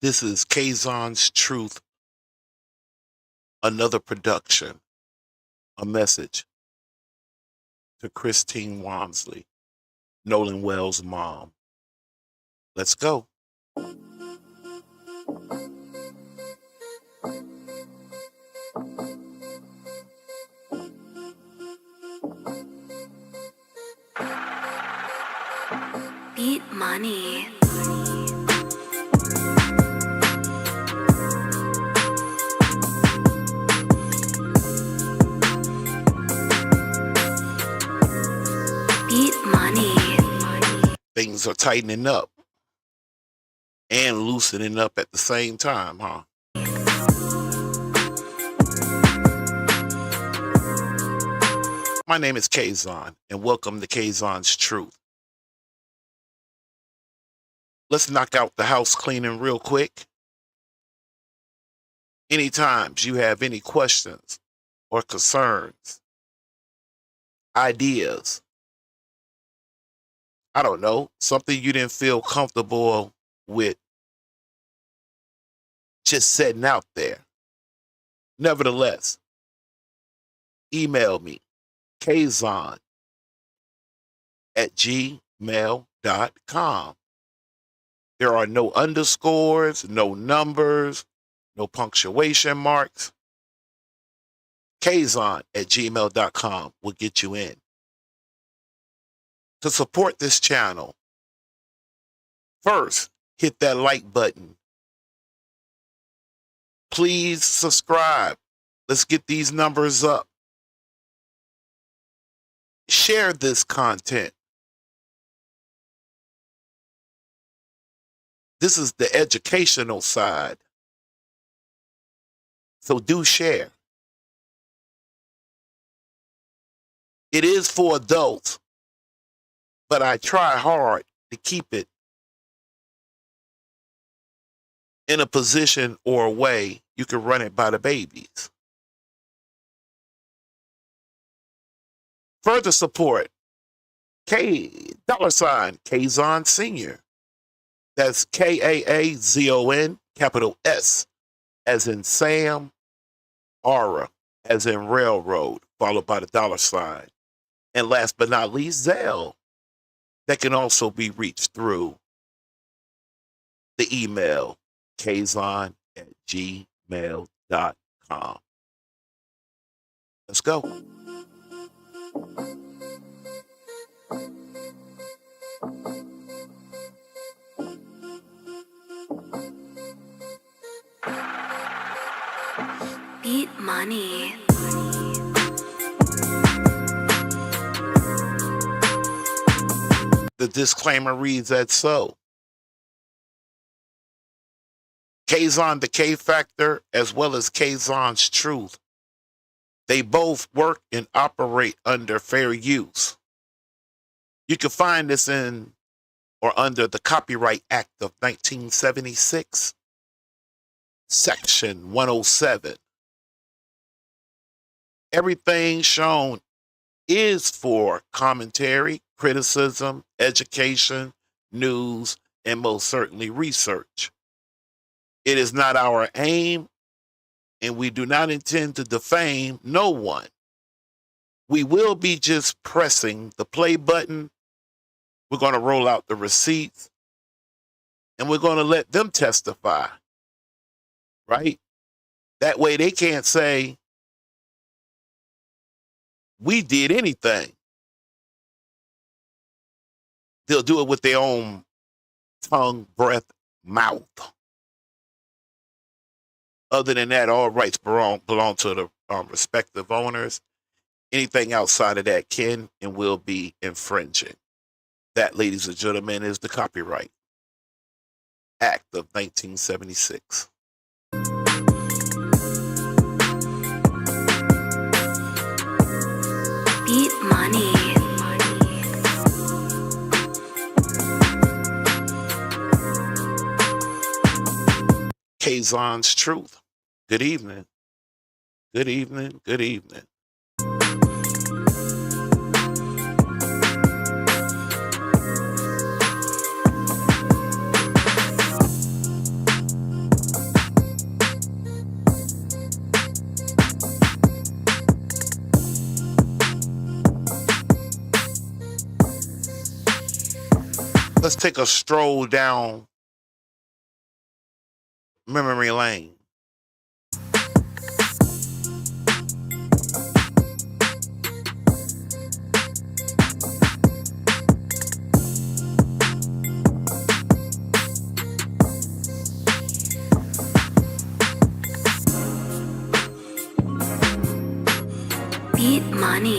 This is Kaazon's Truth, another production, a message to Christine Walmsley, Nolan Wells' mom. Let's go. Beat money. Beat money. Things are tightening up and loosening up at the same time, huh? My name is Kaazon, and welcome to Kaazon's Truth. Let's knock out the house cleaning real quick. Anytime you have any questions or concerns, ideas, I don't know, something you didn't feel comfortable with just setting out there. Nevertheless, email me, kaazon@gmail.com. There are no underscores, no numbers, no punctuation marks. Kaazon@gmail.com will get you in. To support this channel, first, hit that like button. Please subscribe. Let's get these numbers up. Share this content. This is the educational side. So do share. It is for adults, but I try hard to keep it in a position or a way you can run it by the babies. Further support, Kaazon Senior. That's Kaazon, capital S, as in Sam, Aura, as in railroad, followed by the $. And last but not least, Zelle. That can also be reached through the email, kaazon@gmail.com. Let's go. Beat money. The disclaimer reads as so. Kaazon the K Factor, as well as Kaazon's Truth, they both work and operate under fair use. You can find this in or under the Copyright Act of 1976, Section 107. Everything shown is for commentary, criticism, education, news, and most certainly research. It is not our aim, and we do not intend to defame no one. We will be just pressing the play button. We're going to roll out the receipts, and we're going to let them testify, right? That way they can't say we did anything. They'll do it with their own tongue, breath, mouth. Other than that, all rights belong to the respective owners. Anything outside of that can and will be infringing. That, ladies and gentlemen, is the Copyright Act of 1976. Beat money. Kaazon's Truth. Good evening. Good evening. Good evening. take a stroll down memory lane. Beat money.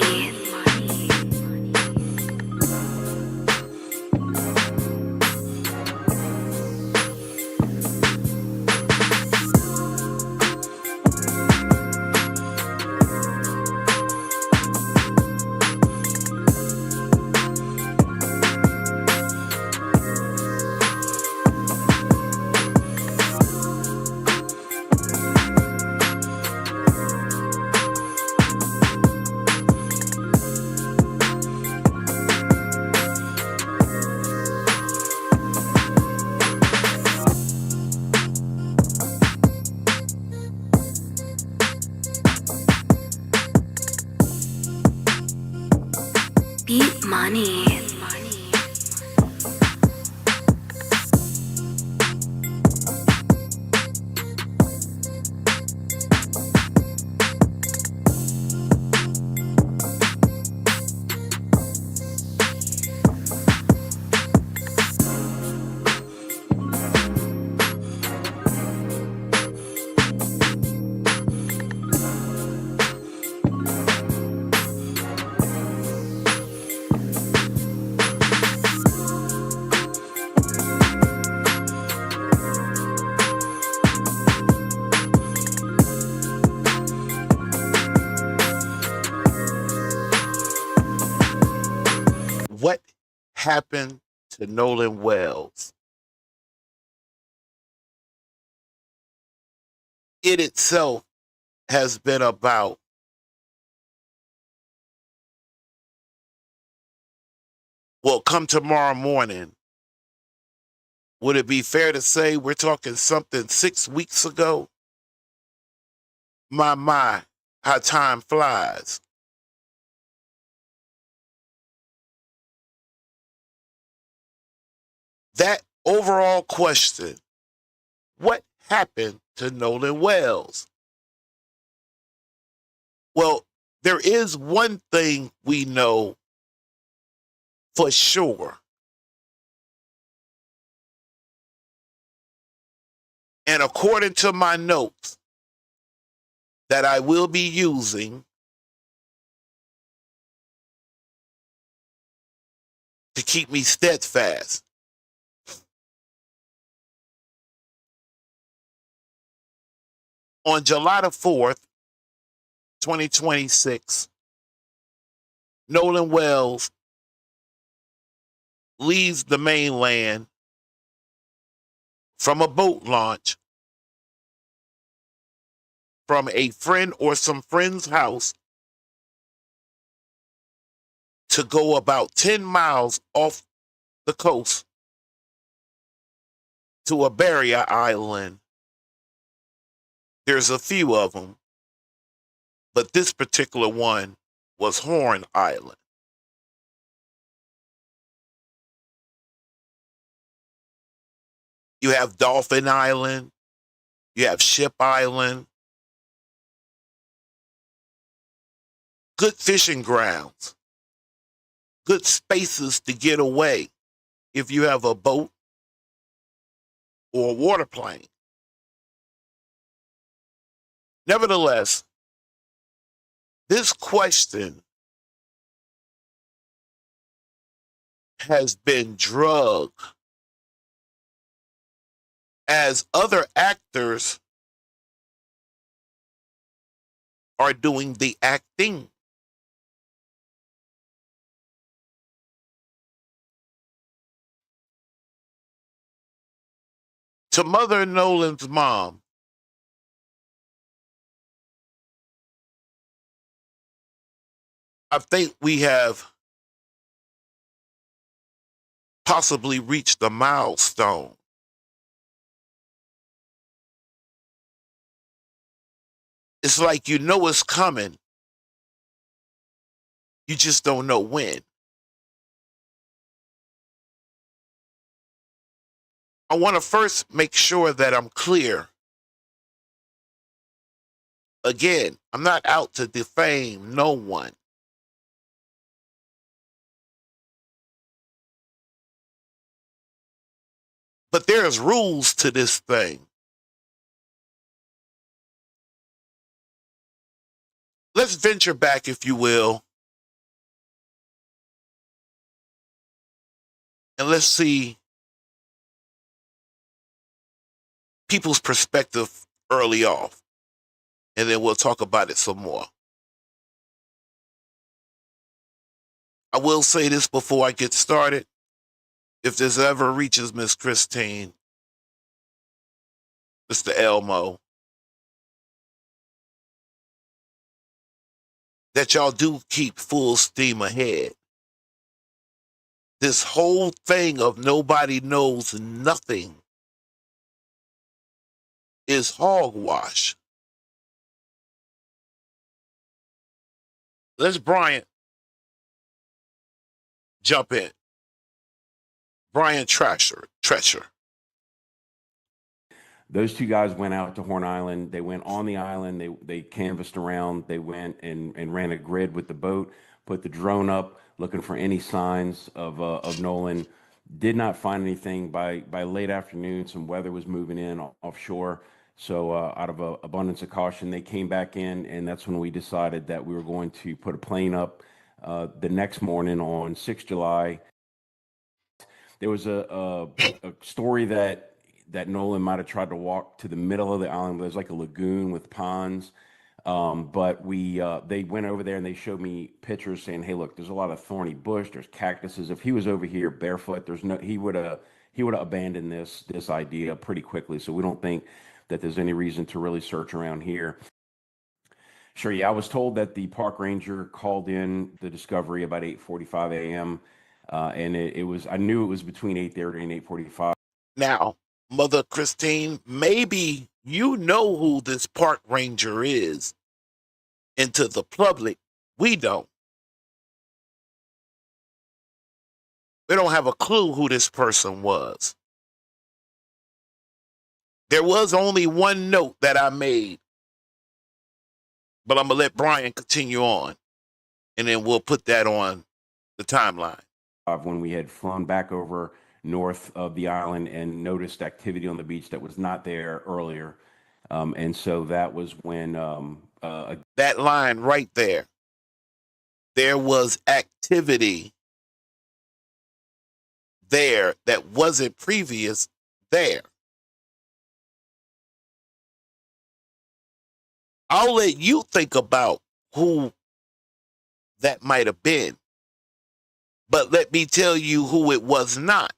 Beat money. What happened to Nolan Wells? It itself has been about come tomorrow morning. Would it be fair to say we're talking something 6 weeks ago? My, how time flies. That overall question, what happened to Nolan Wells? Well, there is one thing we know for sure. And according to my notes that I will be using to keep me steadfast, on July the 4th, 2026, Nolan Wells leaves the mainland from a boat launch from a friend or some friend's house to go about 10 miles off the coast to a barrier island. There's a few of them, but this particular one was Horn Island. You have Dolphin Island, you have Ship Island. Good fishing grounds, good spaces to get away if you have a boat or a water plane. Nevertheless, this question has been drugged as other actors are doing the acting. To Mother Nolan's mom, I think we have possibly reached a milestone. It's like you know it's coming, you just don't know when. I want to first make sure that I'm clear. Again, I'm not out to defame no one. But there's rules to this thing. Let's venture back, if you will, and let's see people's perspective early off, and then we'll talk about it some more. I will say this before I get started. If this ever reaches Miss Christine, Mr. Elmo, that y'all do keep full steam ahead. This whole thing of nobody knows nothing is hogwash. Let's Brian jump in. Brian Treasure. Those two guys went out to Horn Island. They went on the island. They canvassed around. They went and ran a grid with the boat, put the drone up, looking for any signs of Nolan. Did not find anything. By late afternoon, some weather was moving in offshore. So out of abundance of caution, they came back in, and that's when we decided that we were going to put a plane up the next morning on 6th July. There was a story that Nolan might have tried to walk to the middle of the island. There's like a lagoon with ponds. But they went over there and they showed me pictures saying, "Hey, look, there's a lot of thorny bush. There's cactuses. If he was over here barefoot, he would have abandoned this idea pretty quickly. So we don't think that there's any reason to really search around here." Sure, yeah, I was told that the park ranger called in the discovery about 8:45 a.m. And I knew it was between 8:30 and 8:45. Now, Mother Christine, maybe you know who this park ranger is. And to the public, we don't. We don't have a clue who this person was. There was only one note that I made, but I'm going to let Brian continue on, and then we'll put that on the timeline. When we had flown back over north of the island and noticed activity on the beach that was not there earlier. And so that was when... that line right there. There was activity there that wasn't previous there. I'll let you think about who that might have been. But let me tell you who it was not.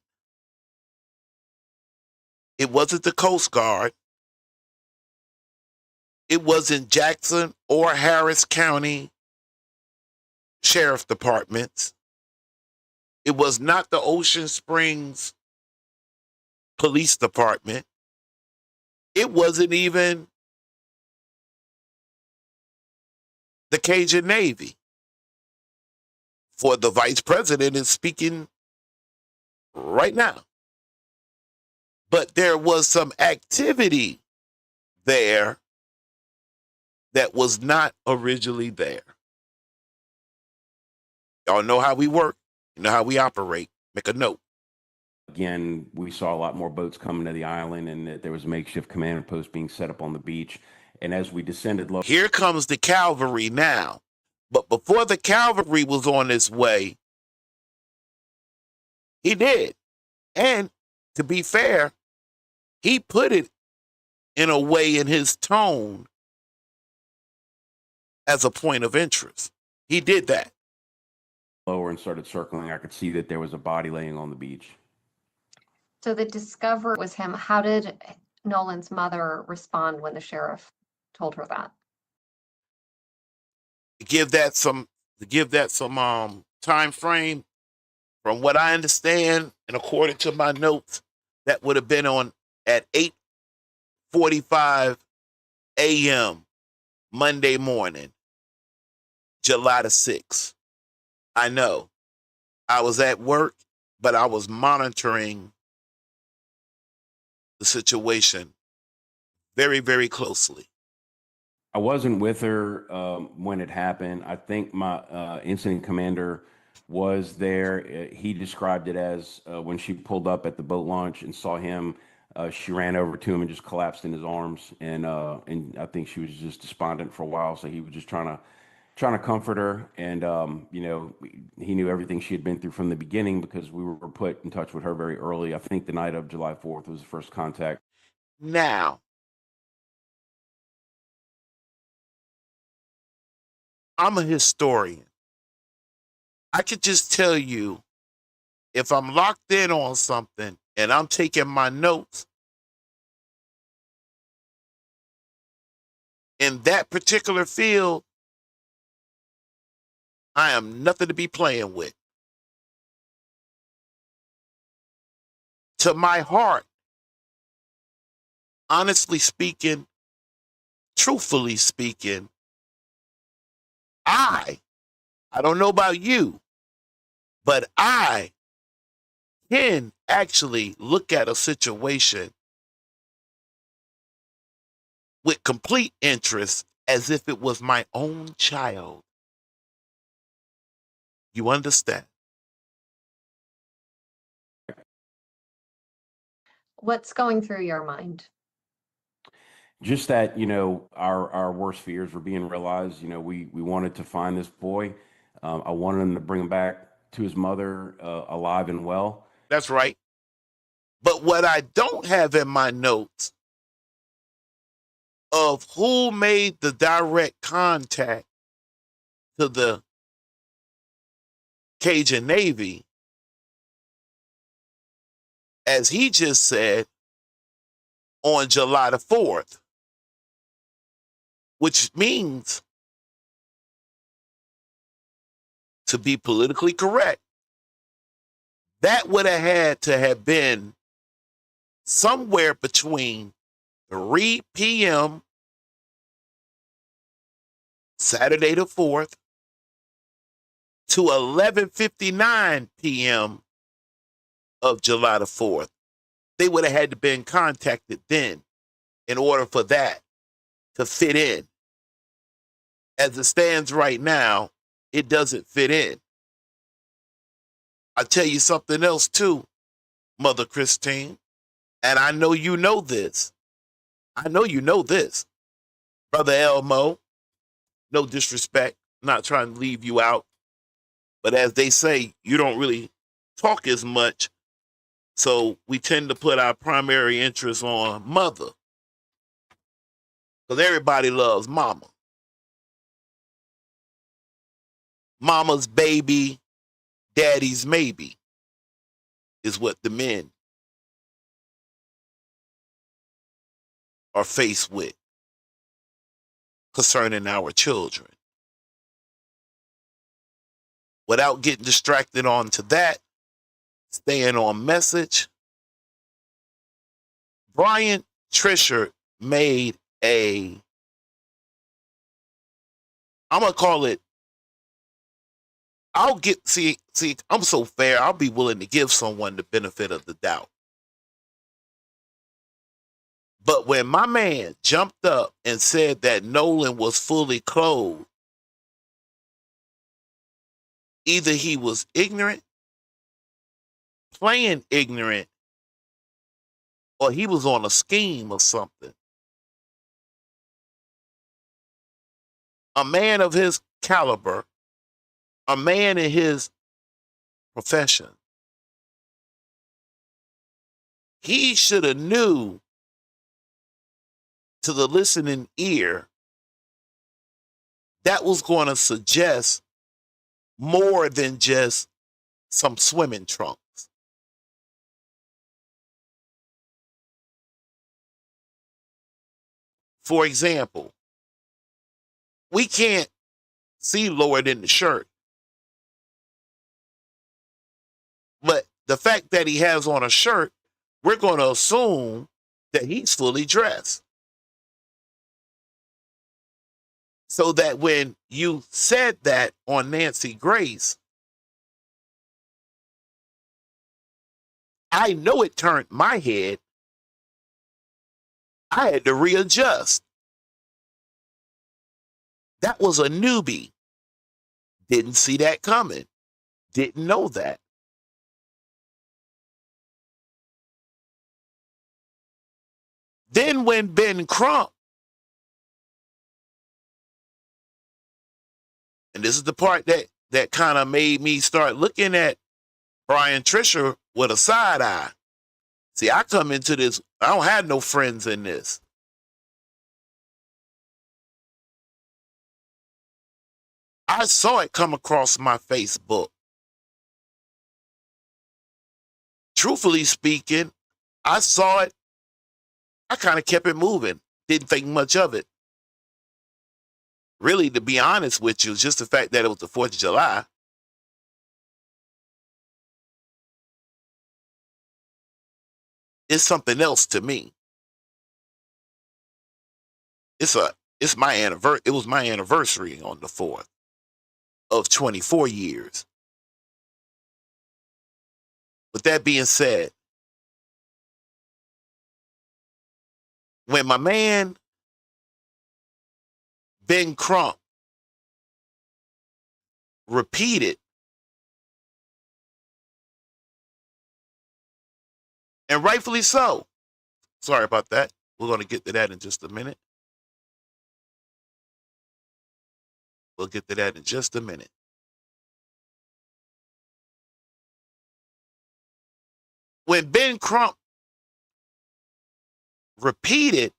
It wasn't the Coast Guard. It wasn't Jackson or Harris County Sheriff Departments. It was not the Ocean Springs Police Department. It wasn't even the Cajun Navy. For the vice president is speaking right now. But there was some activity there that was not originally there. Y'all know how we work. You know how we operate. Make a note. Again, we saw a lot more boats coming to the island, and that there was a makeshift command post being set up on the beach. And as we descended low... Here comes the cavalry now. But before the cavalry was on its way, he did. And to be fair, he put it in a way in his tone as a point of interest. He did that. Lower and started circling. I could see that there was a body laying on the beach. So the discovery was him. How did Nolan's mother respond when the sheriff told her that? To give that some time frame, from what I understand, and according to my notes, that would have been on at 8:45 a.m. Monday morning, July the 6th. I know I was at work, but I was monitoring the situation very, very closely. I wasn't with her when it happened. I think my incident commander was there. He described it as when she pulled up at the boat launch and saw him, she ran over to him and just collapsed in his arms. And I think she was just despondent for a while. So he was just trying to comfort her. And you know, he knew everything she had been through from the beginning because we were put in touch with her very early. I think the night of July 4th was the first contact. Now, I'm a historian. I could just tell you if I'm locked in on something and I'm taking my notes, in that particular field, I am nothing to be playing with. To my heart, honestly speaking, truthfully speaking, I don't know about you, but I can actually look at a situation with complete interest as if it was my own child. You understand? What's going through your mind? Just that, you know, our worst fears were being realized. You know, we wanted to find this boy. I wanted him to bring him back to his mother alive and well. That's right. But what I don't have in my notes of who made the direct contact to the Cajun Navy, as he just said, on July the 4th, which means, to be politically correct, that would have had to have been somewhere between 3 p.m. Saturday the 4th to 11:59 p.m. of July the 4th. They would have had to been contacted then in order for that to fit in. As it stands right now, it doesn't fit in. I'll tell you something else too, Mother Christine, and I know you know this. I know you know this. Brother Elmo, no disrespect, not trying to leave you out, but as they say, you don't really talk as much, so we tend to put our primary interest on mother, because everybody loves mama. Mama's baby, daddy's maybe, is what the men are faced with concerning our children. Without getting distracted onto that, staying on message, Brian Trisher made I'm going to call it, see, I'm so fair, I'll be willing to give someone the benefit of the doubt. But when my man jumped up and said that Nolan was fully clothed, either he was ignorant, playing ignorant, or he was on a scheme or something. A man of his caliber, a man in his profession, he should have knew to the listening ear that was going to suggest more than just some swimming trunks. For example, we can't see lower than the shirt, but the fact that he has on a shirt, we're going to assume that he's fully dressed. So that when you said that on Nancy Grace, I know it turned my head I had to readjust. That was a newbie. Didn't see that coming. Didn't know that. Then when Ben Crump, and this is the part that kind of made me start looking at Brian Trisher with a side eye. See, I come into this, I don't have no friends in this. I saw it come across my Facebook. Truthfully speaking, I saw it. I kind of kept it moving. Didn't think much of it. Really, to be honest with you, just the fact that it was the 4th of July. It's something else to me. It's my anniversary. It was my anniversary on the 4th of 24 years. With that being said, when my man Ben Crump repeated, and rightfully so. Sorry about that. We're going to get to that in just a minute. We'll get to that in just a minute. When Ben Crump repeated,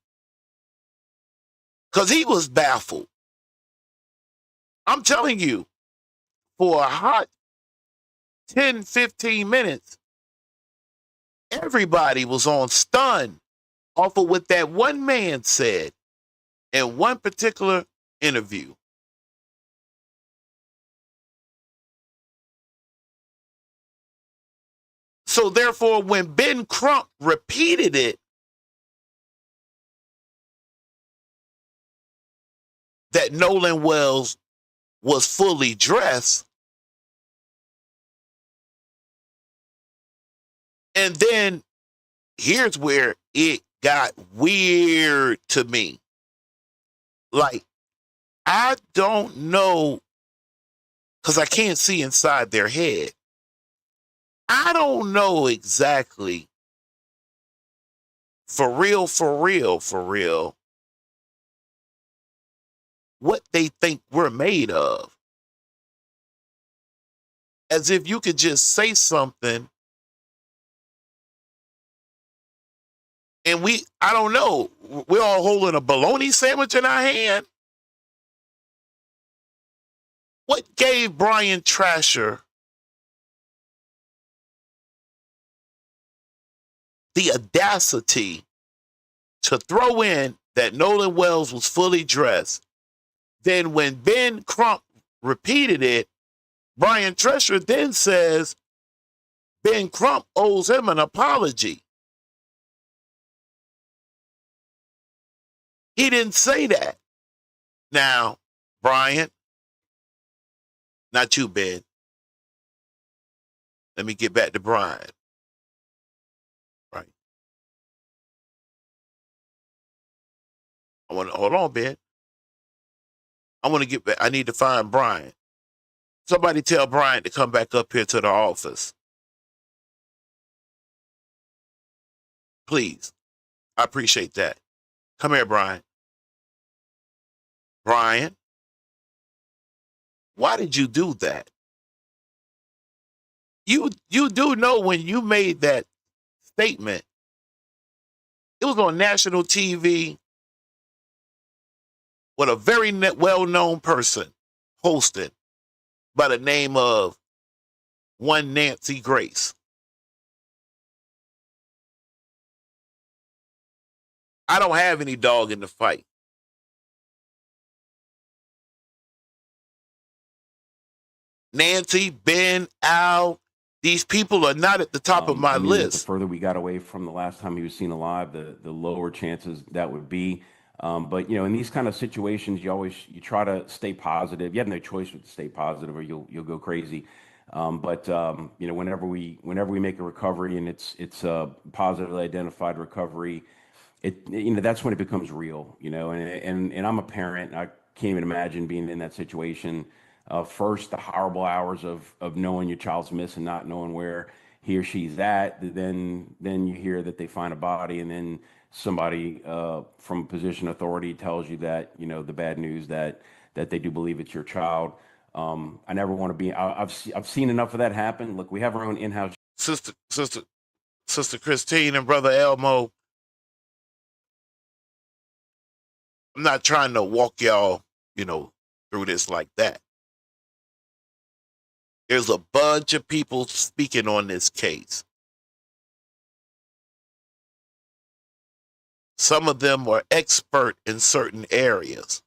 because he was baffled. I'm telling you, for a hot 10, 15 minutes, everybody was on stun off of what that one man said in one particular interview. So therefore, when Ben Crump repeated it, that Nolan Wells was fully dressed, and then here's where it got weird to me. Like, I don't know, because I can't see inside their head. I don't know exactly, for real, what they think we're made of. As if you could just say something and I don't know, we're all holding a bologna sandwich in our hand. What gave Brian Trasher the audacity to throw in that Nolan Wells was fully dressed? Then when Ben Crump repeated it, Brian Tresher then says Ben Crump owes him an apology. He didn't say that. Now, Brian, not you, Ben. Let me get back to Brian. Right. Hold on, Ben. I want to get back. I need to find Brian. Somebody tell Brian to come back up here to the office. Please. I appreciate that. Come here, Brian. Brian, why did you do that? You do know when you made that statement, it was on national TV with a very well-known person hosting by the name of one Nancy Grace. I don't have any dog in the fight. Nancy, Ben, Al, these people are not at the top of my list. The further we got away from the last time he was seen alive, the lower chances that would be. But, you know, in these kind of situations, you try to stay positive. You have no choice but to stay positive or you'll go crazy. But you know, whenever we make a recovery and it's a positively identified recovery, that's when it becomes real, and I'm a parent. I can't even imagine being in that situation. First, the horrible hours of knowing your child's missing, not knowing where he or she's at. Then you hear that they find a body, and then somebody from position of authority tells you that, the bad news that they do believe it's your child. I never want to be. I've seen enough of that happen. Look, we have our own in-house. Sister Christine and Brother Elmo, I'm not trying to walk y'all, through this like that. There's a bunch of people speaking on this case. Some of them are expert in certain areas.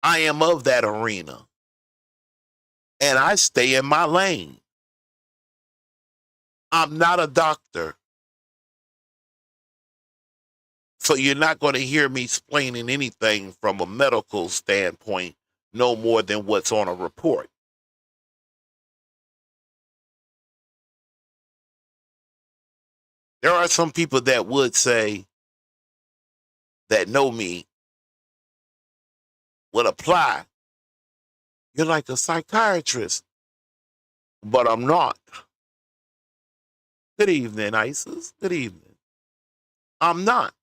I am of that arena, and I stay in my lane. I'm not a doctor, so you're not going to hear me explaining anything from a medical standpoint no more than what's on a report. There are some people that would say that know me would apply. You're like a psychiatrist, but I'm not. Good evening, Isis. Good evening. I'm not.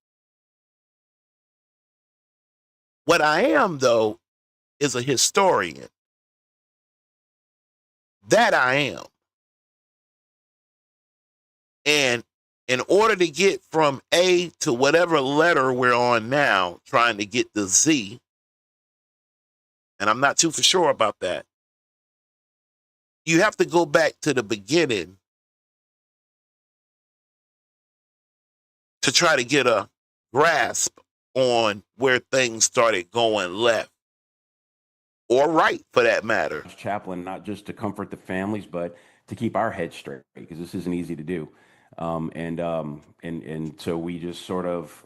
What I am, though, is a historian. That I am. And in order to get from A to whatever letter we're on now, trying to get the Z, and I'm not too for sure about that, you have to go back to the beginning to try to get a grasp on where things started going left. Or right, for that matter. Chaplain, not just to comfort the families, but to keep our heads straight, because this isn't easy to do. And so we just sort of,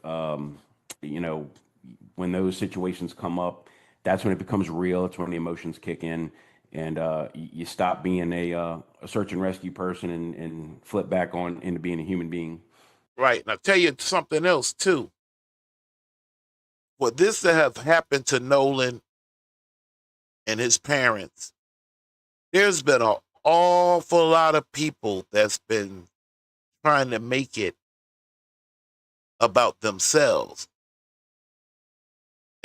when those situations come up, that's when it becomes real. It's when the emotions kick in, and you stop being a search and rescue person and flip back on into being a human being. Right. And I'll tell you something else, too. For this to have happened to Nolan and his parents, there's been an awful lot of people that's been trying to make it about themselves.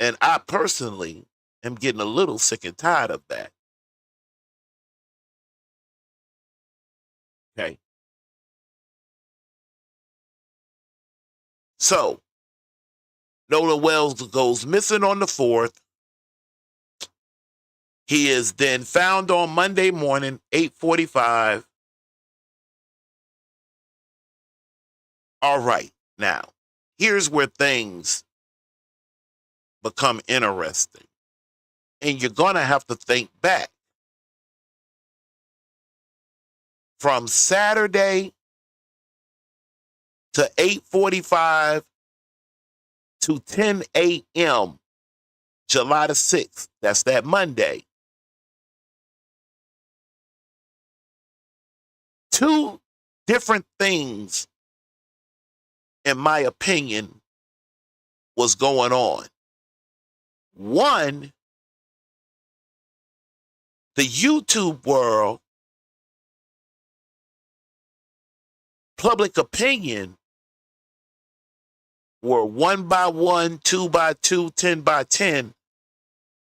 And I personally am getting a little sick and tired of that. Okay. So, Nolan Wells goes missing on the 4th. He is then found on Monday morning, 8:45. All right, now, here's where things become interesting. And you're going to have to think back. From Saturday to 8:45 to 10 a.m., July the 6th, that's that Monday. 2 different things, in my opinion, was going on. One, the YouTube world, public opinion, were 1 by 1, 2 by 2, 10 by 10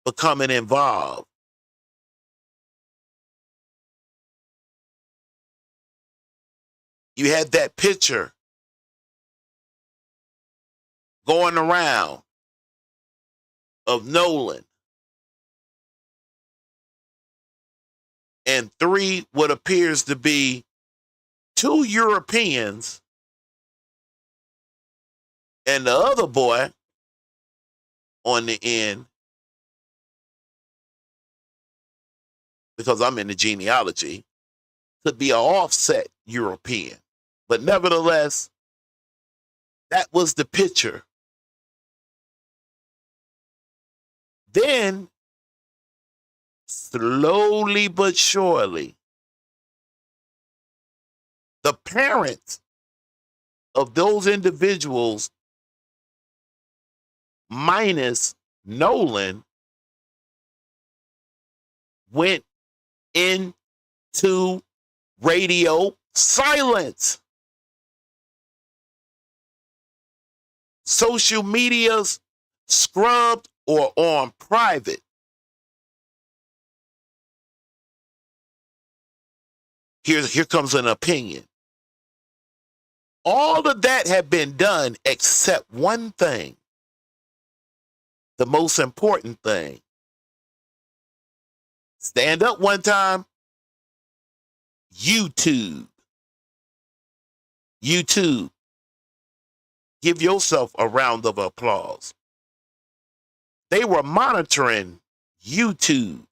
becoming involved. You had that picture going around of Nolan and 3 what appears to be 2 Europeans and the other boy on the end, because I'm in the genealogy, could be an offset European. But nevertheless, that was the picture. Then, slowly but surely, the parents of those individuals minus Nolan went into radio silence. Social media's scrubbed or on private. Here comes an opinion. All of that had been done except one thing. The most important thing. Stand up one time. YouTube. YouTube. Give yourself a round of applause. They were monitoring YouTube.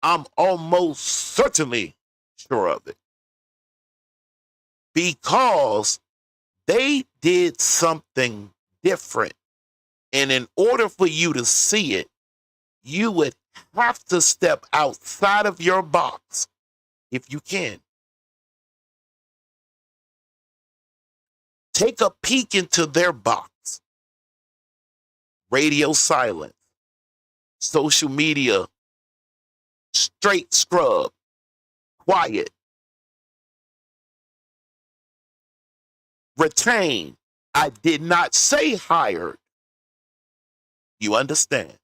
I'm almost certainly sure of it. Because they did something different. And in order for you to see it, you would have to step outside of your box if you can. Take a peek into their box. Radio silence. Social media straight scrub. Quiet. Retain. I did not say hired. You understand?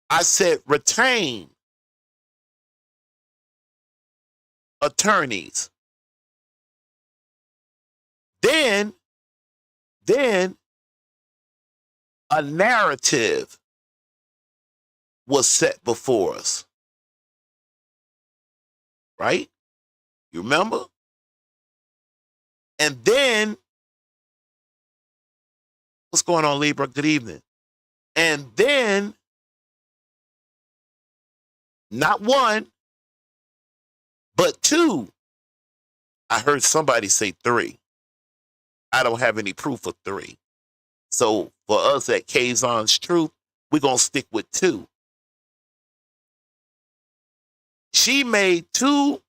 I said retain attorneys. Then a narrative was set before us. Right? You remember? And then, what's going on, Libra? Good evening. And then, not one, but two. I heard somebody say three. I don't have any proof of three. So for us at Kaazon's Truth, we're going to stick with two. She made two,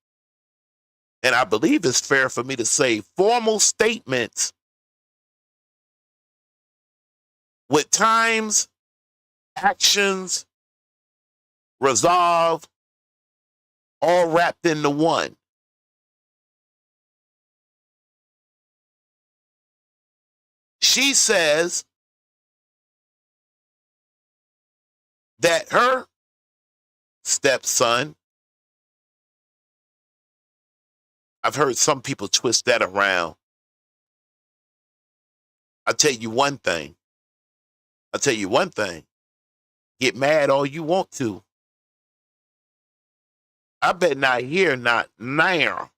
and I believe it's fair for me to say, formal statements with times, actions, resolve, all wrapped into one. She says that her stepson, I've heard some people twist that around. I'll tell you one thing. Get mad all you want to. I bet not here, not now.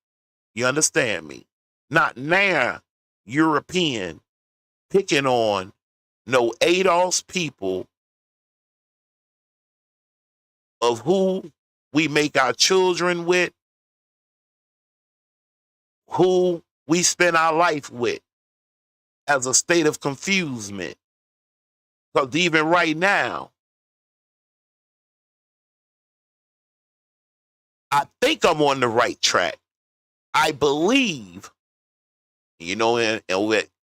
You understand me? Not now, European, picking on no ADOS people of who we make our children with, who we spend our life with as a state of confusement. Because even right now, I think I'm on the right track. I believe, and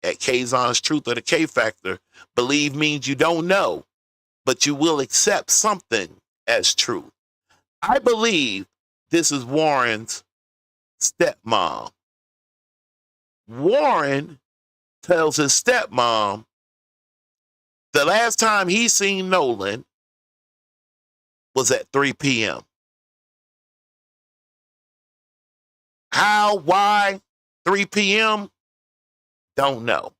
at Kaazon's Truth or the K Factor, believe means you don't know, but you will accept something as true. I believe this is Warren's stepmom. Warren tells his stepmom the last time he seen Nolan was at 3 p.m. How, why, 3 p.m.? Don't know.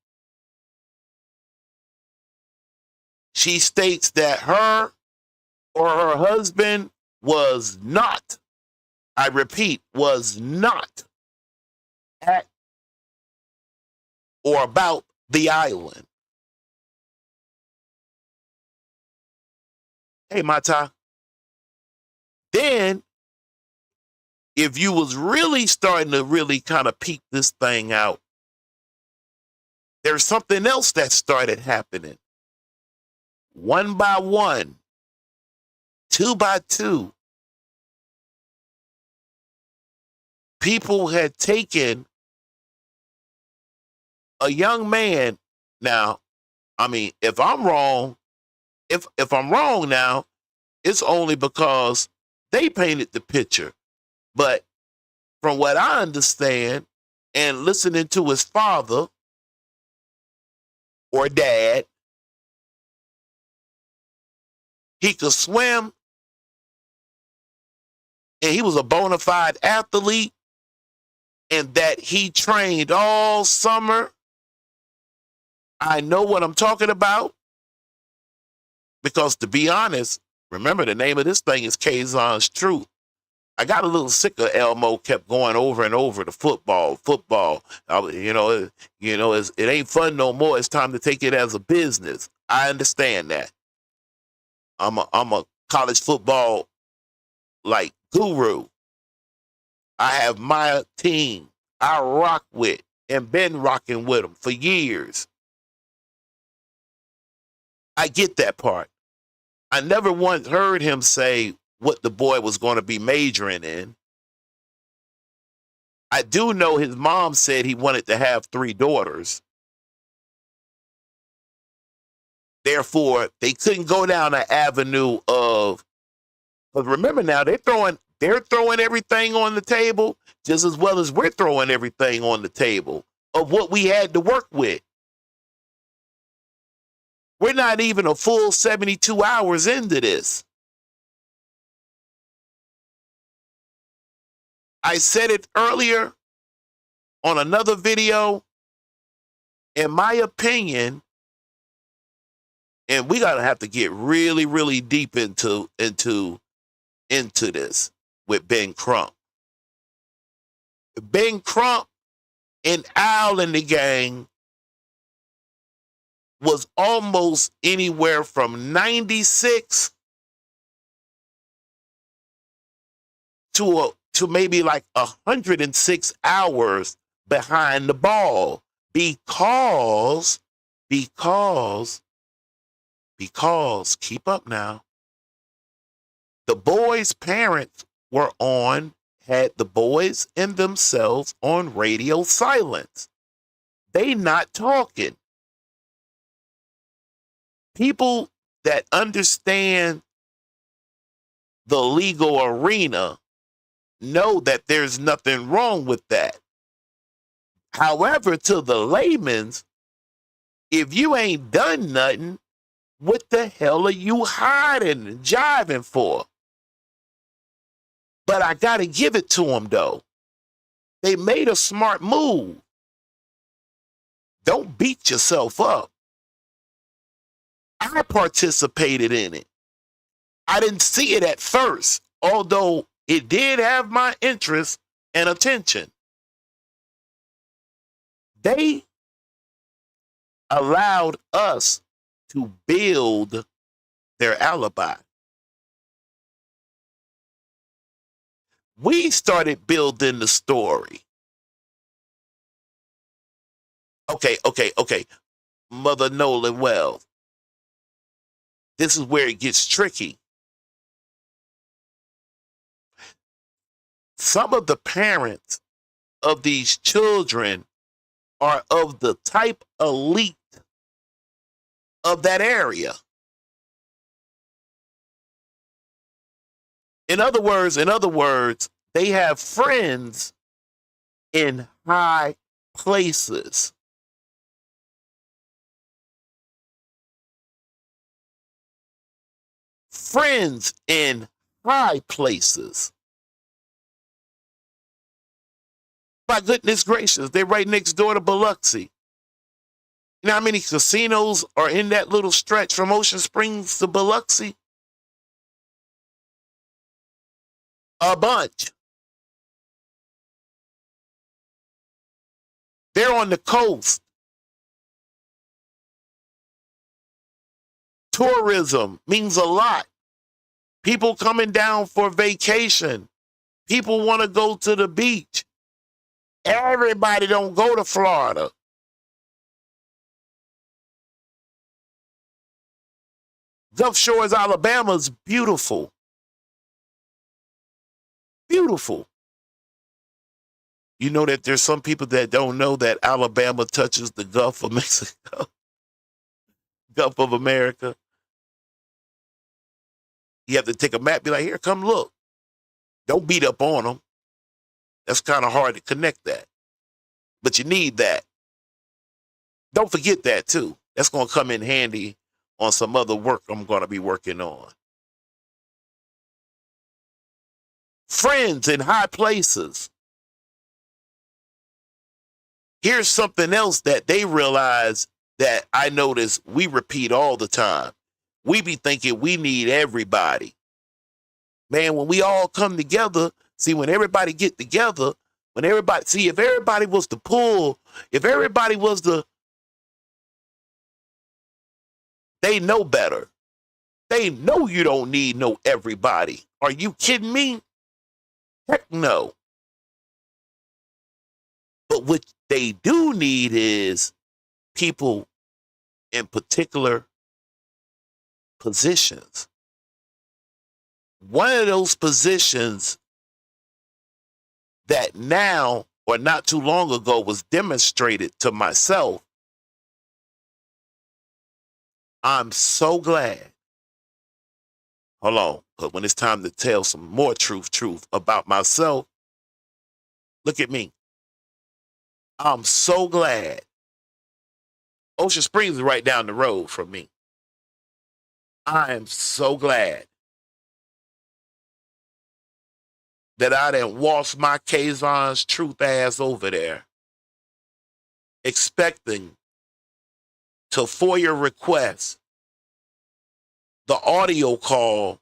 She states that her or her husband was not, I repeat, was not at or about the island. Hey, Mata. Then, if you was really starting to really kind of peek this thing out, there's something else that started happening. One by one, two by two, people had taken a young man. Now, I mean, if I'm wrong, if I'm wrong now, it's only because they painted the picture. But from what I understand, and listening to his father or dad, he could swim and he was a bona fide athlete, and that he trained all summer. I know what I'm talking about because, to be honest, remember the name of this thing is Kaazon's Truth. I got a little sick of Elmo kept going over and over to football. It ain't fun no more. It's time to take it as a business. I understand that. I'm a college football like guru. I have my team I rock with and been rocking with them for years. I get that part. I never once heard him say what the boy was going to be majoring in. I do know his mom said he wanted to have 3 daughters. Therefore, they couldn't go down the avenue of, because remember now, they're throwing everything on the table just as well as we're throwing everything on the table of what we had to work with. We're not even a full 72 hours into this. I said it earlier on another video. In my opinion, and we gotta have to get really, really deep into this with Ben Crump. Ben Crump and Al and the gang was almost anywhere from 96 to maybe like 106 hours behind the ball because keep up now. The boys' parents had the boys and themselves on radio silence. They not talking. People that understand the legal arena know that there's nothing wrong with that. However, to the layman's, if you ain't done nothing, what the hell are you hiding and jiving for? But I got to give it to them, though. They made a smart move. Don't beat yourself up. I participated in it. I didn't see it at first, although it did have my interest and attention. They allowed us to build their alibi. We started building the story. Okay. Mother Nolan Wells. This is where it gets tricky. Some of the parents of these children are of the type elite of that area. In other words, they have friends in high places. Friends in high places. My goodness gracious, they're right next door to Biloxi. You know how many casinos are in that little stretch from Ocean Springs to Biloxi? A bunch. They're on the coast. Tourism means a lot. People coming down for vacation. People want to go to the beach. Everybody don't go to Florida. Gulf Shores, Alabama is beautiful. Beautiful. You know that there's some people that don't know that Alabama touches the Gulf of Mexico, Gulf of America. You have to take a map, be like, here, come look. Don't beat up on them. That's kind of hard to connect that. But you need that. Don't forget that too. That's going to come in handy on some other work I'm going to be working on. Friends in high places. Here's something else that they realize that I notice we repeat all the time. We be thinking we need everybody. Man, when we all come together, see, when everybody get together, if everybody was to pull, if everybody was to, they know better. They know you don't need no everybody. Are you kidding me? Heck no. But what they do need is people in particular positions. One of those positions that now or not too long ago was demonstrated to myself. I'm so glad. Hold on, but when it's time to tell some more truth about myself, look at me. I'm so glad. Ocean Springs is right down the road from me. I am so glad that I didn't waltz my Kaazon's truth ass over there, expecting to FOIA request the audio call,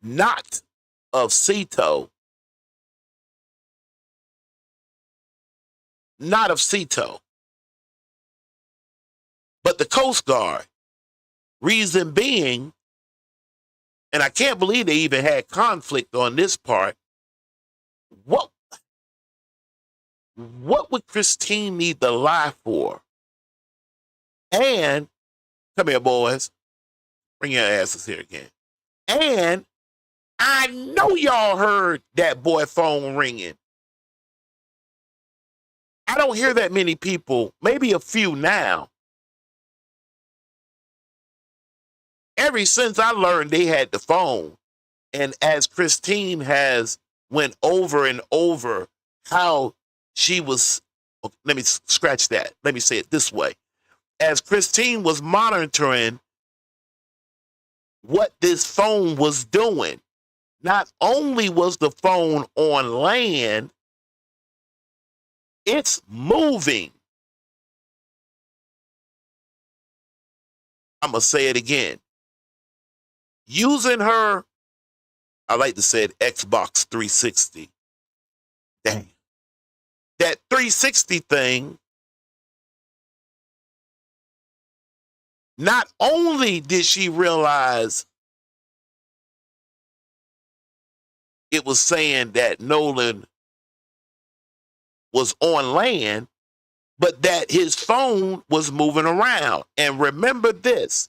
not of Cito, but the Coast Guard. Reason being, and I can't believe they even had conflict on this part. What would Christine need to lie for? And, come here, boys. Bring your asses here again. And I know y'all heard that boy phone ringing. I don't hear that many people, maybe a few now. Ever since I learned they had the phone, and as Christine has went over and over how she was, let me scratch that. Let me say it this way. As Christine was monitoring what this phone was doing, not only was the phone on land, it's moving. I'm going to say it again. Using her, I like to say it, Xbox 360. Dang. That 360 thing, not only did she realize it was saying that Nolan was on land, but that his phone was moving around. And remember this.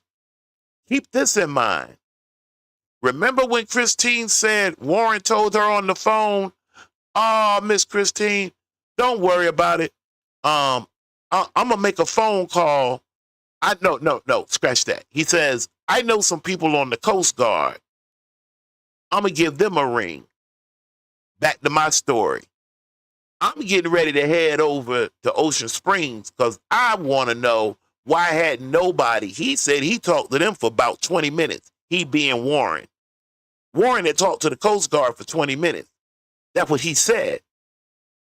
Keep this in mind. Remember when Christine said Warren told her on the phone, "Oh, Miss Christine, don't worry about it. I'm gonna make a phone call." No, scratch that. He says, "I know some people on the Coast Guard. I'm gonna give them a ring." Back to my story. I'm getting ready to head over to Ocean Springs because I want to know why had nobody. He said he talked to them for about 20 minutes. He being Warren. Warren had talked to the Coast Guard for 20 minutes. That's what he said.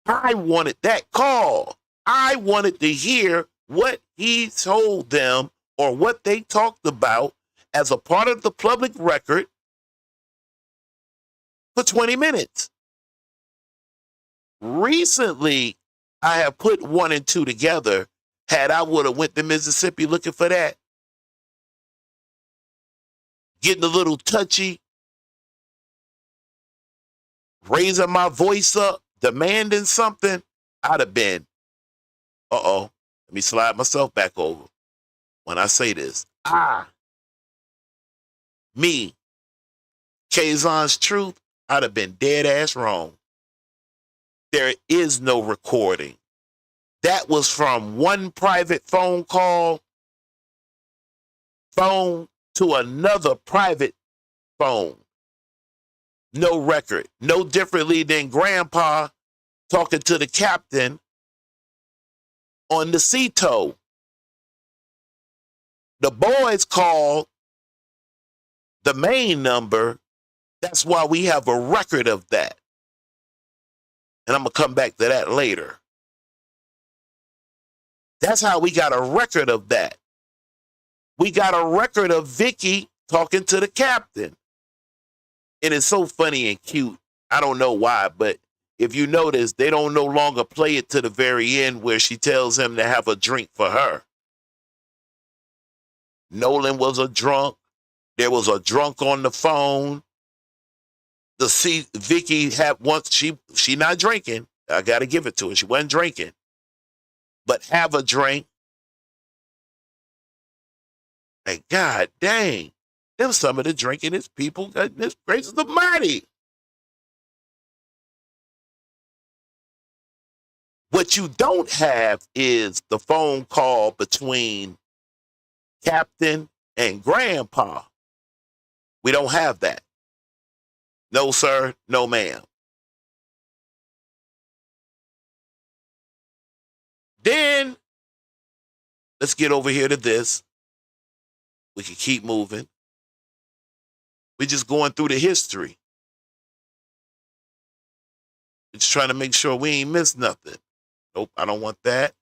I wanted that call. I wanted to hear what he told them or what they talked about as a part of the public record for 20 minutes. Recently, I have put 1 and 2 together. Had I would have went to Mississippi looking for that, getting a little touchy, raising my voice up, demanding something, I'd have been, let me slide myself back over. When I say this, me, Kaazon's truth, I'd have been dead ass wrong. There is no recording. That was from one private phone to another private phone. No record. No differently than Grandpa talking to the captain on the sea tow. The boys called the main number. That's why we have a record of that. And I'm going to come back to that later. That's how we got a record of that. We got a record of Vicky talking to the captain. And it's so funny and cute. I don't know why, but if you notice, they don't no longer play it to the very end where she tells him to have a drink for her. Nolan was a drunk. There was a drunk on the phone. Vicky had once, she not drinking. I got to give it to her. She wasn't drinking. But have a drink. And God dang, them some of the drinkingest people, goodness gracious almighty. What you don't have is the phone call between Captain and Grandpa. We don't have that. No, sir. No, ma'am. Then, let's get over here to this. We can keep moving. We're just going through the history. We're just trying to make sure we ain't missed nothing. Nope, I don't want that.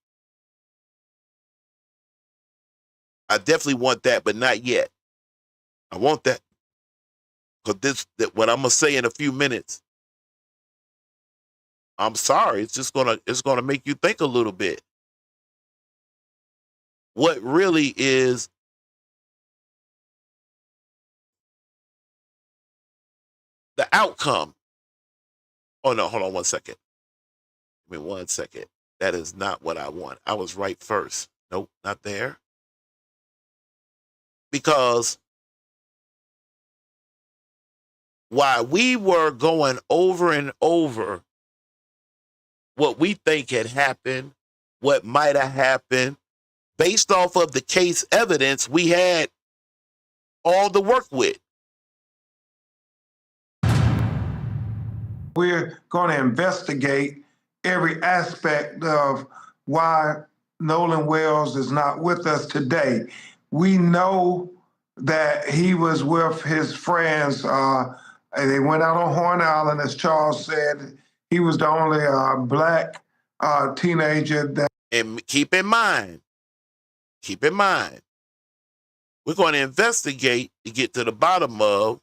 I definitely want that, but not yet. I want that. Because what I'm gonna say in a few minutes, I'm sorry, it's gonna make you think a little bit. What really is the outcome? Oh no, hold on 1 second. Give me 1 second. That is not what I want. I was right first. Nope, not there. Because while we were going over and over what we think had happened, what might have happened, based off of the case evidence we had all to work with. We're going to investigate every aspect of why Nolan Wells is not with us today. We know that he was with his friends. They went out on Horn Island, as Charles said. He was the only black teenager that. And keep in mind, we're going to investigate to get to the bottom of.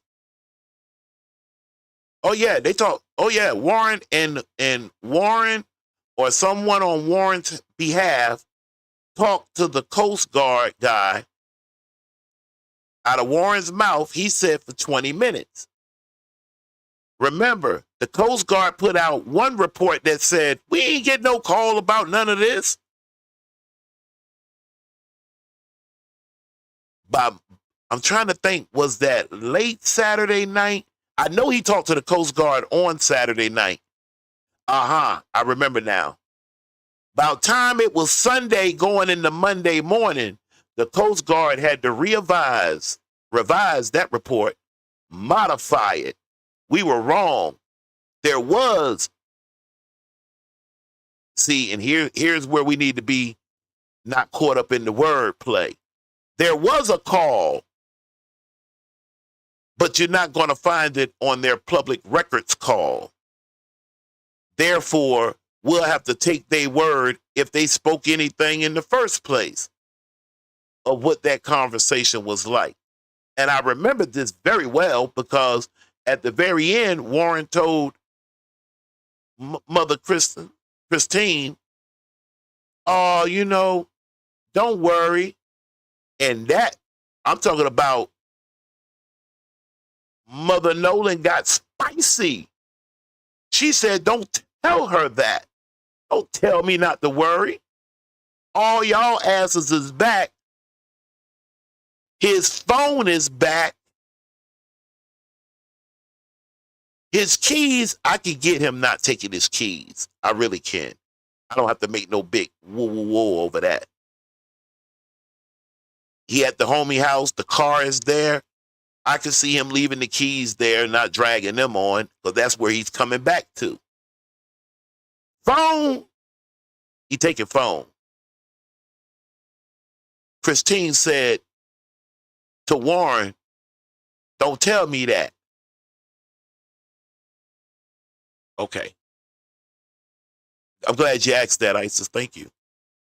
Oh yeah, they talk. Oh yeah, Warren and Warren or someone on Warren's behalf talked to the Coast Guard guy. Out of Warren's mouth, he said for 20 minutes. Remember, the Coast Guard put out one report that said, we ain't get no call about none of this. But I'm trying to think, was that late Saturday night? I know he talked to the Coast Guard on Saturday night. I remember now. About time it was Sunday going into Monday morning, the Coast Guard had to revise that report, modify it. We were wrong. There was, see, and here's where we need to be not caught up in the wordplay. There was a call, but you're not going to find it on their public records call. Therefore, we'll have to take their word if they spoke anything in the first place of what that conversation was like. And I remember this very well because at the very end, Warren told Mother Christine, oh, don't worry. And that, I'm talking about Mother Nolan got spicy. She said, don't tell her that. Don't tell me not to worry. All y'all asses is back. His phone is back. His keys, I can get him not taking his keys. I really can. I don't have to make no big whoa over that. He at the homie house. The car is there. I can see him leaving the keys there, not dragging them on, because that's where he's coming back to. Phone. He taking phone. Christine said to Warren, don't tell me that. Okay. I'm glad you asked that, Isis. Thank you.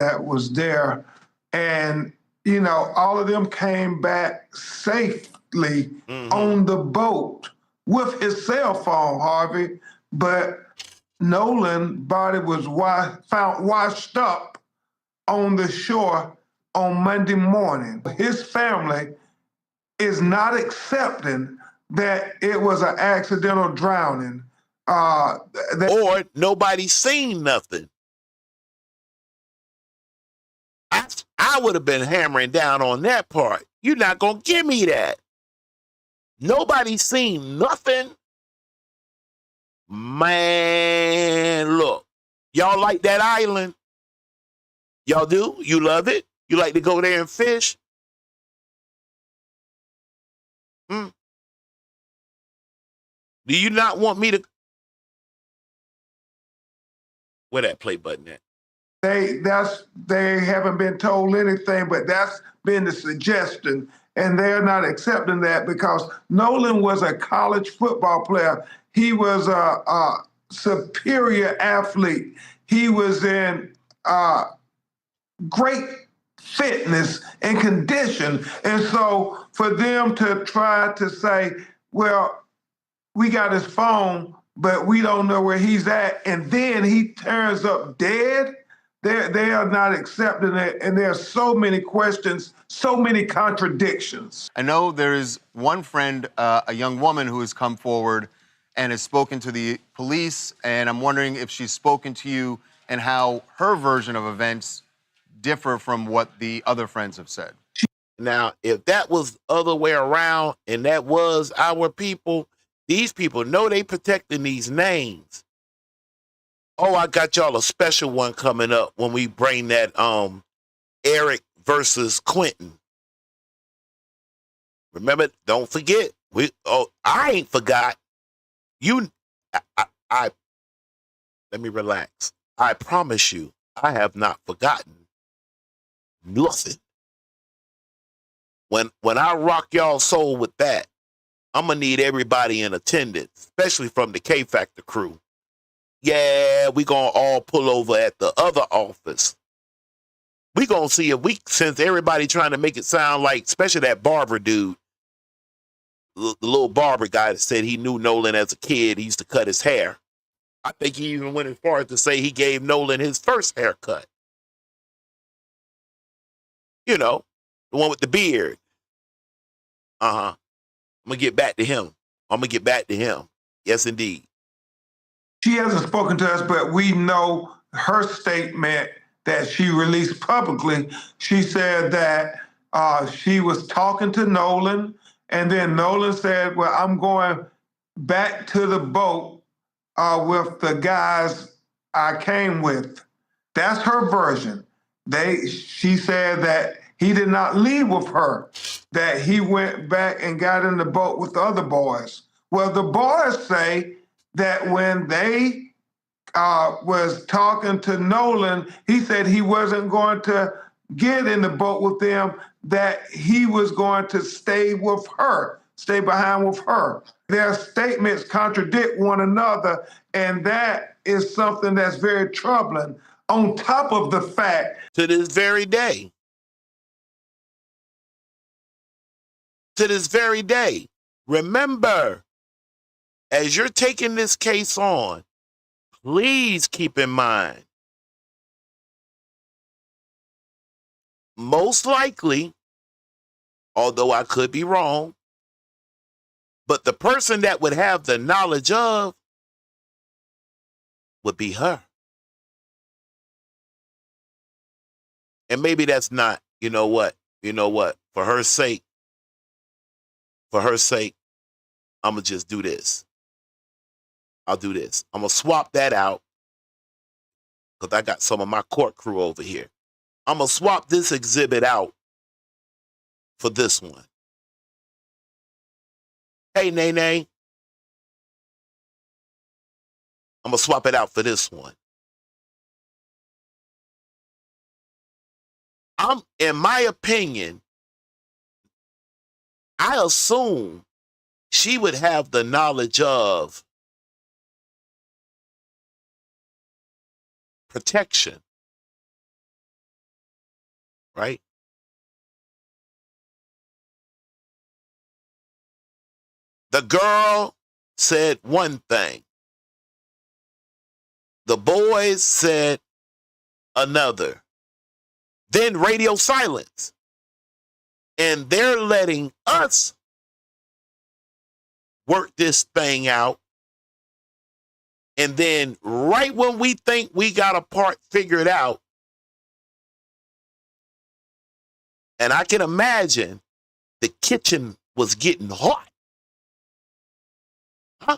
That was there. And, you know, all of them came back safely on the boat with his cell phone, Harvey. But Nolan's body was found washed up on the shore on Monday morning. His family is not accepting that it was an accidental drowning. Or nobody seen nothing. I would have been hammering down on that part. You're not going to give me that. Nobody seen nothing. Man, look. Y'all like that island? Y'all do? You love it? You like to go there and fish? Do you not want me to? Where that play button at? They haven't been told anything, but that's been the suggestion, and they're not accepting that because Nolan was a college football player. He was a superior athlete. He was in great fitness and condition, and so for them to try to say, well, we got his phone, but we don't know where he's at, and then he turns up dead. They are not accepting it, and there are so many questions, so many contradictions. I know there is one friend, a young woman, who has come forward and has spoken to the police, and I'm wondering if she's spoken to you and how her version of events differ from what the other friends have said. Now, if that was the other way around and that was our people, these people know they protecting these names. Oh, I got y'all a special one coming up when we bring that Eric versus Quentin. Remember, don't forget. I ain't forgot. I let me relax. I promise you, I have not forgotten nothing. When I rock y'all soul with that, I'm gonna need everybody in attendance, especially from the K Factor crew. Yeah, we gonna all pull over at the other office. We gonna see if since everybody trying to make it sound like, especially that barber dude, the little barber guy that said he knew Nolan as a kid, he used to cut his hair. I think he even went as far as to say he gave Nolan his first haircut. You know, the one with the beard. I'm gonna get back to him. Yes, indeed. She hasn't spoken to us, but we know her statement that she released publicly. She said that she was talking to Nolan, and then Nolan said, well, I'm going back to the boat with the guys I came with. That's her version. She said that he did not leave with her, that he went back and got in the boat with the other boys. Well, the boys say that when they was talking to Nolan, he said he wasn't going to get in the boat with them, that he was going to stay with her, stay behind with her. Their statements contradict one another, and that is something that's very troubling. On top of the fact, to this very day, remember, as you're taking this case on, please keep in mind, most likely, although I could be wrong, but the person that would have the knowledge of would be her. And maybe that's not, you know what, for her sake, I'm going to just do this. I'll do this. I'm going to swap that out because I got some of my court crew over here. I'm going to swap this exhibit out for this one. Hey, Nene. I'm going to swap it out for this one. In my opinion, I assume she would have the knowledge of protection, right? The girl said one thing. The boys said another. Then radio silence. And they're letting us work this thing out. And then right when we think we got a part figured out, and I can imagine the kitchen was getting hot. Huh?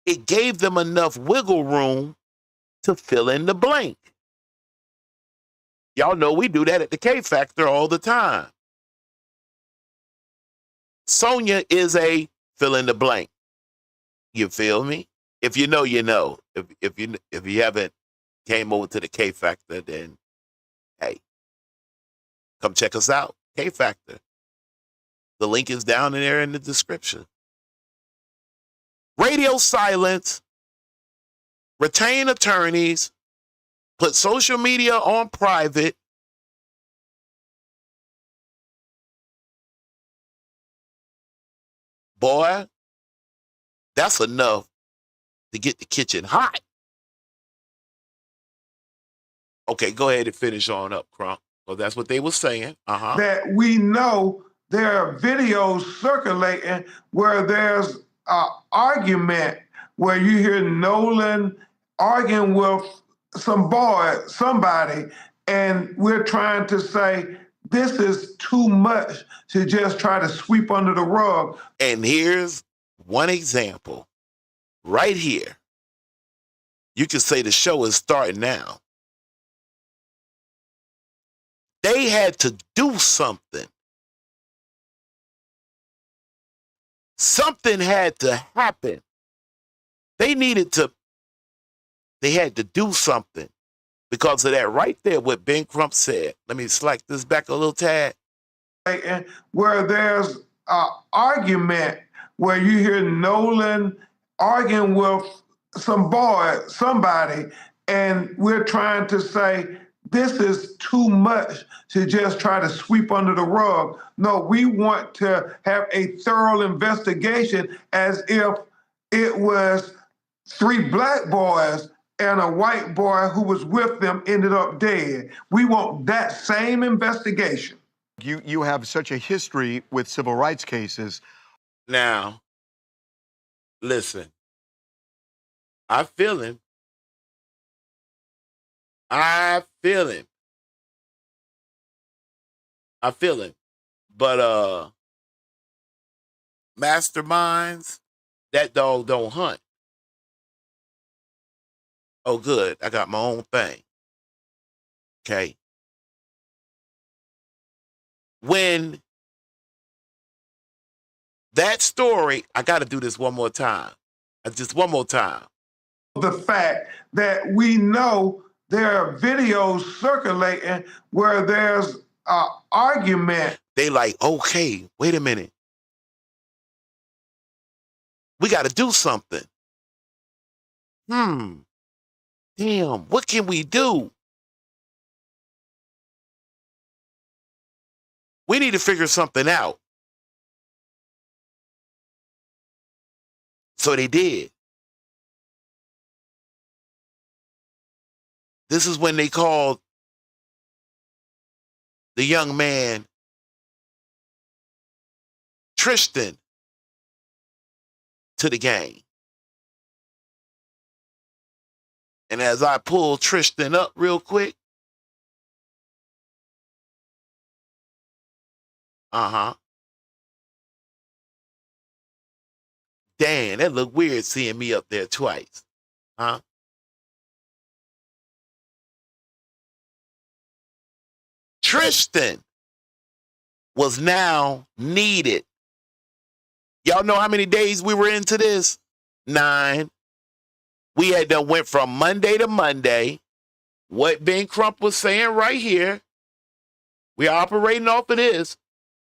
It gave them enough wiggle room to fill in the blank. Y'all know we do that at the K Factor all the time. Sonia is a fill in the blank. You feel me? If you know, you know. If you haven't came over to the K Factor, then hey, come check us out. K Factor. The link is down in there in the description. Radio silence. Retain attorneys. Put social media on private. Boy, that's enough to get the kitchen hot. Okay, go ahead and finish on up, Crump. Well, that's what they were saying. That we know there are videos circulating where there's an argument where you hear Nolan arguing with somebody, and we're trying to say this is too much to just try to sweep under the rug. And here's one example right here. You can say the show is starting now. They had to do something. Something had to happen. They had to do something because of that right there, what Ben Crump said. Let me slack this back a little tad. Where there's an argument where you hear Nolan arguing with somebody, and we're trying to say this is too much to just try to sweep under the rug. No, we want to have a thorough investigation as if it was 3 black boys and a white boy who was with them ended up dead. We want that same investigation. You have such a history with civil rights cases. Now, listen, I feel him. I feel him. But masterminds, that dog don't hunt. Oh, good. I got my own thing. Okay. When that story, I got to do this one more time. Just one more time. The fact that we know there are videos circulating where there's an argument. They like, okay, wait a minute. We got to do something. Damn, what can we do? We need to figure something out. So they did. This is when they called the young man Tristan to the game. And as I pull Tristan up real quick, Damn, that look weird seeing me up there twice. Huh? Tracestan was now needed. Y'all know how many days we were into this? 9. We had done went from Monday to Monday. What Ben Crump was saying right here. We are operating off of this.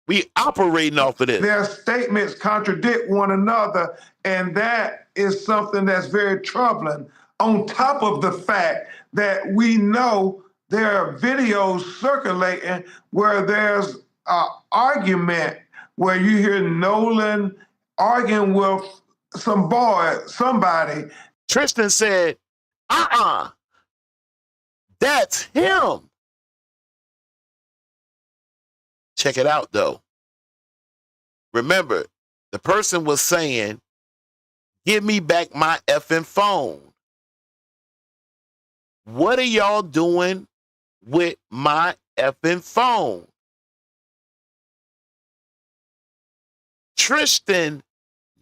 We operating off of this. Their statements contradict one another, and that is something that's very troubling. On top of the fact that we know there are videos circulating where there's an argument where you hear Nolan arguing with somebody. Tracestan said, that's him. Check it out, though. Remember, the person was saying, give me back my effing phone. What are y'all doing with my effing phone? Tracestan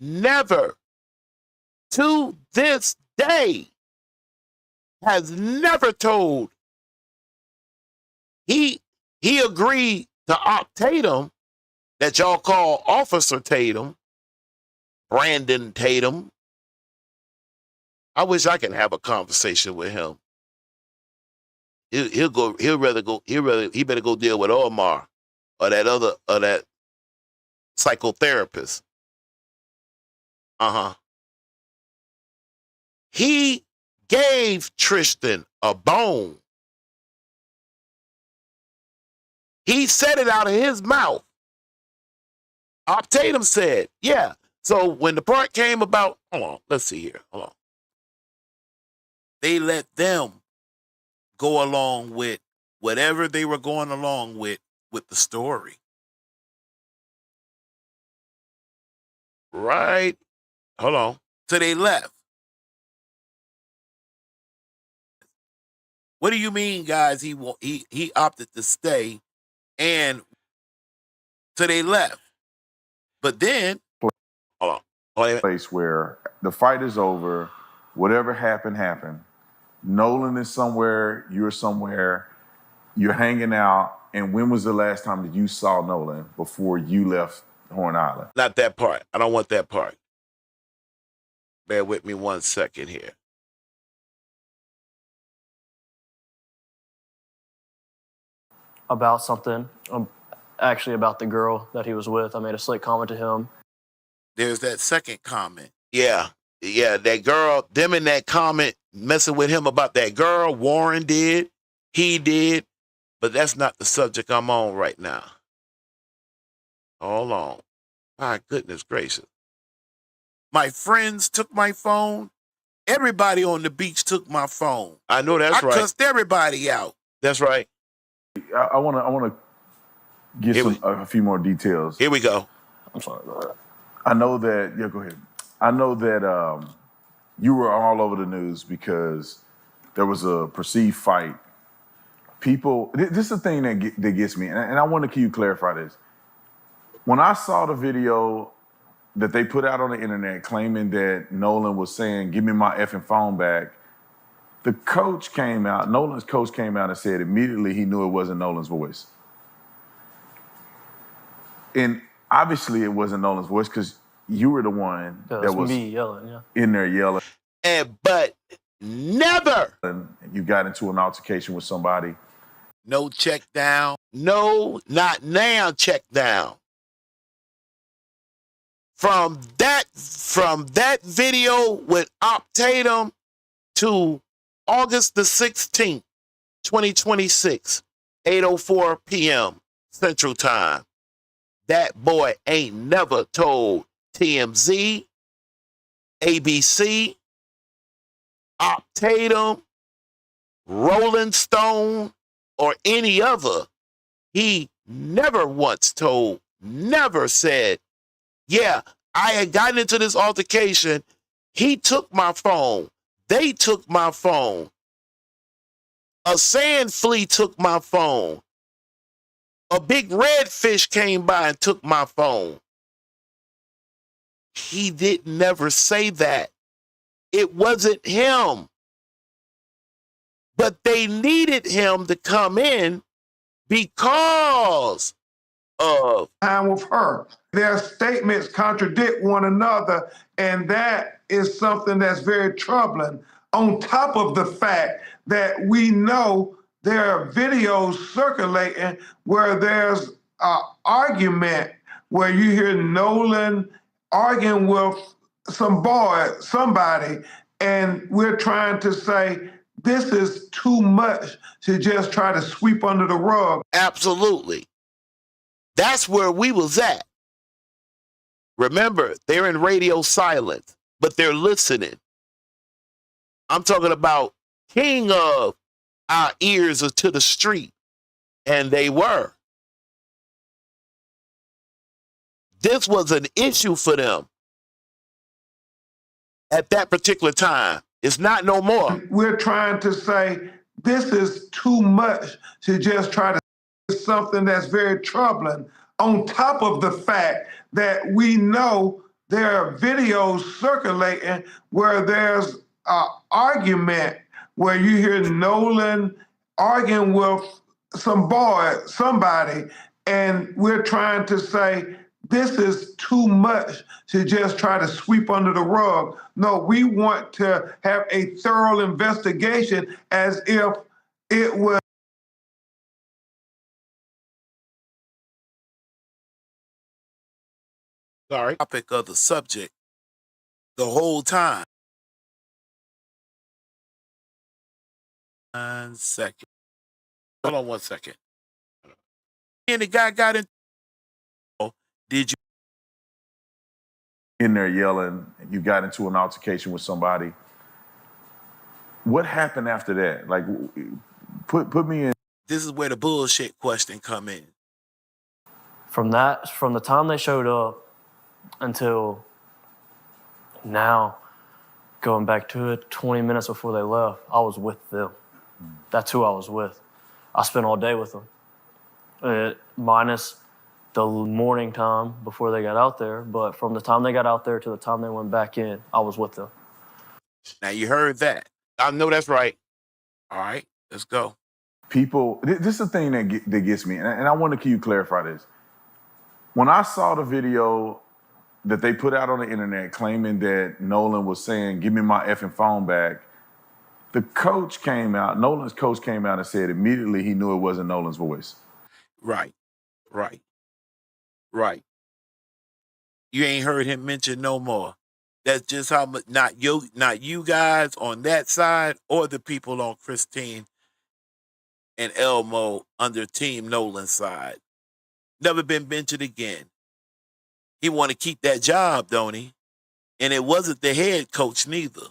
never, to this day, has never told. He agreed to Op Tatum, that y'all call Officer Tatum, Brandon Tatum. I wish I could have a conversation with him. He better go deal with Omar or that psychotherapist. He gave Tracestan a bone. He said it out of his mouth. Op Tatum said, yeah. So when the part came about, hold on, let's see here. Hold on. They let them go along with whatever they were going along with the story. Right? Hold on. So they left. What do you mean, guys? He opted to stay, and so they left. But then, hold on. Place where the fight is over, whatever happened, happened. Nolan is somewhere, you're hanging out. And when was the last time that you saw Nolan before you left Horn Island? Not that part. I don't want that part. Bear with me 1 second here. About something, actually about the girl that he was with. I made a slick comment to him. There's that second comment. Yeah, that girl, them in that comment messing with him about that girl. Warren did, he did, but that's not the subject I'm on right now. Hold on. My goodness gracious. My friends took my phone. Everybody on the beach took my phone. I know that's right. I cussed everybody out. That's right. I want to get a few more details. Here we go. I'm sorry about that. I know that, yeah, go ahead. I know that you were all over the news because there was a perceived fight. People, this is the thing that gets me, and I want to clarify this. When I saw the video that they put out on the internet claiming that Nolan was saying, give me my effing phone back, the coach came out, Nolan's coach came out and said immediately he knew it wasn't Nolan's voice. And obviously it wasn't Nolan's voice because you were the one that was me yelling, yeah. in there yelling. But never. And you got into an altercation with somebody. No check down. No, not now check down. From that video with Op Tatum to August the 16th, 2026, 8:04 p.m. Central Time. That boy ain't never told TMZ, ABC, Op Tatum, Rolling Stone, or any other. He never once told, never said, yeah, I had gotten into this altercation. He took my phone. They took my phone. A sand flea took my phone. A big redfish came by and took my phone. He did never say that. It wasn't him. But they needed him to come in because of time with her. Their statements contradict one another, and that is something that's very troubling. On top of the fact that we know there are videos circulating where there's an argument where you hear Nolan arguing with somebody, and we're trying to say this is too much to just try to sweep under the rug. absolutely. That's where we was at. Remember, they're in radio silence, but they're listening. I'm talking about king of our ears are to the street, and they were. This was an issue for them at that particular time. It's not no more. We're trying to say this is too much to just try to something that's very troubling. On top of the fact that we know there are videos circulating where there's an argument where you hear Nolan arguing with somebody, and we're trying to say this is too much to just try to sweep under the rug. No, we want to have a thorough investigation as if it was. Sorry. Topic of the subject the whole time. 1 second. Hold on 1 second. And the guy got in. Did you? In there yelling, you got into an altercation with somebody. What happened after that? Like, put me in. This is where the bullshit question come in. From the time they showed up until now, going back to it, 20 minutes before they left, I was with them. That's who I was with. I spent all day with them, minus the morning time before they got out there. But from the time they got out there to the time they went back in, I was with them. Now you heard that. I know that's right. All right, let's go. People, this is the thing that gets me, and I want to you clarify this. When I saw the video that they put out on the internet claiming that Nolan was saying, "Give me my effing phone back," the coach came out, Nolan's coach came out and said immediately he knew it wasn't Nolan's voice. Right. You ain't heard him mention no more. That's just how much, not you guys on that side or the people on Christine and Elmo under Team Nolan's side. Never been mentioned again. He want to keep that job, don't he? And it wasn't the head coach neither.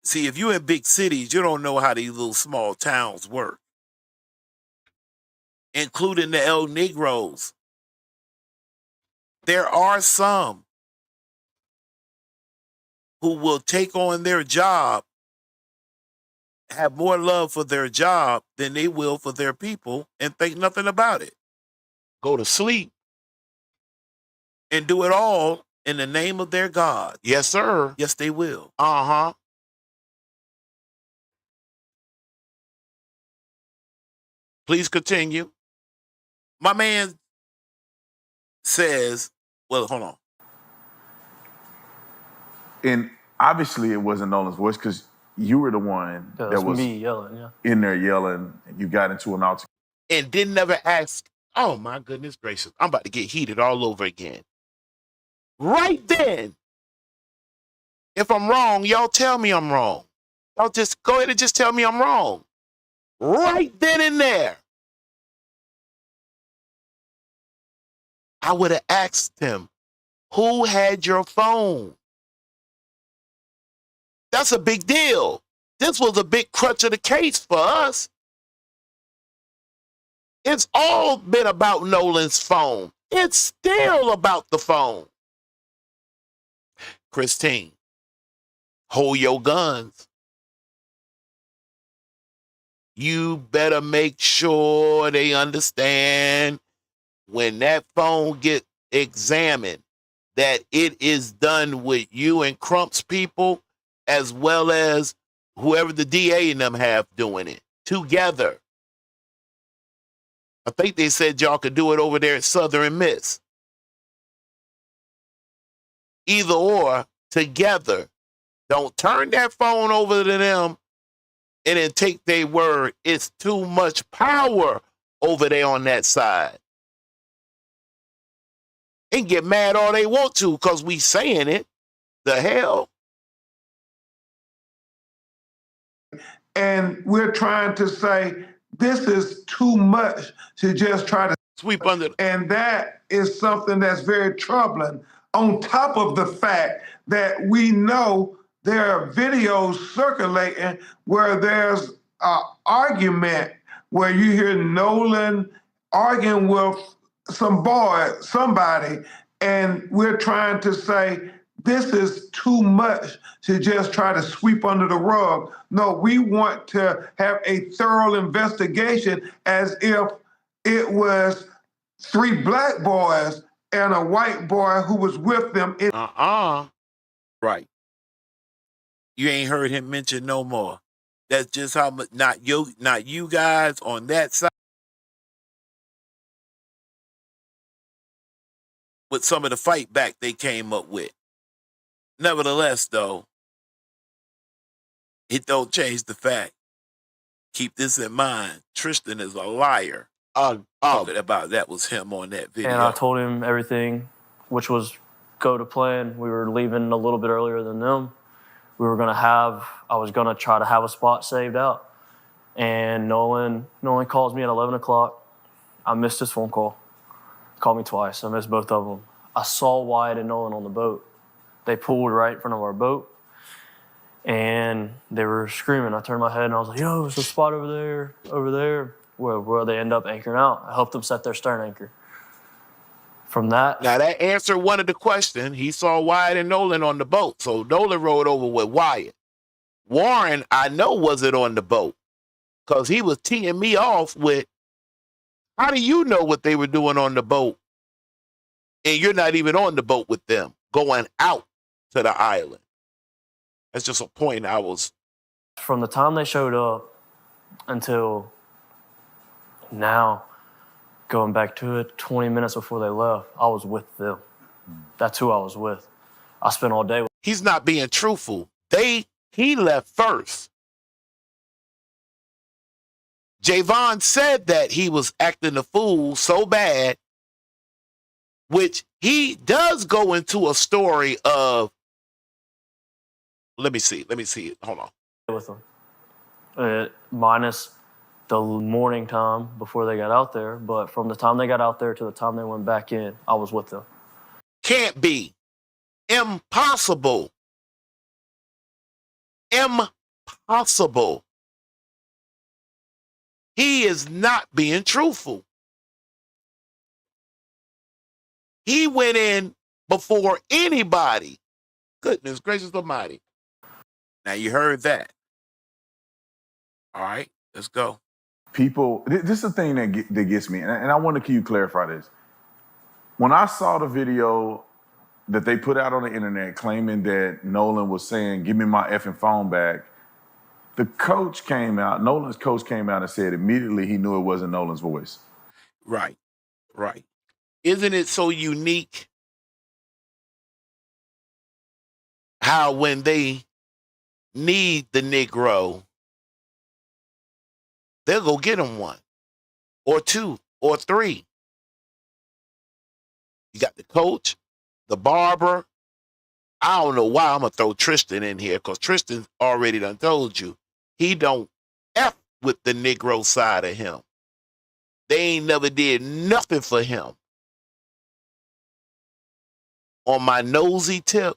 See, if you're in big cities, you don't know how these little small towns work, including the El Negros. There are some who will take on their job, have more love for their job than they will for their people, and think nothing about it. Go to sleep and do it all in the name of their God. Yes, sir. Yes, they will. Please continue. My man says, well, hold on. And obviously it wasn't Nolan's voice because you were the one that was me yelling, in there yelling, and you got into an altercation. And didn't never ask, oh my goodness gracious, I'm about to get heated all over again. Right then, if I'm wrong, y'all tell me I'm wrong. Y'all just go ahead and just tell me I'm wrong. Right then and there, I would have asked him, who had your phone? That's a big deal. This was a big crutch of the case for us. It's all been about Nolan's phone. It's still about the phone. Christine, hold your guns. You better make sure they understand when that phone get examined, that it is done with you and Crump's people, as well as whoever the DA and them have doing it together. I think they said y'all could do it over there at Southern Miss. Either or, together. Don't turn that phone over to them and then take their word. It's too much power over there on that side. And get mad all they want to because we saying it. The hell? And we're trying to say this is too much to just try to sweep under. And that is something that's very troubling. On top of the fact that we know there are videos circulating where there's an argument where you hear Nolan arguing with somebody, and we're trying to say this is too much to just try to sweep under the rug. No, we want to have a thorough investigation as if it was 3 black boys and a white boy who was with them. Right. You ain't heard him mention no more. That's just how much, not you guys on that side. With some of the fight back they came up with. Nevertheless, though, it don't change the fact. Keep this in mind. Tracestan is a liar. Talking about that was him on that video. And I told him everything, which was go to plan. We were leaving a little bit earlier than them. I was going to try to have a spot saved out. And Nolan calls me at 11 o'clock. I missed his phone call. He called me twice. I missed both of them. I saw Wyatt and Nolan on the boat. They pulled right in front of our boat. And they were screaming. I turned my head and I was like, yo, there's a spot over there, where they end up anchoring out. I helped them set their stern anchor. From that. Now that answered one of the questions. He saw Wyatt and Nolan on the boat. So Nolan rode over with Wyatt. Warren, I know, wasn't on the boat because he was teeing me off with, how do you know what they were doing on the boat? And you're not even on the boat with them, going out to the island. That's just a point I was. From the time they showed up until now, going back to it, 20 minutes before they left, I was with them. That's who I was with. I spent all day with. He's not being truthful. He left first. Javon said that he was acting a fool so bad, which he does go into a story of. Let me see it. Hold on. With them. Minus the morning time before they got out there, but from the time they got out there to the time they went back in, I was with them. Can't be. Impossible. Impossible. He is not being truthful. He went in before anybody. Goodness gracious almighty. Now you heard that. All right, let's go. People, this is the thing that gets me, and I want to clarify this. When I saw the video that they put out on the internet claiming that Nolan was saying, give me my effing phone back, the coach came out, Nolan's coach came out and said immediately he knew it wasn't Nolan's voice. Right. Isn't it so unique how when they need the Negro, they'll go get him one or two or three. You got the coach, the barber. I don't know why I'm going to throw Tracestan in here because Tracestan already done told you he don't F with the Negro side of him. They ain't never did nothing for him. On my nosy tip,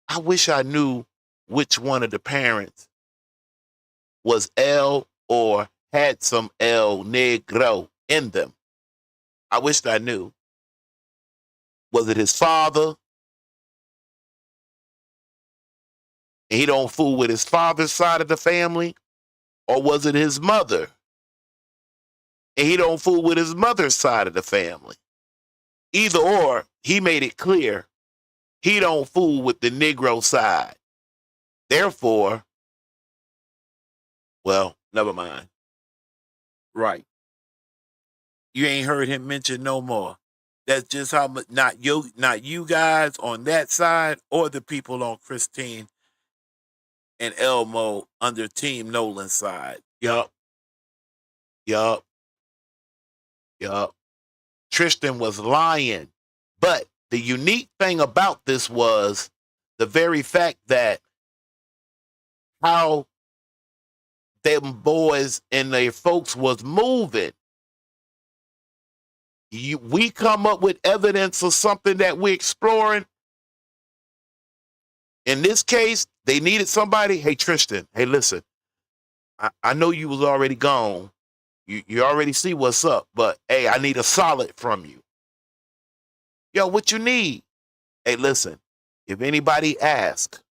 I wish I knew which one of the parents was L or had some El Negro in them. I wished I knew. Was it his father? And he don't fool with his father's side of the family? Or was it his mother? and he don't fool with his mother's side of the family. Either or, he made it clear he don't fool with the Negro side. Therefore, well, never mind. Right. You ain't heard him mention no more. That's just how much, not you guys on that side or the people on Christine and Elmo under Team Nolan's side. Yup. Tracestan was lying. But the unique thing about this was the very fact that how them boys and their folks was moving. We come up with evidence of something that we're exploring. In this case, they needed somebody. Hey, Tracestan, hey, listen, I know you was already gone. You already see what's up, but hey, I need a solid from you. Yo, what you need? Hey, listen, if anybody asks,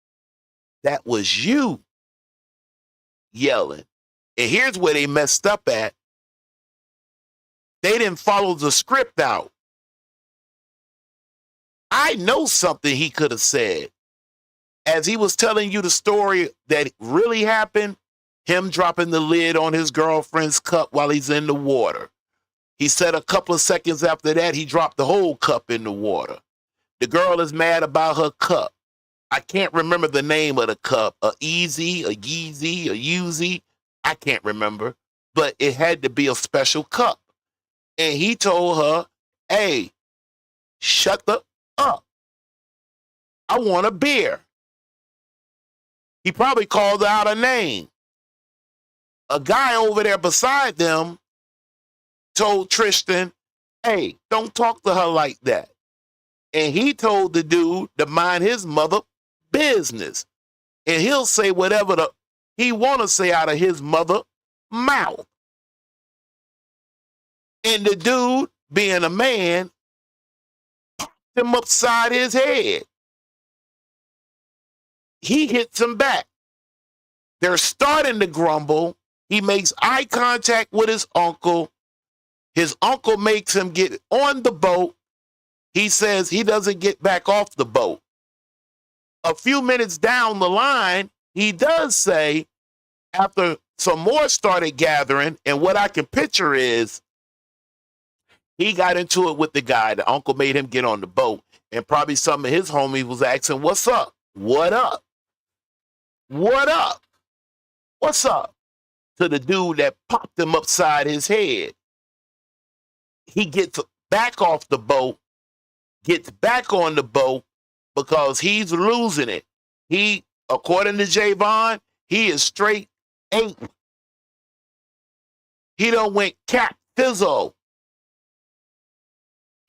that was you yelling. And here's where they messed up at. They didn't follow the script out. I know something he could have said. As he was telling you the story that really happened, him dropping the lid on his girlfriend's cup while he's in the water. He said a couple of seconds after that, he dropped the whole cup in the water. The girl is mad about her cup. I can't remember the name of the cup. A Easy, a Yeezy, a Uzi. I can't remember. But it had to be a special cup. And he told her, hey, shut the up. I want a beer. He probably called her out a name. A guy over there beside them told Tracestan, hey, don't talk to her like that. And he told the dude to mind his mother business. And he'll say whatever he want to say out of his mother mouth. And the dude, being a man, popped him upside his head. He hits him back. They're starting to grumble. He makes eye contact with his uncle. His uncle makes him get on the boat. He says he doesn't get back off the boat. A few minutes down the line, he does say, after some more started gathering, and what I can picture is, he got into it with the guy. The uncle made him get on the boat. And probably some of his homies was asking, what's up? What up? What up? What's up? To the dude that popped him upside his head. He gets back off the boat, gets back on the boat because he's losing it. He, according to Javon, he is straight ape. He done went Cap Fizzo.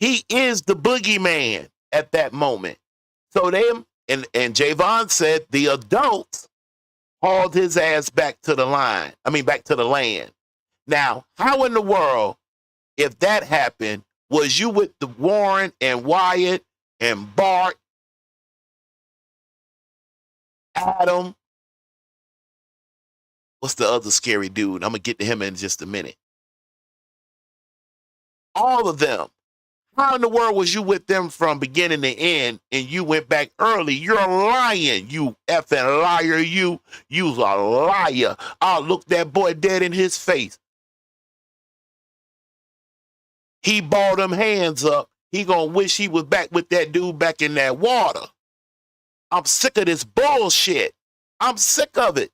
He is the boogeyman at that moment. So them, and Javon said the adults hauled his ass back to the line. Back to the land. Now, how in the world, if that happened, was you with the Warren and Wyatt and Bart, Adam? What's the other scary dude? I'm going to get to him in just a minute. All of them. How in the world was you with them from beginning to end and you went back early? You're lying, you effing liar, you's a liar. I'll look that boy dead in his face. He balled them hands up. He gonna wish he was back with that dude back in that water. I'm sick of this bullshit. I'm sick of it.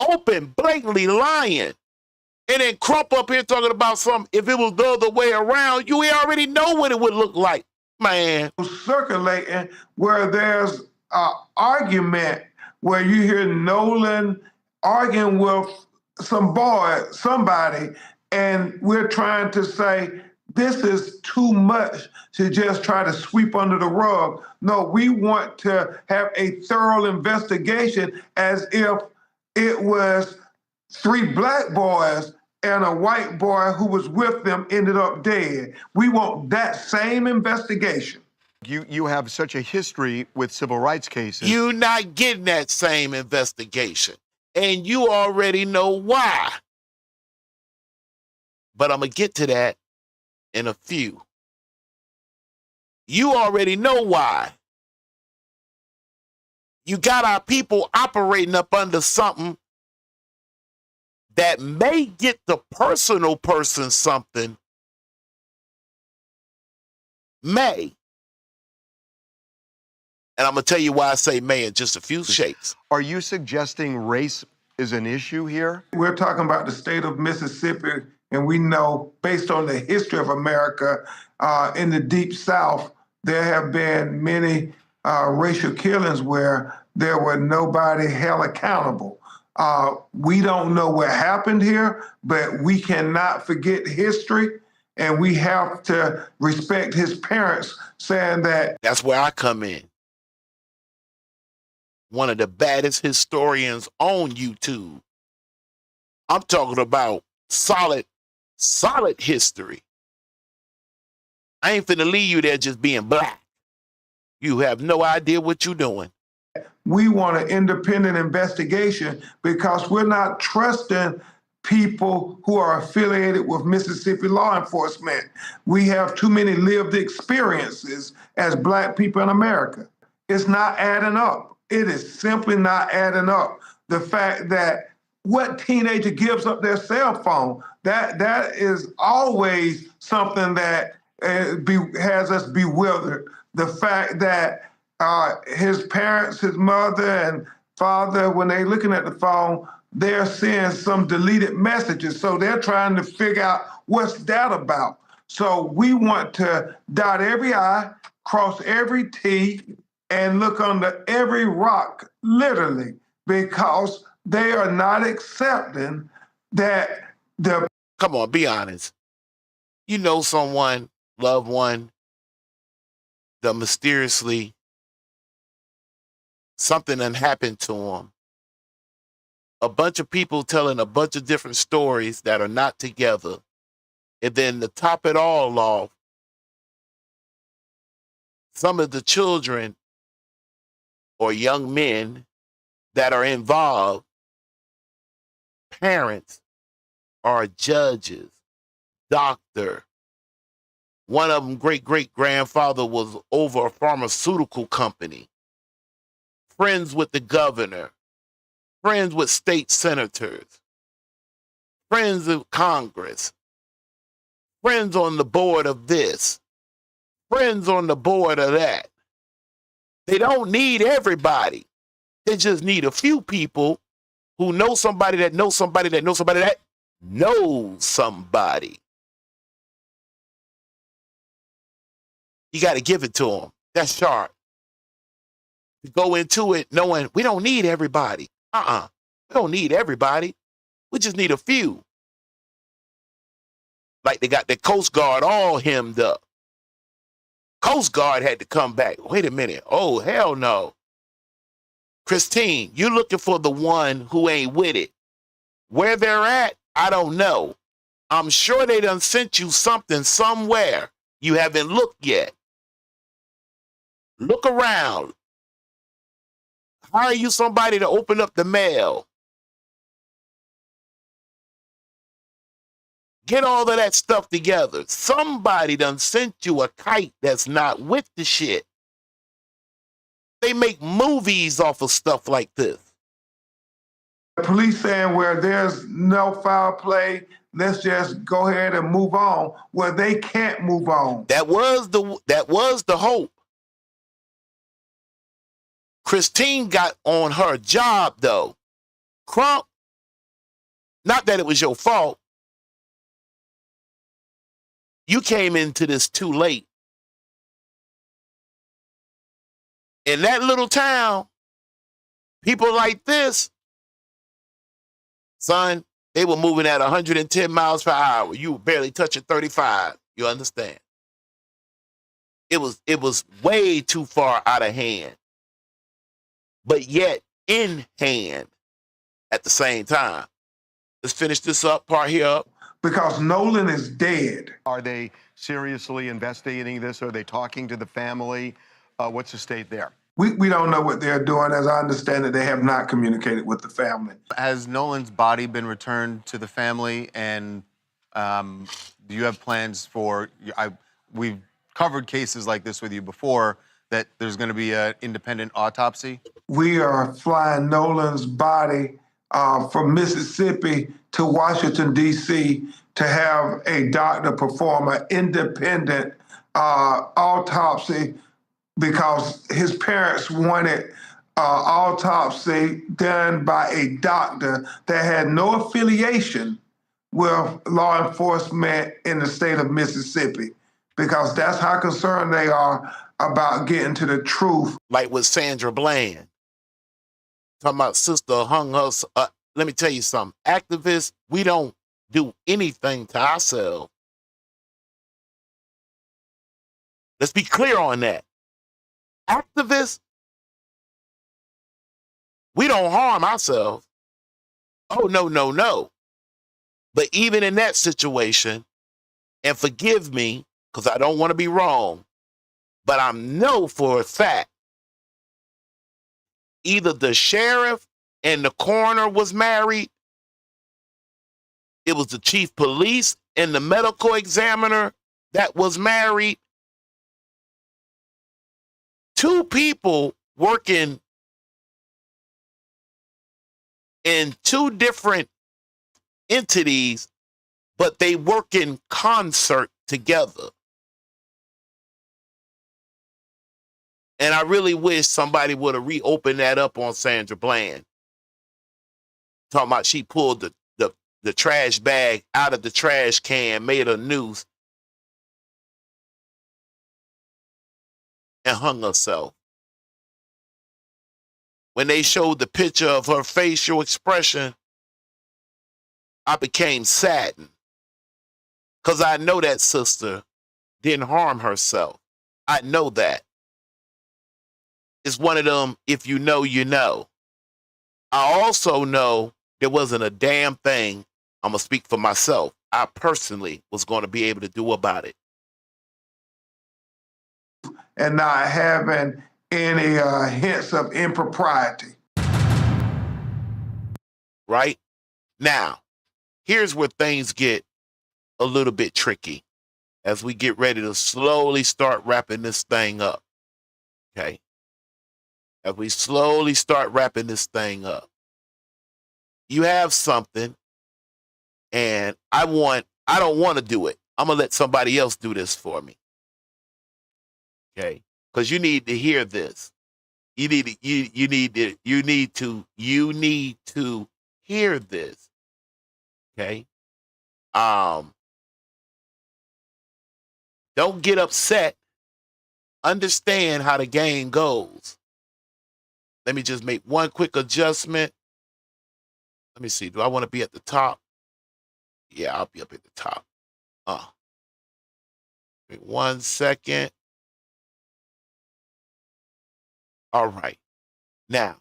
Open, blatantly lying. And then Crump up here talking about something. If it was the other way around, you already know what it would look like, man. Circulating where there's an argument where you hear Nolan arguing with somebody, and we're trying to say, this is too much to just try to sweep under the rug. No, we want to have a thorough investigation as if it was 3 black boys and a white boy who was with them ended up dead. We want that same investigation. You have such a history with civil rights cases. You're not getting that same investigation. And you already know why. But I'm going to get to that in a few. You already know why. You got our people operating up under something that may get the personal person something, may. And I'm going to tell you why I say may in just a few shakes. Are you suggesting race is an issue here? We're talking about the state of Mississippi, and we know, based on the history of America, in the Deep South, there have been many racial killings where there were nobody held accountable. We don't know what happened here, but we cannot forget history, and we have to respect his parents saying that. That's where I come in. One of the baddest historians on YouTube. I'm talking about solid history. I ain't finna leave you there just being black. You have no idea what you're doing. We want an independent investigation because we're not trusting people who are affiliated with Mississippi law enforcement. We have too many lived experiences as black people in America. It's not adding up. It is simply not adding up. The fact that what teenager gives up their cell phone, that is always something that has us bewildered. The fact that his parents, his mother and father, when they're looking at the phone, they're seeing some deleted messages. So they're trying to figure out what's that about. So we want to dot every I, cross every T, and look under every rock, literally, because they are not accepting that the... Come on, be honest. You know someone, loved one, that mysteriously something done happened to them. A bunch of people telling a bunch of different stories that are not together. And then to top it all off, some of the children or young men that are involved, parents are judges, doctor. One of them, great-great-grandfather, was over a pharmaceutical company. Friends with the governor. Friends with state senators. Friends of Congress. Friends on the board of this. Friends on the board of that. They don't need everybody. They just need a few people who know somebody that knows somebody that knows somebody that knows somebody. You got to give it to them. That's sharp. To go into it knowing we don't need everybody. We don't need everybody. We just need a few. Like they got the Coast Guard all hemmed up. Coast Guard had to come back. Wait a minute. Oh, hell no. Christine, you're looking for the one who ain't with it. Where they're at, I don't know. I'm sure they done sent you something somewhere. You haven't looked yet. Look around. Hire you somebody to open up the mail. Get all of that stuff together. Somebody done sent you a kite that's not with the shit. They make movies off of stuff like this. The police saying where there's no foul play, let's just go ahead and move on. Well, they can't move on. That was the hope. Christine got on her job, though. Crump, not that it was your fault. You came into this too late. In that little town, people like this, son, they were moving at 110 miles per hour. You were barely touching 35. You understand? It was way too far out of hand, but yet in hand at the same time. Let's finish this part here up. Because Nolan is dead. Are they seriously investigating this? Are they talking to the family? What's the state there? We don't know what they're doing. As I understand it, they have not communicated with the family. Has Nolan's body been returned to the family? And Do you have plans for? We've covered cases like this with you before. That there's going to be an independent autopsy. We are flying Nolan's body from Mississippi to Washington, D.C. to have a doctor perform an independent autopsy because his parents wanted autopsy done by a doctor that had no affiliation with law enforcement in the state of Mississippi, because that's how concerned they are about getting to the truth. Like with Sandra Bland. Talking about sister hung us. Let me tell you something. Activists, we don't do anything to ourselves. Let's be clear on that. Activists, we don't harm ourselves. Oh, no, no, no. But even in that situation, and forgive me, because I don't want to be wrong, but I know for a fact, either the sheriff and the coroner was married, it was the chief police and the medical examiner that was married. Two people working in two different entities, but they work in concert together. And I really wish somebody would have reopened that up on Sandra Bland. Talking about she pulled the trash bag out of the trash can, made a noose, and hung herself. When they showed the picture of her facial expression, I became saddened. Because I know that sister didn't harm herself. I know that. It's one of them, if you know, you know. I also know there wasn't a damn thing, I'm going to speak for myself, I personally was going to be able to do about it. And not having any hints of impropriety. Right? Now, here's where things get a little bit tricky as we get ready to slowly start wrapping this thing up. Okay? As we slowly start wrapping this thing up. You have something, and I don't want to do it. I'm going to let somebody else do this for me. Okay? Because you need to hear this. You need to hear this. Okay? Don't get upset. Understand how the game goes. Let me just make one quick adjustment. Let me see. Do I want to be at the top? Yeah, I'll be up at the top. Wait 1 second. All right. Now,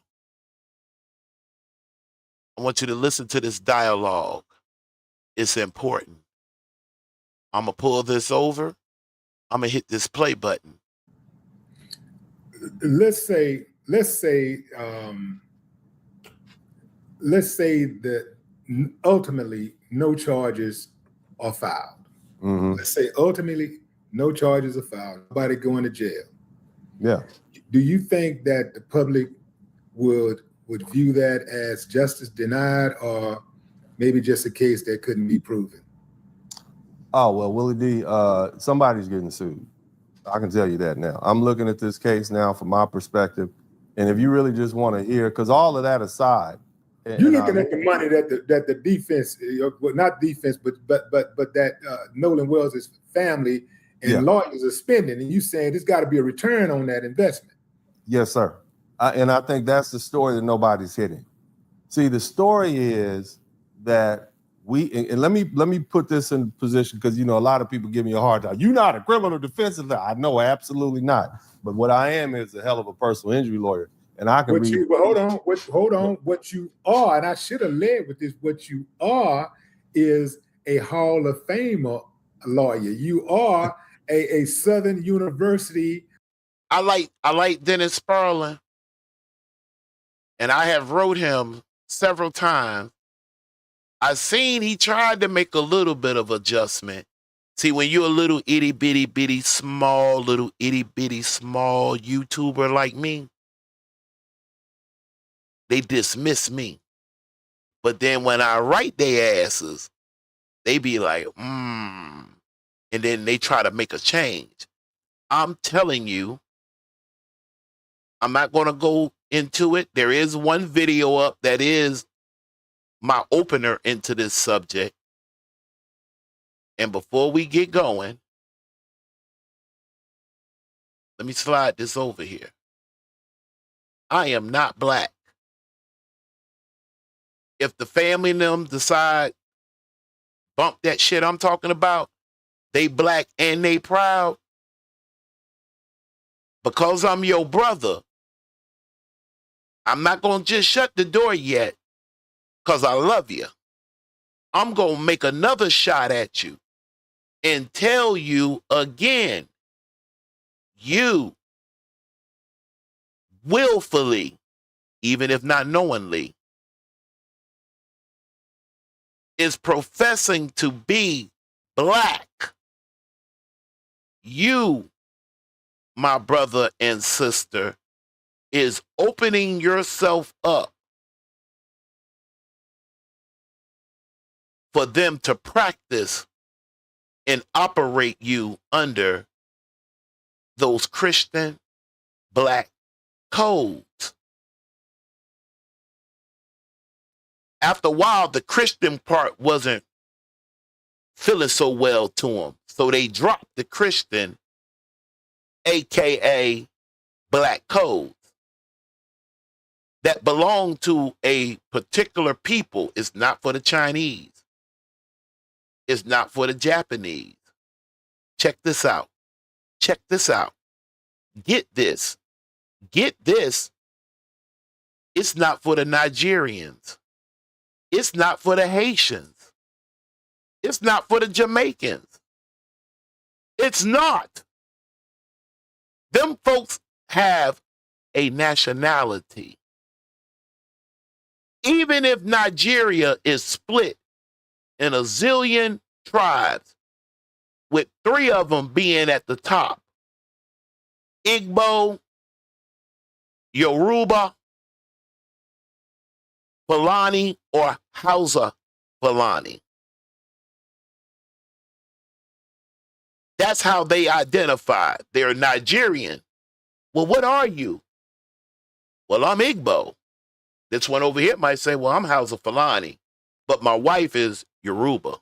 I want you to listen to this dialogue. It's important. I'm going to pull this over. I'm going to hit this play button. Let's say that ultimately no charges are filed. Mm-hmm. Let's say ultimately no charges are filed, nobody going to jail. Yeah. Do you think that the public would view that as justice denied, or maybe just a case that couldn't be proven? Oh, well, Willie D, somebody's getting sued. I can tell you that now. I'm looking at this case now from my perspective. And if you really just want to hear, because all of that aside, you're looking at the money that the defense, well, not defense, but that Nolan Wells' family and lawyers are spending, and you saying there's got to be a return on that investment. Yes, sir. And I think that's the story that nobody's hitting. See, the story is that and let me put this in position, because, you know, a lot of people give me a hard time. You're not a criminal defense lawyer. I know, absolutely not. But what I am is a hell of a personal injury lawyer. And I can read. Hold on. What you are, and I should have led with this, what you are is a Hall of Famer lawyer. You are a Southern University. I like Dennis Sperling, and I have wrote him several times I seen he tried to make a little bit of adjustment. See, when you're a little itty bitty small, little itty bitty small YouTuber like me, they dismiss me. But then when I write their asses, they be like, and then they try to make a change. I'm telling you, I'm not going to go into it. There is one video up that is my opener into this subject. And before we get going, let me slide this over here. I am not black. If the family and them decide bump that shit I'm talking about, they black and they proud, because I'm your brother, I'm not going to just shut the door yet because I love you. I'm going to make another shot at you and tell you again, you willfully, even if not knowingly, is professing to be black. You, my brother and sister, is opening yourself up for them to practice and operate you under those Christian black codes. After a while, the Christian part wasn't feeling so well to them, so they dropped the Christian, aka black codes that belong to a particular people. It's not for the Chinese. It's not for the Japanese. Check this out. Check this out. Get this. Get this. It's not for the Nigerians. It's not for the Haitians. It's not for the Jamaicans. It's not. Them folks have a nationality. Even if Nigeria is split in a zillion tribes, with 3 of them being at the top, Igbo, Yoruba, Fulani, or Hausa Fulani. That's how they identify. They're Nigerian. Well, what are you? Well, I'm Igbo. This one over here might say, well, I'm Hausa Fulani, but my wife is Yoruba.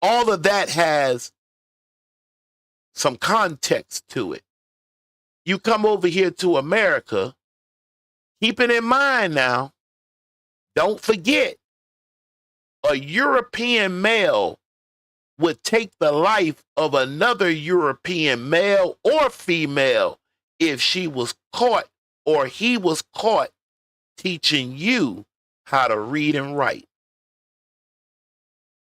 All of that has some context to it. You come over here to America, keep it in mind now, don't forget, a European male would take the life of another European male or female if she was caught or he was caught teaching you how to read and write.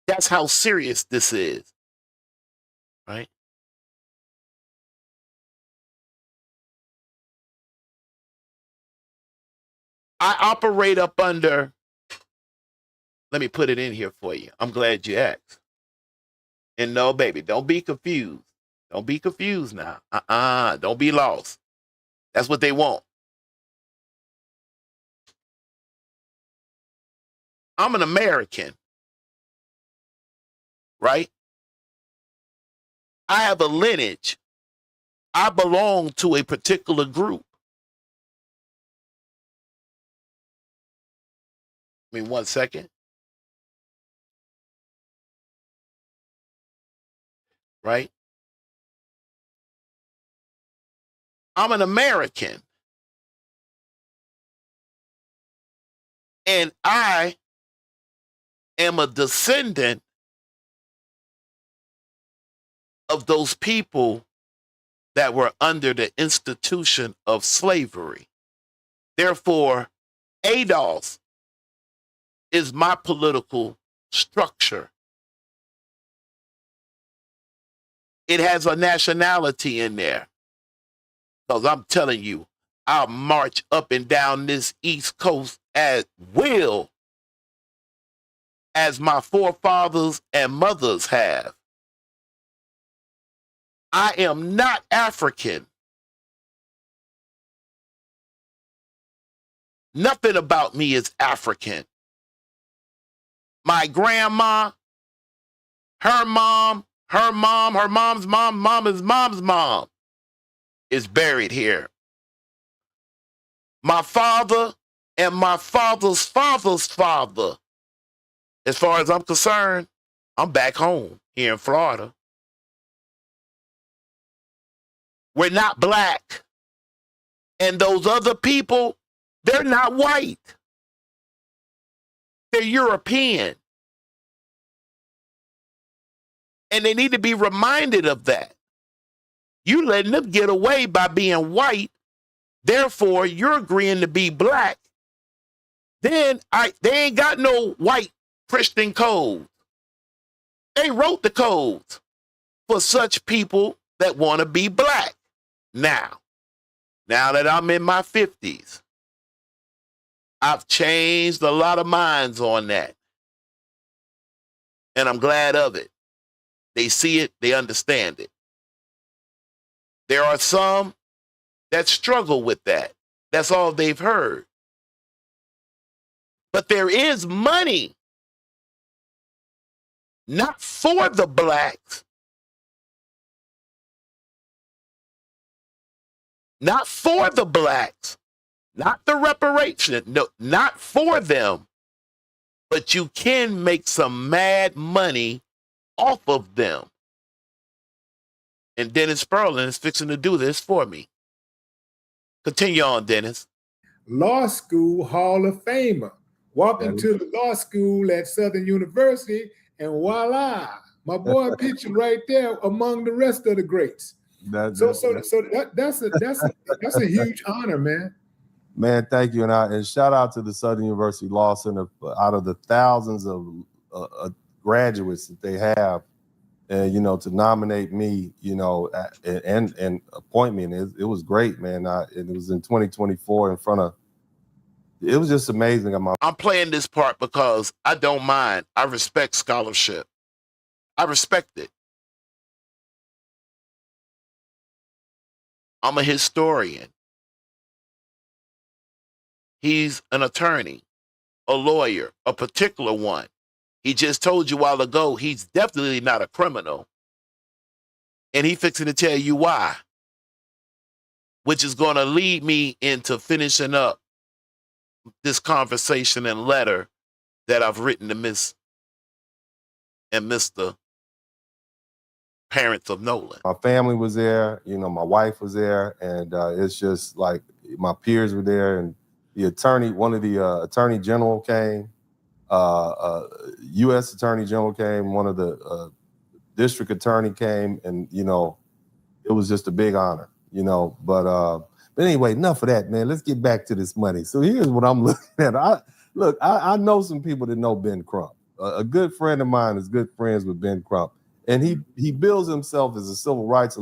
That's how serious this is, right? I operate up under, let me put it in here for you. I'm glad you asked. And no, baby, don't be confused. Don't be confused now. Don't be lost. That's what they want. I'm an American, right? I have a lineage. I belong to a particular group. I mean, 1 second. Right? I'm an American. And I am a descendant of those people that were under the institution of slavery. Therefore, ADOS is my political structure. It has a nationality in there. Because I'm telling you, I'll march up and down this East Coast at will, as my forefathers and mothers have. I am not African. Nothing about me is African. My grandma, her mom, her mom, her mom's mom is buried here. My father and my father's father's father, as far as I'm concerned, I'm back home here in Florida. We're not black. And those other people, they're not white. They're European. And they need to be reminded of that. You letting them get away by being white, therefore you're agreeing to be black. Then they ain't got no white Christian code. They wrote the codes for such people that want to be black. Now that I'm in my 50s, I've changed a lot of minds on that. And I'm glad of it. They see it, they understand it. There are some that struggle with that. That's all they've heard. But there is money, not for the blacks, not for the blacks, not the reparation, no, not for them, but you can make some mad money off of them. And Dennis Sperlin is fixing to do this for me. Continue on, Dennis. Law school Hall of Famer. Walk into the law school at Southern University, and voila, my boy pictured right there among the rest of the greats. That's a huge honor, man. Man, thank you, and shout out to the Southern University Law Center. Out of the thousands of graduates that they have, and to nominate me, and appoint me, and it was great, man. It was in 2024 in front of. It was just amazing. I'm playing this part because I don't mind. I respect scholarship. I respect it. I'm a historian. He's an attorney, a lawyer, a particular one. He just told you a while ago he's definitely not a criminal. And he's fixing to tell you why. Which is going to lead me into finishing up this conversation and letter that I've written to Miss and Mr. parents of Nolan. My family was there, my wife was there, and it's just like my peers were there, and the attorney, one of the attorney general came, U.S. attorney general came, one of the district attorney came, and it was just a big honor, But anyway, enough of that, man. Let's get back to this money. So here's what I'm looking at. I know some people that know Ben Crump. A good friend of mine is good friends with Ben Crump. And he bills himself as a civil rights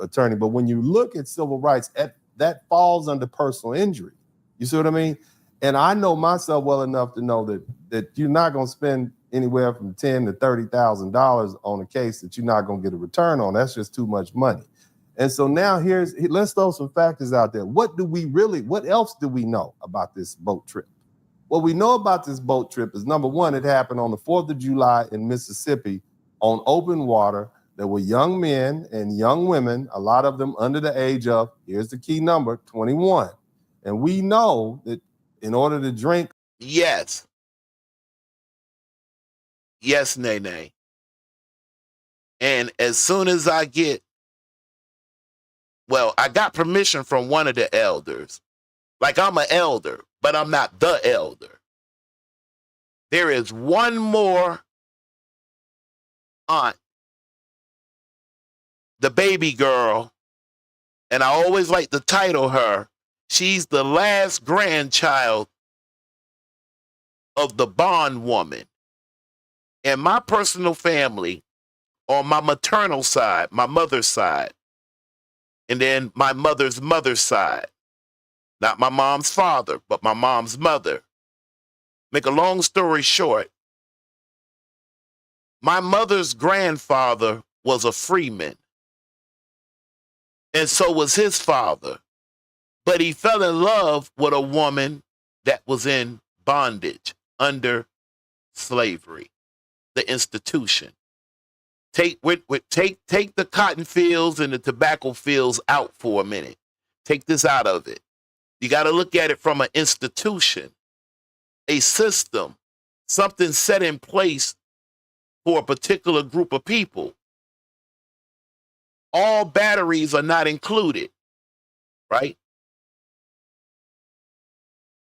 attorney. But when you look at civil rights, that falls under personal injury. You see what I mean? And I know myself well enough to know that you're not going to spend anywhere from $10,000 to $30,000 on a case that you're not going to get a return on. That's just too much money. And so now let's throw some factors out there. What else do we know about this boat trip? What we know about this boat trip is, number one, it happened on the 4th of July in Mississippi on open water. There were young men and young women, a lot of them under the age of, here's the key number, 21. And we know that in order to drink. Yes. Yes, Nene. And as soon as I got permission from one of the elders. Like, I'm an elder, but I'm not the elder. There is one more aunt, the baby girl, and I always like to title her, she's the last grandchild of the bondwoman. And my personal family, on my maternal side, my mother's side, and then my mother's side, Not my mom's father, but my mom's mother. Make a long story short, my mother's grandfather was a freeman, and so was his father. But he fell in love with a woman that was in bondage under slavery, the institution. Take the cotton fields and the tobacco fields out for a minute. Take this out of it. You got to look at it from an institution, a system, something set in place for a particular group of people. All batteries are not included, right?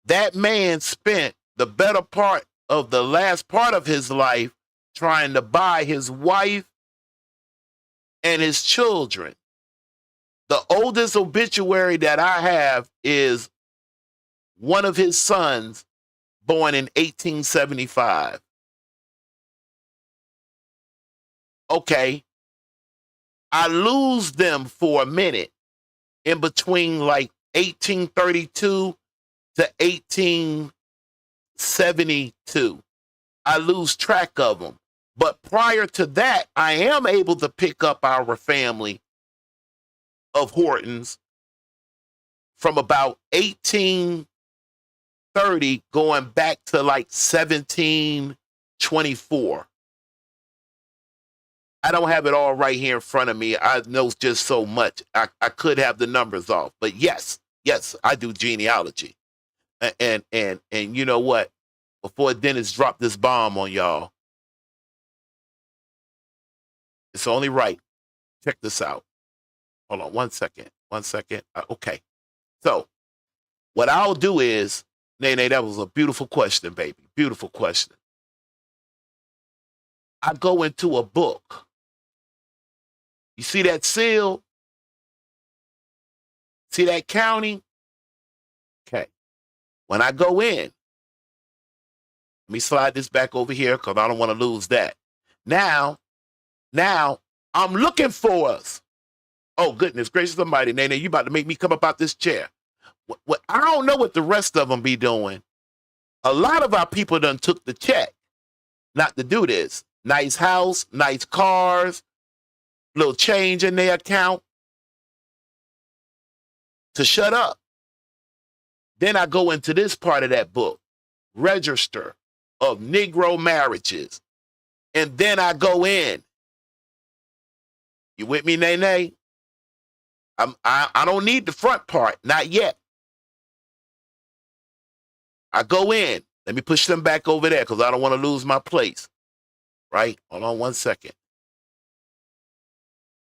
That man spent the better part of the last part of his life trying to buy his wife and his children. The oldest obituary that I have is one of his sons born in 1875. Okay. I lose them for a minute in between like 1832 to 1872. I lose track of them. But prior to that, I am able to pick up our family of Hortons from about 1830 going back to like 1724. I don't have it all right here in front of me. I know just so much. I could have the numbers off. But yes, I do genealogy. And you know what? Before Dennis dropped this bomb on y'all, it's only right. Check this out. Hold on one second. Okay. So what I'll do is, Nene, that was a beautiful question, baby. Beautiful question. I go into a book. You see that seal? See that county? Okay. When I go in, let me slide this back over here because I don't want to lose that. Now, I'm looking for us. Oh, goodness gracious almighty, Nene, you about to make me come up out this chair. What, I don't know what the rest of them be doing. A lot of our people done took the check not to do this. Nice house, nice cars, little change in their account to shut up. Then I go into this part of that book, Register of Negro Marriages. And then I go in. You with me, Nene? I don't need the front part, not yet. I go in. Let me push them back over there because I don't want to lose my place. Right? Hold on 1 second.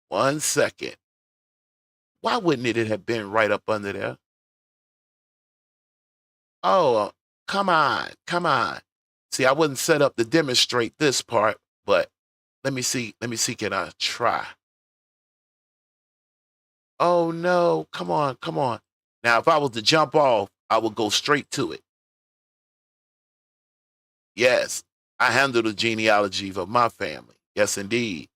1 second. Why wouldn't it have been right up under there? Oh, come on. See, I wasn't set up to demonstrate this part, but let me see, can I try? Oh no, come on. Now, if I was to jump off, I would go straight to it. Yes, I handle the genealogy of my family. Yes, indeed.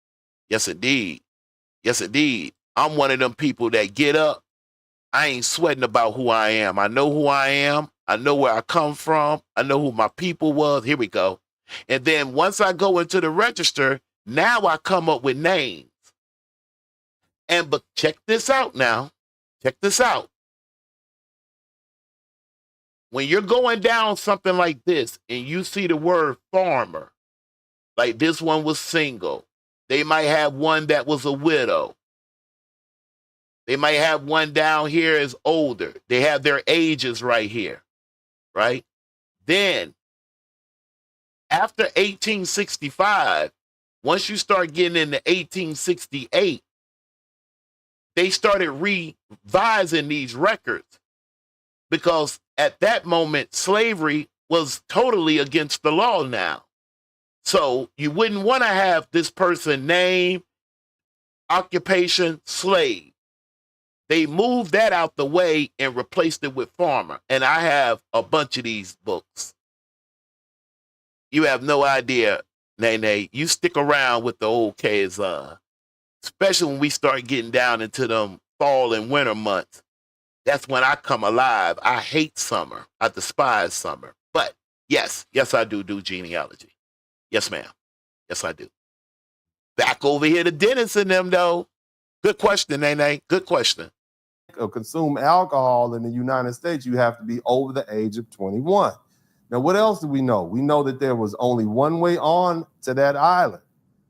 I'm one of them people that get up. I ain't sweating about who I am. I know who I am. I know where I come from. I know who my people was. Here we go. And then once I go into the register, now I come up with names. But check this out now. Check this out. When you're going down something like this and you see the word farmer, like this one was single. They might have one that was a widow. They might have one down here as older. They have their ages right here, right? Then, after 1865, once you start getting into 1868, they started revising these records because at that moment, slavery was totally against the law now. So you wouldn't want to have this person name, occupation, slave. They moved that out the way and replaced it with farmer. And I have a bunch of these books. You have no idea, Nene. You stick around with the old Kaazon, especially when we start getting down into them fall and winter months. That's when I come alive. I hate summer. I despise summer. But yes, I do genealogy. Yes, ma'am. Yes, I do. Back over here to Dennis and them, though. Good question, Nene. Good question. Or consume alcohol in the United States, you have to be over the age of 21. Now, what else do we know? We know that there was only one way on to that island,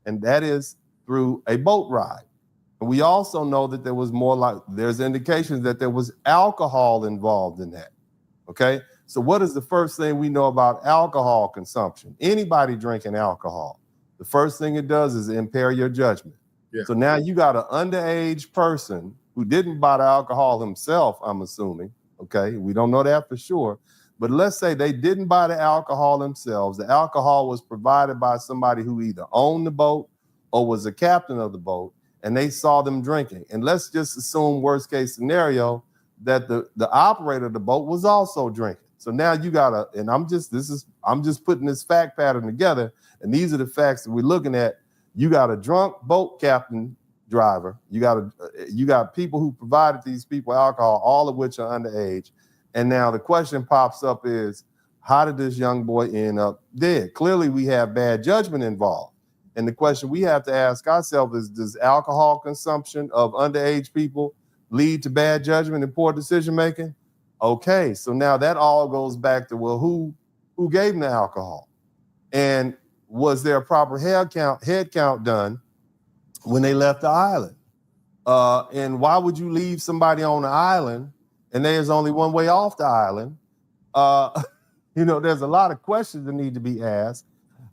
and that is through a boat ride. And we also know that there was there's indications that there was alcohol involved in that. Okay. So what is the first thing we know about alcohol consumption? Anybody drinking alcohol, the first thing it does is impair your judgment. Yeah. So now you got an underage person who didn't buy the alcohol himself, I'm assuming. Okay. We don't know that for sure. But let's say they didn't buy the alcohol themselves. The alcohol was provided by somebody who either owned the boat or was a captain of the boat, and they saw them drinking. And let's just assume worst case scenario that the operator of the boat was also drinking. So now you got I'm just putting this fact pattern together, and these are the facts that we're looking at. You got a drunk boat captain driver. You got people who provided these people alcohol, all of which are underage. And now the question pops up is, how did this young boy end up dead? Clearly we have bad judgment involved. And the question we have to ask ourselves is, does alcohol consumption of underage people lead to bad judgment and poor decision-making? Okay, so now that all goes back to, well, who gave them the alcohol? And was there a proper head count done when they left the island? And why would you leave somebody on the island and there's only one way off the island? There's a lot of questions that need to be asked.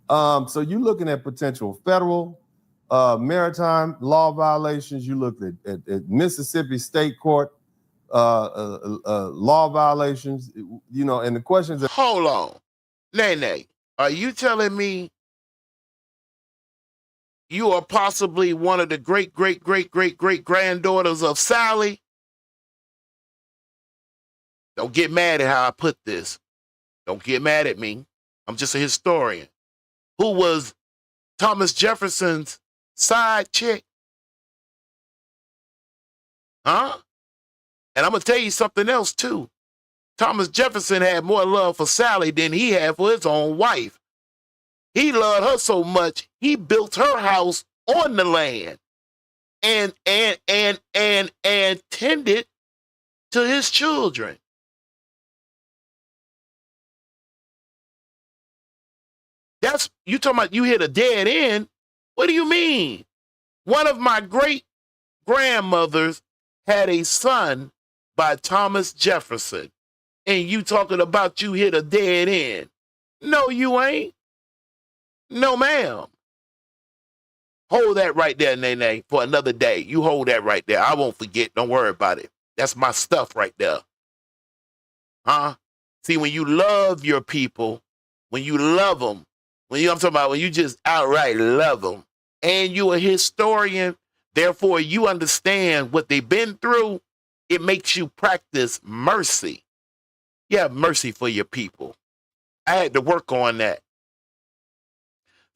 So you're looking at potential federal maritime law violations. You look at Mississippi State Court law violations, and the questions are— Hold on. Nene, are you telling me you are possibly one of the great granddaughters of Sally? Don't get mad at how I put this. Don't get mad at me. I'm just a historian. Who was Thomas Jefferson's side chick? Huh? And I'm going to tell you something else, too. Thomas Jefferson had more love for Sally than he had for his own wife. He loved her so much, he built her house on the land and tended to his children. That's, you talking about you hit a dead end? What do you mean? One of my great grandmothers had a son by Thomas Jefferson, and you talking about you hit a dead end? No, you ain't. No, ma'am. Hold that right there, Nene, for another day. You hold that right there. I won't forget. Don't worry about it. That's my stuff right there. Huh? See, when you love your people, when you love them, I'm talking about when you just outright love them, and you're a historian, therefore you understand what they've been through, it makes you practice mercy. You have mercy for your people. I had to work on that.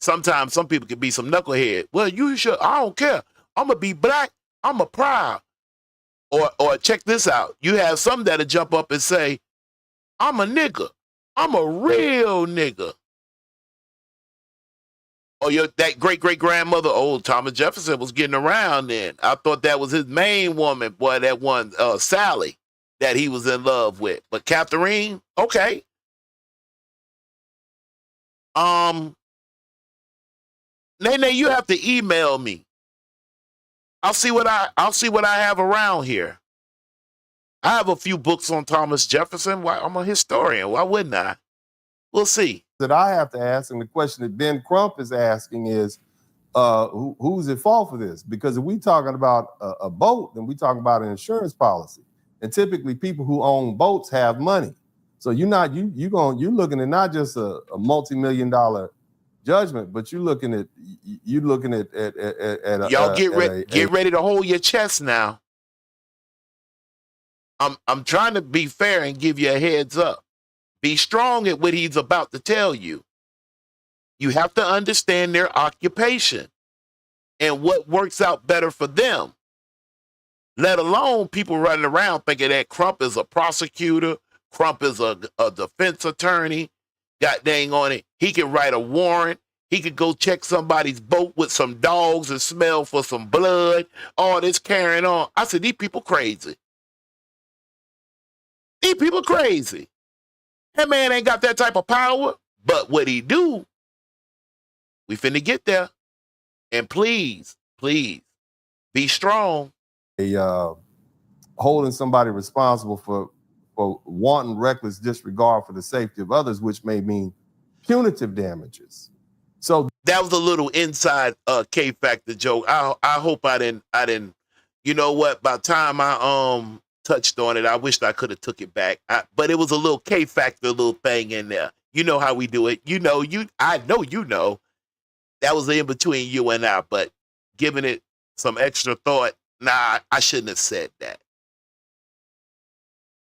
Sometimes some people can be some knucklehead. Well, you should, I don't care. I'm going to be black. I'm a proud. Or check this out. You have some that'll jump up and say, I'm a nigga. I'm a real nigga. Or that great-great-grandmother, old Thomas Jefferson, was getting around then. I thought that was his main woman, boy, that one, Sally, that he was in love with. But Catherine, okay. Nene, you have to email me. I'll see what I have around here. I have a few books on Thomas Jefferson. Why, I'm a historian. Why wouldn't I? We'll see. That I have to ask, and the question that Ben Crump is asking is, who's at fault for this? Because if we talking about a boat, then we talking about an insurance policy, and typically people who own boats have money. So you're looking at not just a multi-million-dollar judgment, but you're looking at y'all get ready to hold your chest now. I'm trying to be fair and give you a heads up. Be strong at what he's about to tell you. You have to understand their occupation and what works out better for them. let alone people running around thinking that Crump is a prosecutor, Crump is a defense attorney. God dang on it. He can write a warrant. He could go check somebody's boat with some dogs and smell for some blood. All this carrying on. I said, these people crazy. These people crazy. That man ain't got that type of power. But what he do, we finna get there. And please, please, be strong. Holding somebody responsible for wanton reckless disregard for the safety of others, which may mean punitive damages. So that was a little inside K Factor joke. I hope I didn't. You know what? By the time I touched on it, I wished I could have took it back. But it was a little K Factor little thing in there. You know how we do it. I know you know. That was in between you and I, but giving it some extra thought, nah, I shouldn't have said that.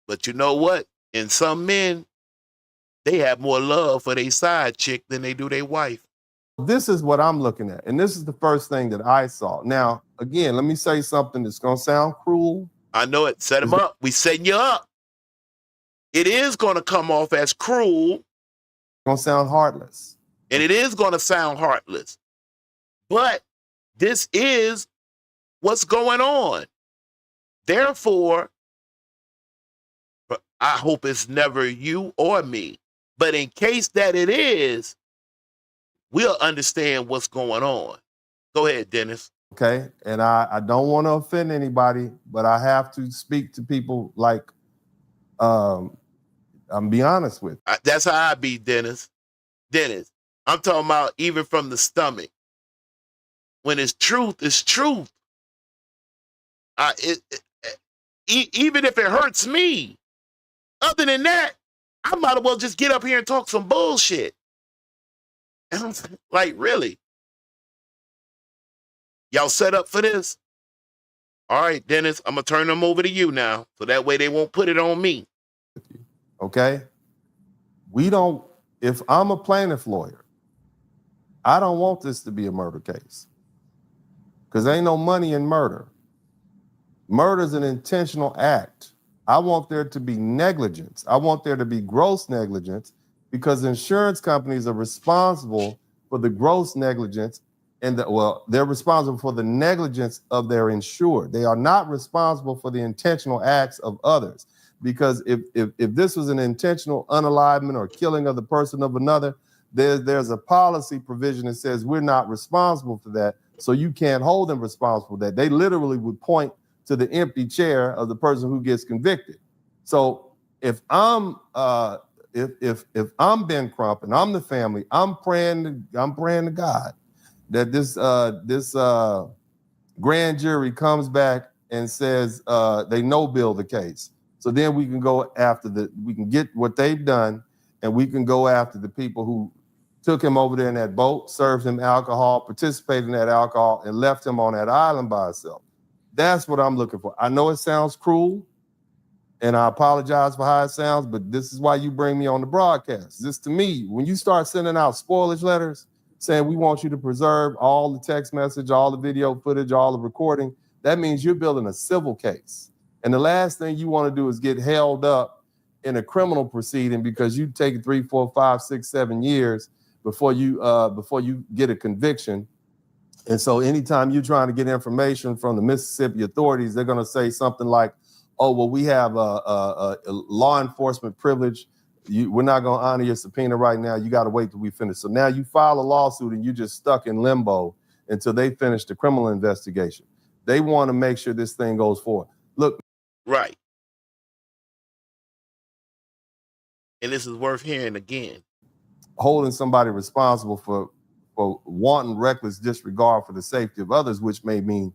But you know what? In some men, they have more love for their side chick than they do their wife. this is what I'm looking at. And this is the first thing that I saw. Now, again, let me say something that's going to sound cruel. I know it. Set him up. We setting you up. It is going to come off as cruel. It's going to sound heartless. And it is going to sound heartless. But this is what's going on. Therefore, I hope it's never you or me. But in case that it is, we'll understand what's going on. Go ahead, Dennis. Okay. And I don't want to offend anybody, but I have to speak to people like, I'm be honest with you. That's how I be, Dennis. Dennis, I'm talking about even from the stomach. When it's truth, it's truth. Even if it hurts me, other than that, I might as well just get up here and talk some bullshit. Like, really? Y'all set up for this? All right, Dennis, I'm going to turn them over to you now. So that way they won't put it on me. Okay? If I'm a plaintiff lawyer, I don't want this to be a murder case. Because ain't no money in murder. Murder is an intentional act. I want there to be negligence. I want there to be gross negligence because insurance companies are responsible for the gross negligence they're responsible for the negligence of their insured. They are not responsible for the intentional acts of others. Because if this was an intentional unalivement or killing of the person of another, there's a policy provision that says we're not responsible for that, so you can't hold them responsible for that. They literally would point to the empty chair of the person who gets convicted. So if I'm if I'm Ben Crump and I'm the family, I'm praying to God that this grand jury comes back and says they no-bill the case. So then we can go after we can get what they've done, and we can go after the people who took him over there in that boat, served him alcohol, participated in that alcohol, and left him on that island by himself. That's what I'm looking for. I know it sounds cruel, and I apologize for how it sounds, but this is why you bring me on the broadcast. This, to me, when you start sending out spoilage letters saying we want you to preserve all the text message, all the video footage, all the recording, that means you're building a civil case. And the last thing you want to do is get held up in a criminal proceeding because you take 3, 4, 5, 6, 7 years before you get a conviction. And so anytime you're trying to get information from the Mississippi authorities, they're going to say something like, oh, well, we have a law enforcement privilege. We're not going to honor your subpoena right now. You got to wait till we finish. So now you file a lawsuit and you're just stuck in limbo until they finish the criminal investigation. They want to make sure this thing goes forward. Look. Right. And this is worth hearing again. Holding somebody responsible for wanton reckless disregard for the safety of others, which may mean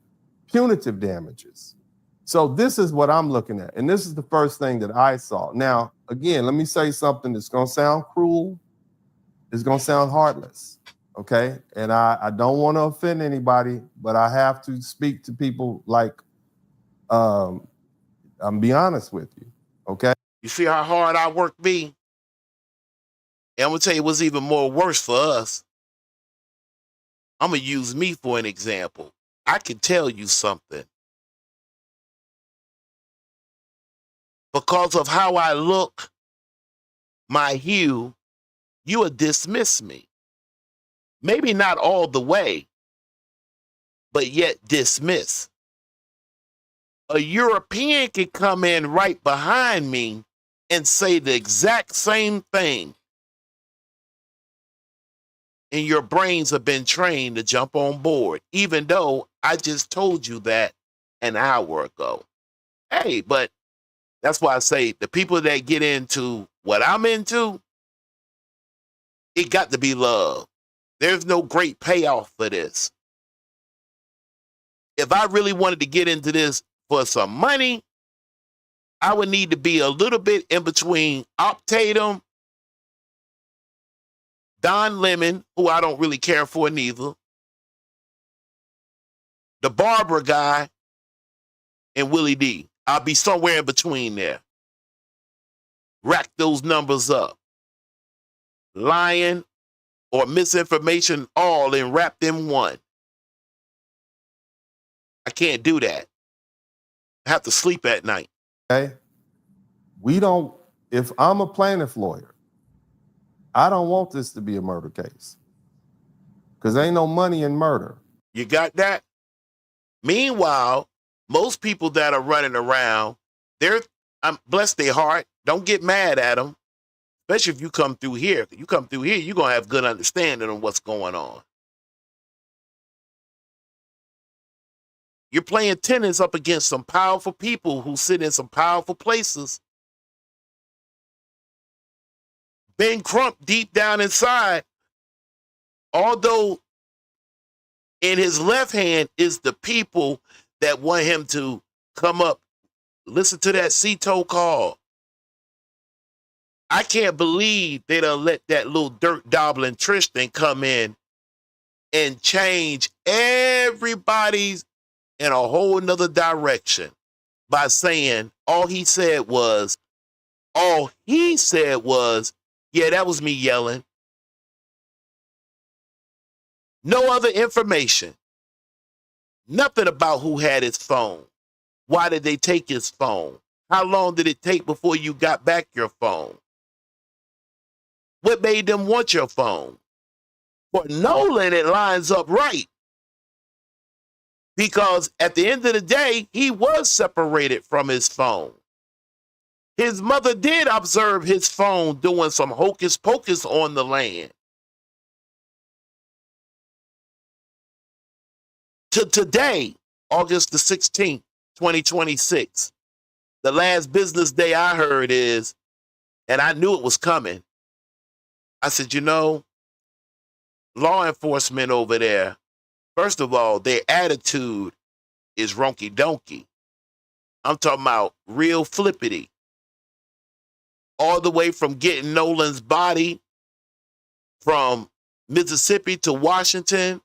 punitive damages. So this is what I'm looking at. And this is the first thing that I saw. Now, again, let me say something that's going to sound cruel. It's going to sound heartless. Okay. And I don't want to offend anybody, but I have to speak to people like, I'm be honest with you. Okay. You see how hard I work me? And I'm going to tell you what's even more worse for us. I'm going to use me for an example. I can tell you something. because of how I look, my hue, you will dismiss me. Maybe not all the way, but yet dismiss. A European can come in right behind me and say the exact same thing. And your brains have been trained to jump on board, even though I just told you that an hour ago. Hey, but that's why I say the people that get into what I'm into, it got to be love. There's no great payoff for this. If I really wanted to get into this for some money, I would need to be a little bit in between Optatum, Don Lemon, who I don't really care for neither, the Barbara guy, and Willie D. I'll be somewhere in between there. Rack those numbers up. Lying or misinformation all and wrapped in one. I can't do that. I have to sleep at night. Okay? We don't, if I'm a plaintiff lawyer, I don't want this to be a murder case. Because ain't no money in murder. You got that? Meanwhile, most people that are running around, bless their heart. Don't get mad at them. Especially if you come through here. You come through here, you're going to have good understanding of what's going on. You're playing tennis up against some powerful people who sit in some powerful places. Ben Crump, deep down inside, although in his left hand is the people that want him to come up, listen to that Cito call. I can't believe they done let that little dirt dabbling Tracestan come in and change everybody's in a whole nother direction by saying all he said was, yeah, that was me yelling. No other information. Nothing about who had his phone. Why did they take his phone? How long did it take before you got back your phone? What made them want your phone? For Nolan, it lines up right. Because at the end of the day, he was separated from his phone. His mother did observe his phone doing some hocus pocus on the land. To today, August the 16th, 2026, the last business day I heard is, and I knew it was coming, I said, law enforcement over there, first of all, their attitude is ronky donkey. I'm talking about real flippity. All the way from getting Nolan's body from Mississippi to Washington.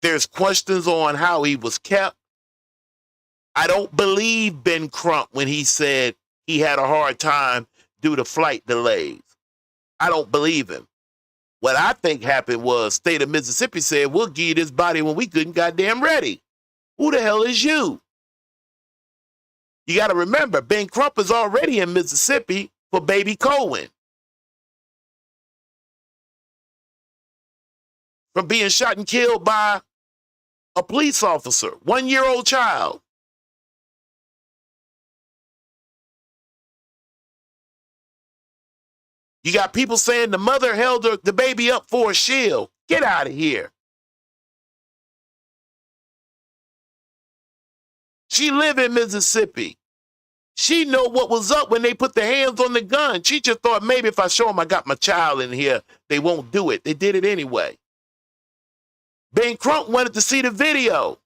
There's questions on how he was kept. I don't believe Ben Crump when he said he had a hard time due to flight delays. I don't believe him. What I think happened was state of Mississippi said, we'll give you this body when we couldn't goddamn ready. Who the hell is you? You got to remember, Ben Crump is already in Mississippi for baby Cohen. From being shot and killed by a police officer, 1-year-old child. You got people saying the mother held the baby up for a shield. Get out of here. She live in Mississippi. She know what was up when they put their hands on the gun. She just thought maybe if I show them I got my child in here, they won't do it. They did it anyway. Ben Crump wanted to see the video.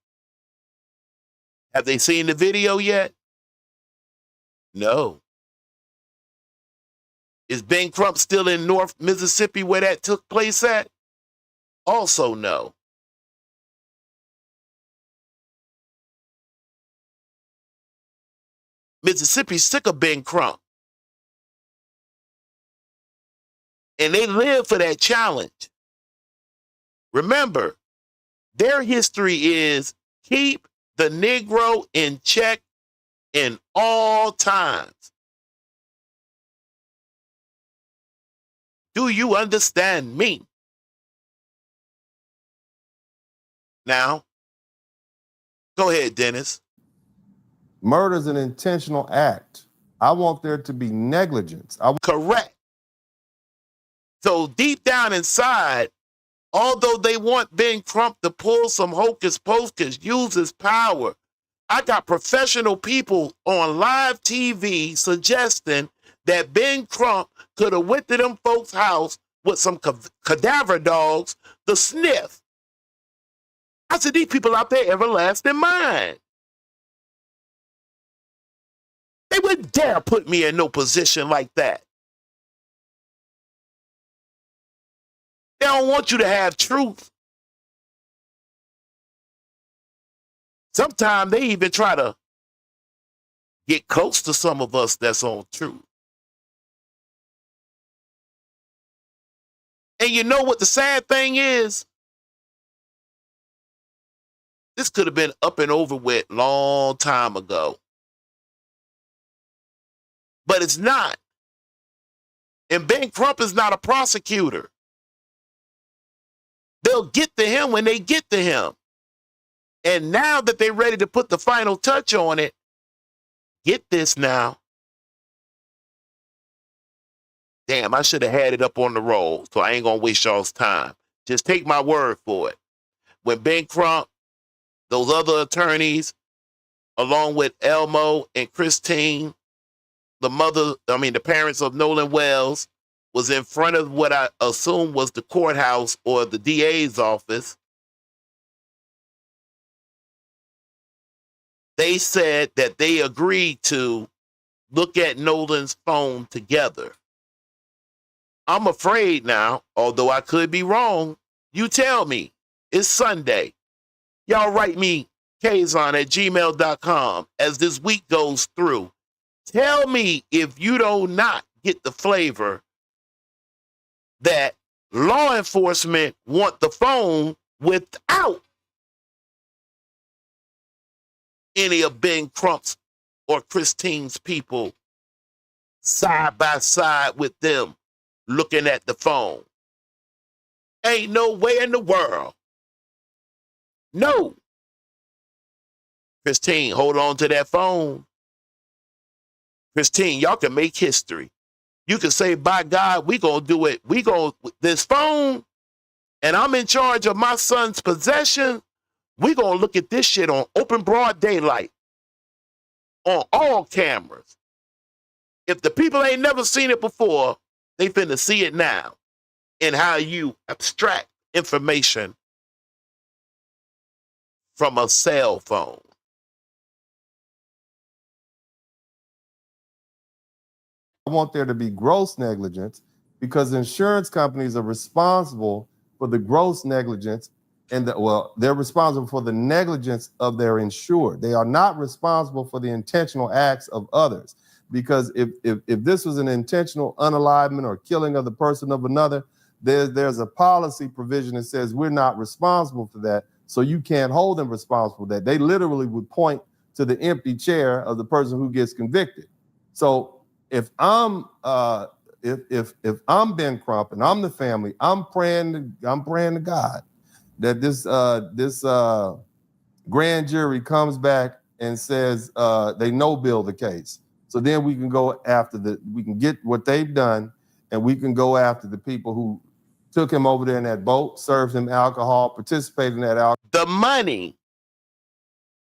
Have they seen the video yet? No. Is Ben Crump still in North Mississippi where that took place at? Also no. Mississippi's sick of Ben Crump. And they live for that challenge. Remember, their history is keep the Negro in check in all times. Do you understand me? Now, go ahead, Dennis. Murder is an intentional act. I want there to be negligence. Correct. So deep down inside, although they want Ben Crump to pull some hocus pocus, use his power, I got professional people on live TV suggesting that Ben Crump could have went to them folks' house with some cadaver dogs to sniff. I said, these people out there everlasting mind. They wouldn't dare put me in no position like that. They don't want you to have truth. Sometimes they even try to get close to some of us that's on truth. And you know what the sad thing is? This could have been up and over with long time ago. But it's not. And Ben Crump is not a prosecutor. They'll get to him when they get to him. And now that they're ready to put the final touch on it, get this now. Damn, I should have had it up on the roll, so I ain't gonna waste y'all's time. Just take my word for it. When Ben Crump, those other attorneys, along with Elmo and Christine, the parents of Nolan Wells, was in front of what I assume was the courthouse or the DA's office. They said that they agreed to look at Nolan's phone together. I'm afraid now, although I could be wrong, you tell me. It's Sunday. Y'all write me Kaazon at gmail.com as this week goes through. Tell me if you do not get the flavor that law enforcement want the phone without any of Ben Crump's or Christine's people side by side with them looking at the phone. Ain't no way in the world. No. Christine, hold on to that phone. Christine, y'all can make history. You can say, by God, we gonna do it. This phone, and I'm in charge of my son's possession. We gonna look at this shit on open broad daylight. On all cameras. If the people ain't never seen it before, they finna see it now. In how you abstract information from a cell phone. I want there to be gross negligence because insurance companies are responsible for the gross negligence they're responsible for the negligence of their insured. They are not responsible for the intentional acts of others. Because if this was an intentional unalivement or killing of the person of another, there's a policy provision that says we're not responsible for that. So you can't hold them responsible for that. They literally would point to the empty chair of the person who gets convicted. So if I'm if I'm Ben Crump and I'm the family, I'm praying to God that this grand jury comes back and says they no-bill the case. So then we can go after we can get what they've done, and we can go after the people who took him over there in that boat, served him alcohol, participated in that alcohol. The money.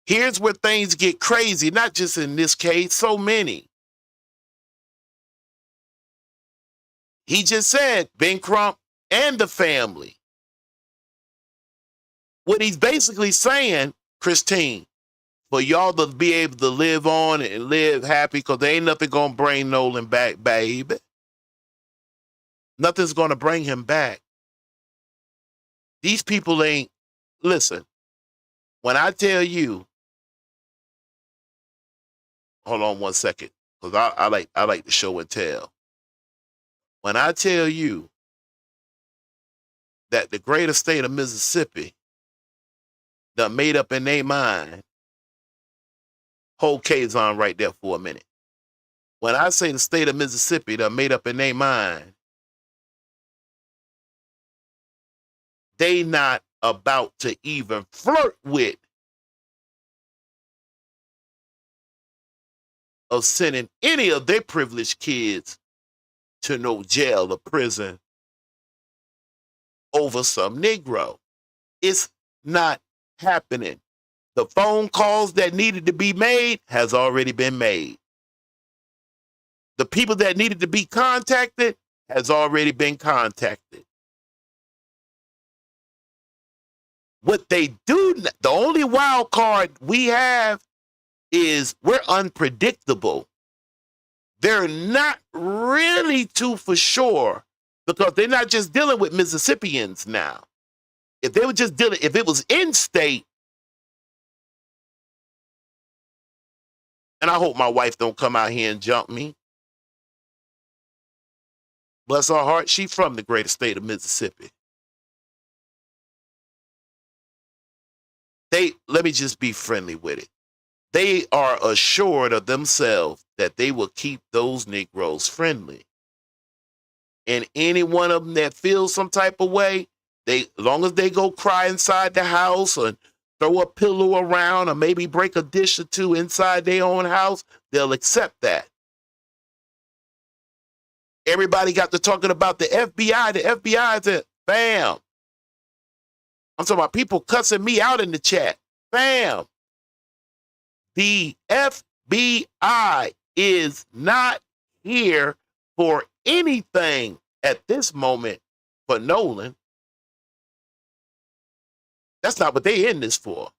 Here's where things get crazy, not just in this case, so many. He just said Ben Crump and the family. What he's basically saying, Christine, for y'all to be able to live on and live happy, because there ain't nothing going to bring Nolan back, baby. Nothing's going to bring him back. These people ain't, listen, when I tell you, hold on one second, because I like to show and tell. When I tell you that the greater state of Mississippi done made up in their mind, hold Kaazon right there for a minute. When I say the state of Mississippi, they're made up in their mind, they not about to even flirt with of sending any of their privileged kids to no jail or prison over some Negro. It's not happening. The phone calls that needed to be made has already been made. The people that needed to be contacted has already been contacted. What they do, the only wild card we have is we're unpredictable. They're not really too for sure because they're not just dealing with Mississippians now. If they were just dealing, if it was in state, and I hope my wife don't come out here and jump me. Bless her heart, she from the great state of Mississippi. Let me just be friendly with it. They are assured of themselves that they will keep those Negroes friendly. And any one of them that feels some type of way, as long as they go cry inside the house or throw a pillow around or maybe break a dish or two inside their own house, they'll accept that. Everybody got to talking about the FBI. The FBI said, bam. I'm talking about people cussing me out in the chat. Bam. The FBI is not here for anything at this moment for Nolan. That's not what they in this for.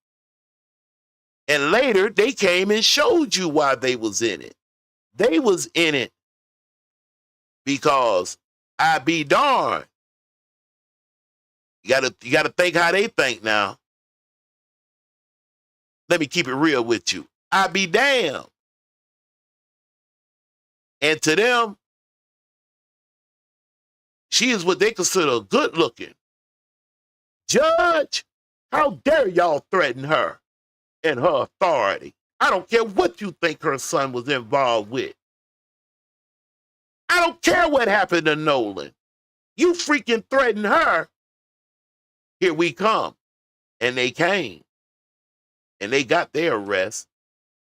And later, they came and showed you why they was in it. They was in it because I be darned. You gotta think how they think now. Let me keep it real with you. I be damned. And to them, she is what they consider good looking. Judge, how dare y'all threaten her and her authority? I don't care what you think her son was involved with. I don't care what happened to Nolan. You freaking threaten her. Here we come. And they came. And they got their arrest.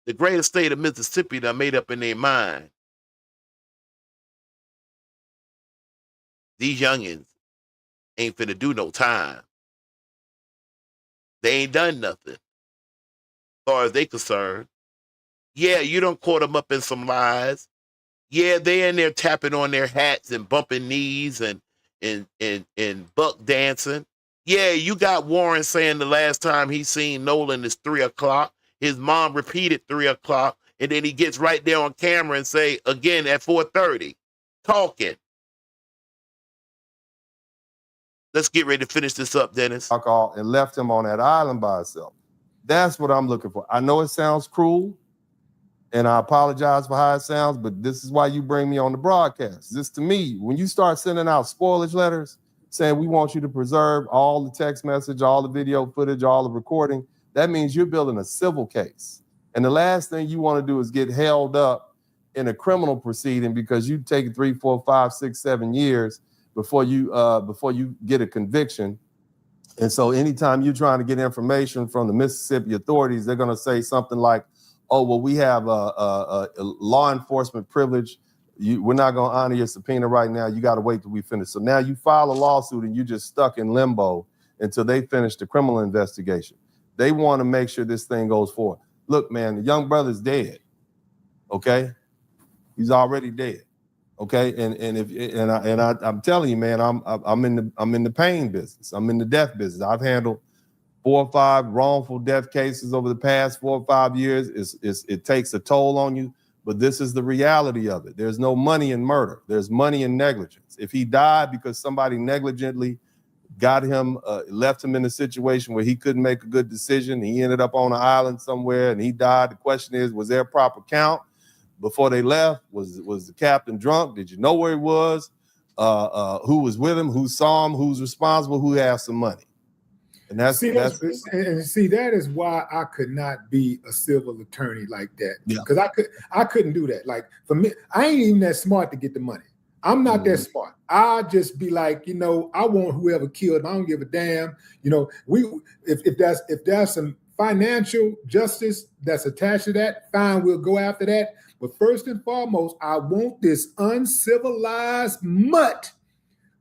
The greatest state of Mississippi that made up in their mind. These youngins ain't finna do no time. They ain't done nothing. As far as they concerned. Yeah, you done caught them up in some lies. Yeah, they in there tapping on their hats and bumping knees and buck dancing. Yeah, you got Warren saying the last time he seen Nolan is 3 o'clock. His mom repeated 3 o'clock, and then he gets right there on camera and say again at 4:30, talking. Let's get ready to finish this up, Dennis. Alcohol and left him on that island by himself. That's what I'm looking for. I know it sounds cruel, and I apologize for how it sounds, but this is why you bring me on the broadcast. This, to me, when you start sending out spoilage letters saying we want you to preserve all the text message, all the video footage, all the recording, that means you're building a civil case. And the last thing you want to do is get held up in a criminal proceeding because you take 3, 4, 5, 6, 7 years before you get a conviction. And so anytime you're trying to get information from the Mississippi authorities, they're going to say something like, oh, well, we have a law enforcement privilege. We're not going to honor your subpoena right now. You got to wait till we finish. So now you file a lawsuit and you're just stuck in limbo until they finish the criminal investigation. They want to make sure this thing goes forward. Look, man, the young brother's dead. Okay, he's already dead. Okay, I'm telling you, man, I'm in the pain business. I'm in the death business. I've handled 4 or 5 wrongful death cases over the past 4 or 5 years. It takes a toll on you, but this is the reality of it. There's no money in murder. There's money in negligence. If he died because somebody negligently got him, left him in a situation where he couldn't make a good decision, he ended up on an island somewhere and he died. The question is, was there a proper count before they left? Was the captain drunk? Did you know where he was? Who was with him? Who saw him? Who's responsible? Who has some money? And that's see, that is why I could not be a civil attorney like that. Yeah. Because I couldn't do that. Like for me, I ain't even that smart to get the money. I'm not that smart. I just be like, I want whoever killed him. I don't give a damn. If there's some financial justice that's attached to that, fine, we'll go after that. But first and foremost, I want this uncivilized mutt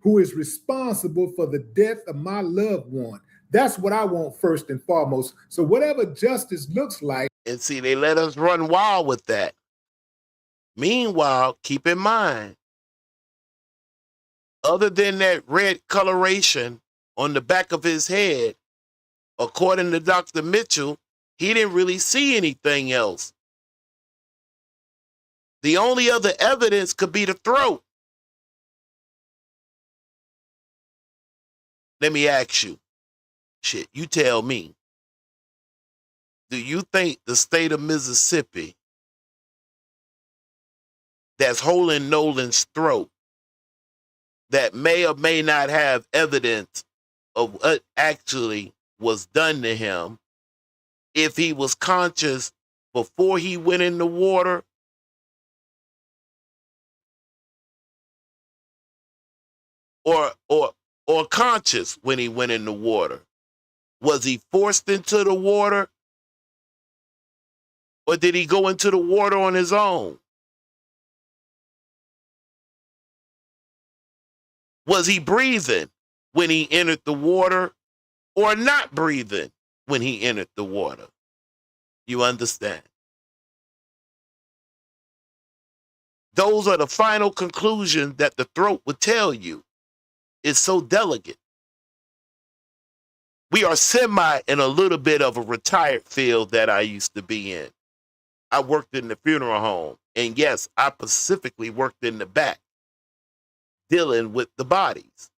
who is responsible for the death of my loved one. That's what I want first and foremost. So whatever justice looks like. And see, they let us run wild with that. Meanwhile, keep in mind, other than that red coloration on the back of his head, according to Dr. Mitchell, he didn't really see anything else. The only other evidence could be the throat. Let me ask you, you tell me, do you think the state of Mississippi that's holding Nolan's throat, that may or may not have evidence of what actually was done to him, if he was conscious before he went in the water, or conscious when he went in the water? Was he forced into the water, or did he go into the water on his own? Was he breathing when he entered the water, or not breathing when he entered the water? You understand? Those are the final conclusions that the throat would tell you. It's so delicate. We are semi in a little bit of a retired field that I used to be in. I worked in the funeral home. And yes, I specifically worked in the back, dealing with the bodies.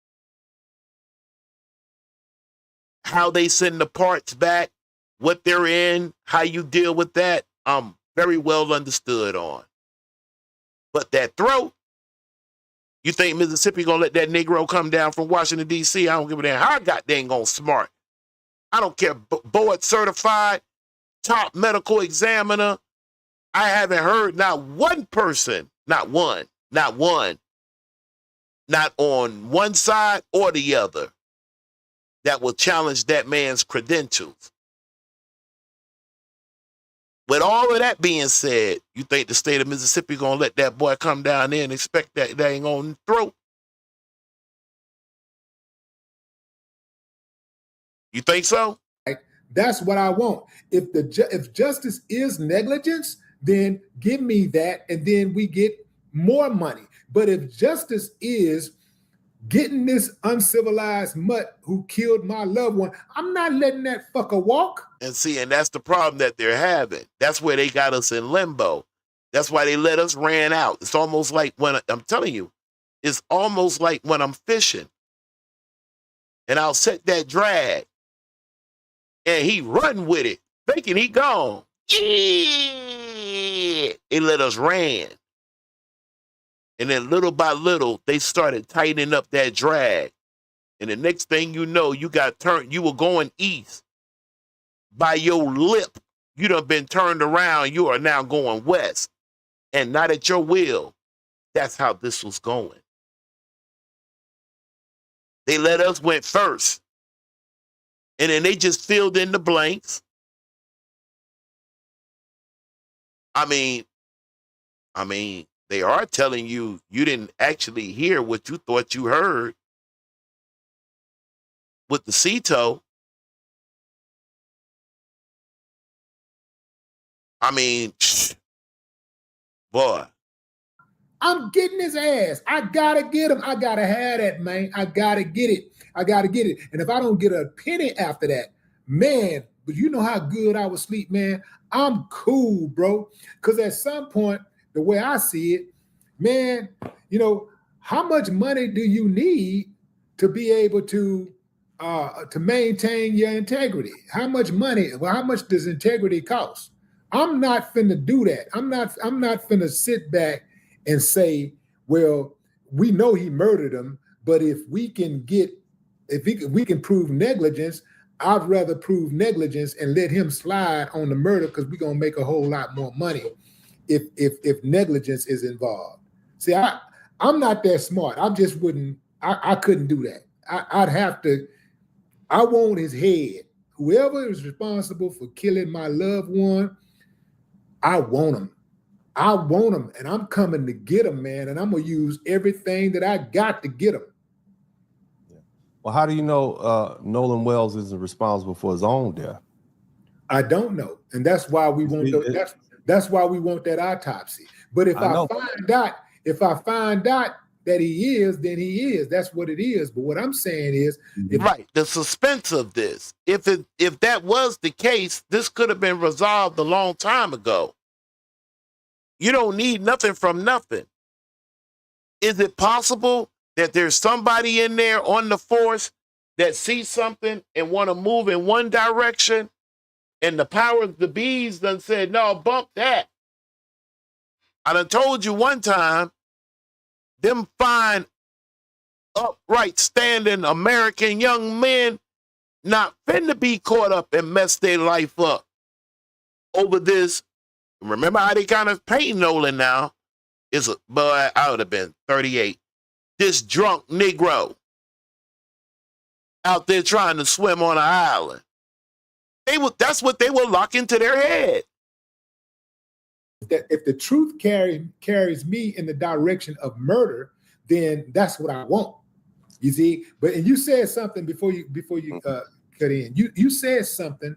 How they send the parts back, what they're in, how you deal with that, I'm very well understood on. But that throat, you think Mississippi gonna let that Negro come down from Washington, D.C.? I don't give a damn how goddamn gonna smart. I don't care, board certified, top medical examiner. I haven't heard not one person, not on one side or the other, that will challenge that man's credentials. With all of that being said, you think the state of Mississippi gonna let that boy come down there and expect that ain't gonna throat? You think so? That's what I want. If justice is negligence, then give me that, and then we get more money. But if justice is getting this uncivilized mutt who killed my loved one, I'm not letting that fucker walk. And see, and that's the problem that they're having. That's where they got us in limbo. That's why they let us ran out. It's almost like when, I'm telling you, it's almost like when I'm fishing and I'll set that drag and he run with it, thinking he gone. Yeah. They let us ran. And then little by little, they started tightening up that drag. And the next thing you know, you got turned, you were going east. By your lip, you done been turned around. You are now going west. And not at your will. That's how this was going. They let us went first. And then they just filled in the blanks. I mean, they are telling you didn't actually hear what you thought you heard with the CETO. I mean, boy. I'm getting his ass. I gotta get him. I gotta have that, man. I gotta get it. And if I don't get a penny after that, man, but you know how good I would sleep, man. I'm cool, bro. Because at some point, the way I see it, man, how much money do you need to be able to maintain your integrity? How much money? Well, how much does integrity cost? I'm not finna do that. I'm not finna sit back and say, well, we know he murdered him, but if we can prove negligence, I'd rather prove negligence and let him slide on the murder because we're gonna make a whole lot more money if negligence is involved. See, I'm not that smart. I just wouldn't. I couldn't do that. I'd have to. I want his head. Whoever is responsible for killing my loved one, I want him. I want him, and I'm coming to get him, man. And I'm gonna use everything that I got to get him. Well, how do you know Nolan Wells isn't responsible for his own death? I don't know, and that's why we want. That's why we want that autopsy. But if I find out that he is, then he is. That's what it is. But what I'm saying is, right, the suspense of this. If that was the case, this could have been resolved a long time ago. You don't need nothing from nothing. Is it possible that there's somebody in there on the force that sees something and want to move in one direction, and the powers the bees done said, no, bump that? I done told you one time, them fine, upright, standing American young men not finna be caught up and mess their life up over this. Remember how they kind of paint Nolan now? But I would have been 38. This drunk Negro out there trying to swim on an island. That's what they will lock into their head. That if the truth carries me in the direction of murder, then that's what I want. You see, and you said something before you cut in. You said something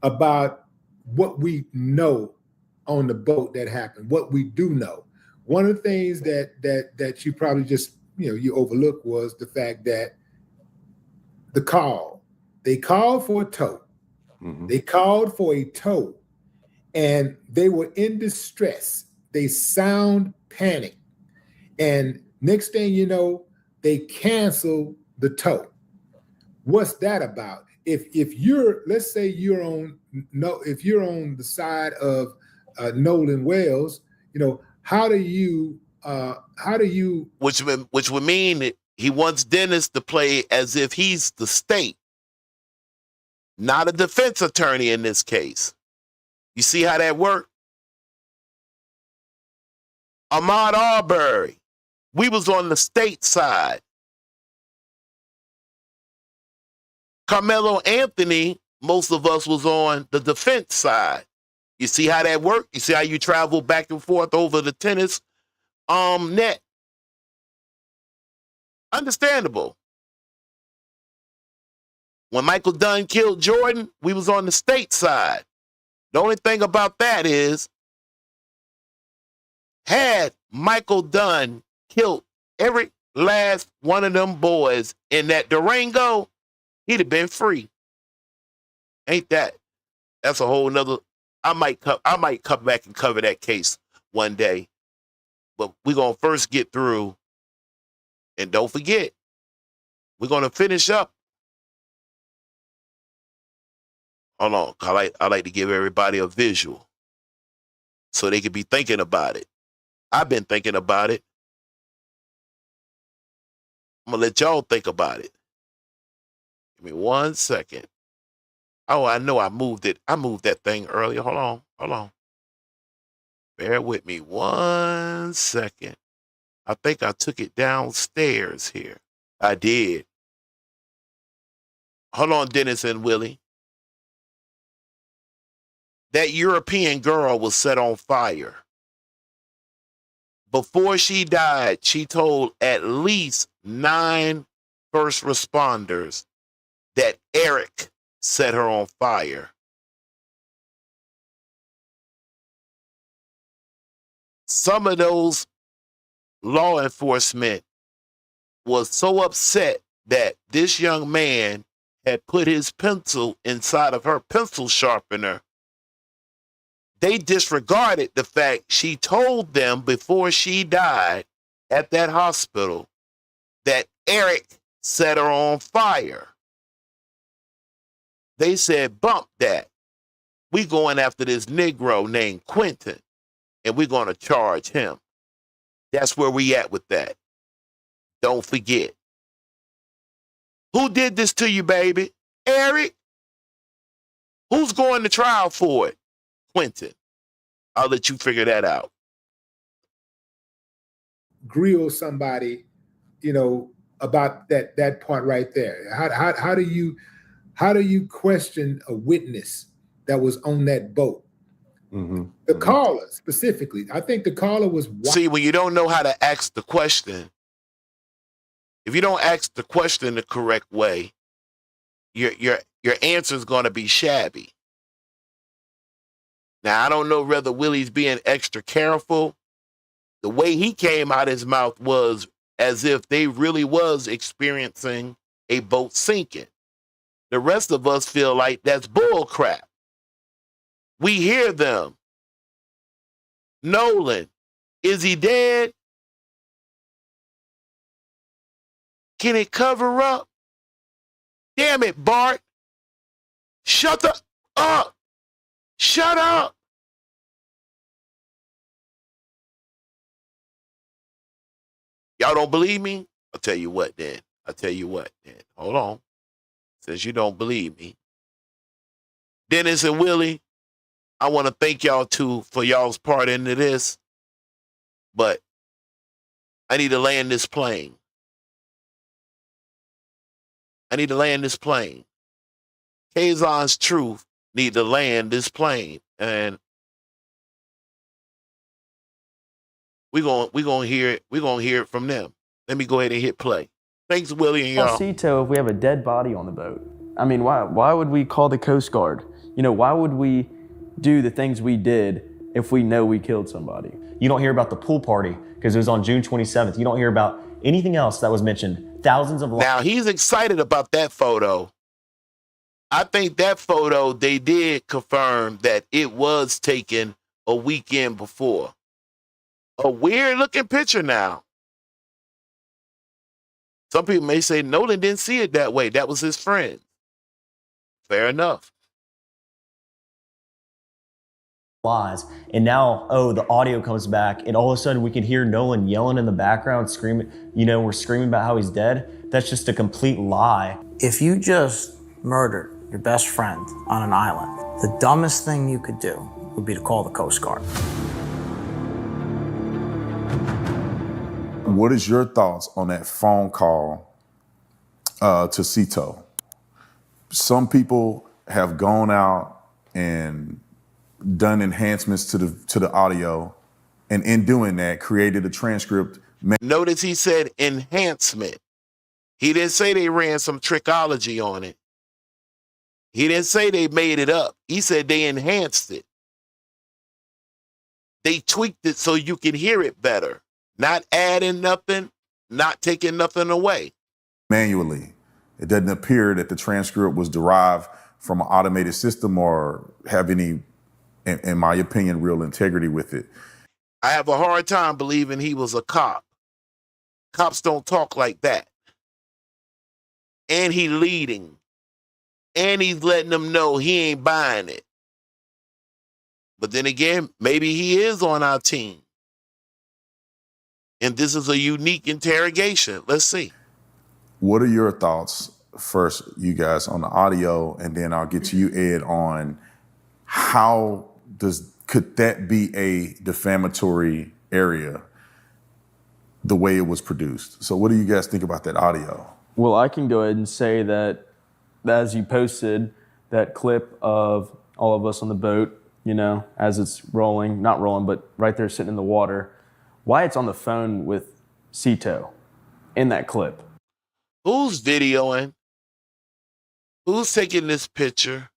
about what we know on the boat that happened. What we do know. One of the things that you probably just you overlooked was the fact that they called for a tow. Mm-hmm. They called for a tow. And they were in distress. They sound panic. And next thing you know, they cancel the tow. What's that about? If you're, let's say if you're on the side of Nolan Wells, how do you which would mean that he wants Dennis to play as if he's the state, not a defense attorney in this case. You see how that worked? Ahmaud Arbery, we was on the state side. Carmelo Anthony, most of us was on the defense side. You see how that worked? You see how you travel back and forth over the tennis net? Understandable. When Michael Dunn killed Jordan, we was on the state side. The only thing about that is, had Michael Dunn killed every last one of them boys in that Durango, he'd have been free. Ain't that? That's a whole nother. I might come back and cover that case one day. But we're going to first get through, and don't forget, we're going to finish up. Hold on, I like to give everybody a visual so they could be thinking about it. I've been thinking about it. I'm going to let y'all think about it. Give me 1 second. Oh, I know I moved it. I moved that thing earlier. Hold on. Bear with me 1 second. I think I took it downstairs here. I did. Hold on, Dennis and Willie. That European girl was set on fire. Before she died, she told at least 9 first responders that Eric set her on fire. Some of those law enforcement was so upset that this young man had put his pencil inside of her pencil sharpener. They disregarded the fact she told them before she died at that hospital that Eric set her on fire. They said, bump that. We going after this Negro named Quentin, and we're going to charge him. That's where we at with that. Don't forget. Who did this to you, baby? Eric, who's going to trial for it? Quentin. I'll let you figure that out. Grill somebody, about that part right there. How do you question a witness that was on that boat? Mm-hmm. The caller specifically. I think the caller was. See, when you don't know how to ask the question, if you don't ask the question the correct way, your answer is going to be shabby. Now, I don't know whether Willie's being extra careful. The way he came out his mouth was as if they really was experiencing a boat sinking. The rest of us feel like that's bull crap. We hear them. Nolan, is he dead? Can it cover up? Damn it, Bart. Shut up. Shut up. Y'all don't believe me? I'll tell you what then. Hold on. Since you don't believe me. Dennis and Willie, I want to thank y'all too for y'all's part into this. But I need to land this plane. Kaazon's truth need to land this plane. And we're gonna hear it from them. Let me go ahead and hit play. Thanks, Willie and y'all. Pt2, if we have a dead body on the boat. I mean, why would we call the Coast Guard? Why would we do the things we did if we know we killed somebody? You don't hear about the pool party because it was on June 27th. You don't hear about anything else that was mentioned. Thousands of. Now he's excited about that photo. I think that photo, they did confirm that it was taken a weekend before. A weird looking picture now. Some people may say Nolan didn't see it that way. That was his friend. Fair enough. Lies. And now, the audio comes back, and all of a sudden we can hear Nolan yelling in the background, screaming, we're screaming about how he's dead. That's just a complete lie. If you just murdered your best friend on an island, the dumbest thing you could do would be to call the Coast Guard. What is your thoughts on that phone call to Cito? Some people have gone out and done enhancements to the audio, and in doing that, created a transcript. Notice he said enhancement. He didn't say they ran some trickology on it. He didn't say they made it up. He said they enhanced it. They tweaked it so you can hear it better. Not adding nothing, not taking nothing away. Manually. It doesn't appear that the transcript was derived from an automated system or have any, in my opinion, real integrity with it. I have a hard time believing he was a cop. Cops don't talk like that. And he leading. And he's letting them know he ain't buying it. But then again, maybe he is on our team. And this is a unique interrogation. Let's see. What are your thoughts, first, you guys, on the audio, and then I'll get to you, Ed, on could that be a defamatory area the way it was produced? So what do you guys think about that audio? Well, I can go ahead and say that as you posted that clip of all of us on the boat, as it's rolling, not rolling, but right there sitting in the water, Wyatt's on the phone with Cito in that clip. Who's videoing? Who's taking this picture?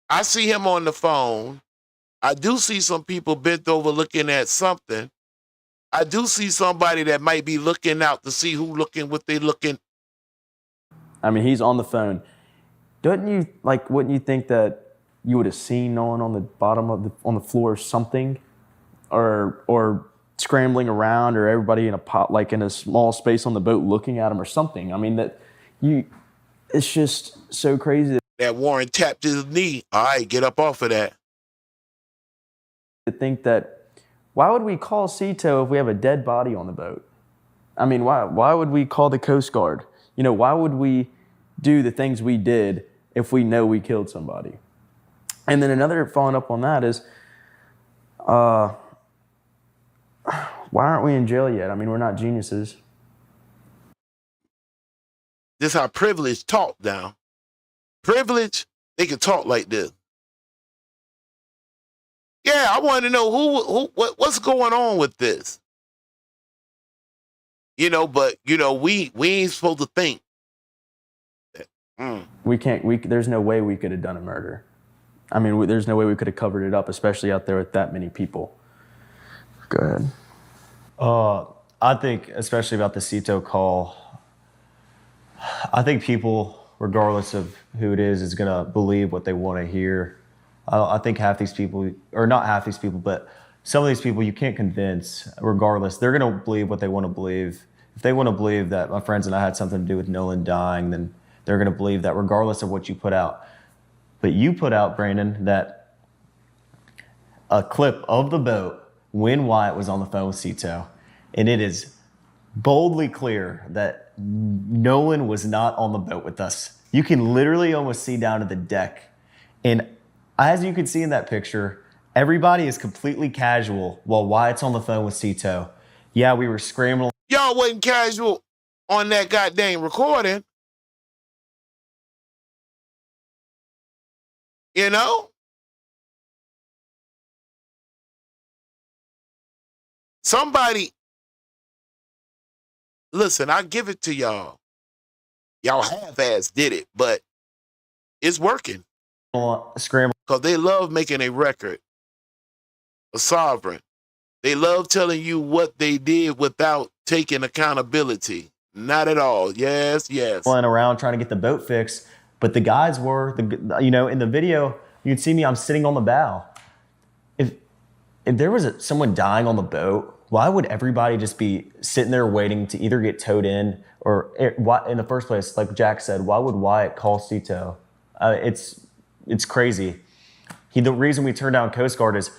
I see him on the phone. I do see some people bent over looking at something. I do see somebody that might be looking out to see what they looking. I mean, he's on the phone. Wouldn't you think that you would have seen Nolan on the bottom on the floor or something? Or scrambling around, or everybody in a small space on the boat looking at him or something. I mean, it's just so crazy. That Warren tapped his knee. All right, get up off of that. To think that, why would we call Cito if we have a dead body on the boat? I mean, why would we call the Coast Guard? You know, why would we do the things we did if we know we killed somebody? And then another following up on that is, why aren't we in jail yet? I mean, we're not geniuses. This is how privilege talk now. Privilege, they can talk like this. Yeah, I want to know what's going on with this. You know, but you know, we ain't supposed to think that. We can't. There's no way we could have done a murder. I mean, there's no way we could have covered it up, especially out there with that many people. Go ahead. I think, especially about the Cito call, I think people, regardless of who it is going to believe what they want to hear. I think half these people, or not half these people, but some of these people you can't convince, regardless. They're going to believe what they want to believe. If they want to believe that my friends and I had something to do with Nolan dying, then they're going to believe that regardless of what you put out. But you put out, Brandon, that a clip of the boat when Wyatt was on the phone with Cito, and it is boldly clear that Nolan was not on the boat with us. You can literally almost see down to the deck. And as you can see in that picture, everybody is completely casual while Wyatt's on the phone with Cito. Yeah, we were scrambling. Y'all wasn't casual on that goddamn recording. You know? Somebody, listen, I give it to y'all. Y'all half-ass did it, but it's working. Scramble. Because they love making a record, a sovereign. They love telling you what they did without taking accountability. Not at all. Yes, yes. Flying around trying to get the boat fixed, but the guys were, you know, in the video, you can see me, I'm sitting on the bow. If there was someone dying on the boat, why would everybody just be sitting there waiting to either get towed in or in the first place, like Jack said, why would Wyatt call Cito? It's crazy. The reason we turned down Coast Guard is,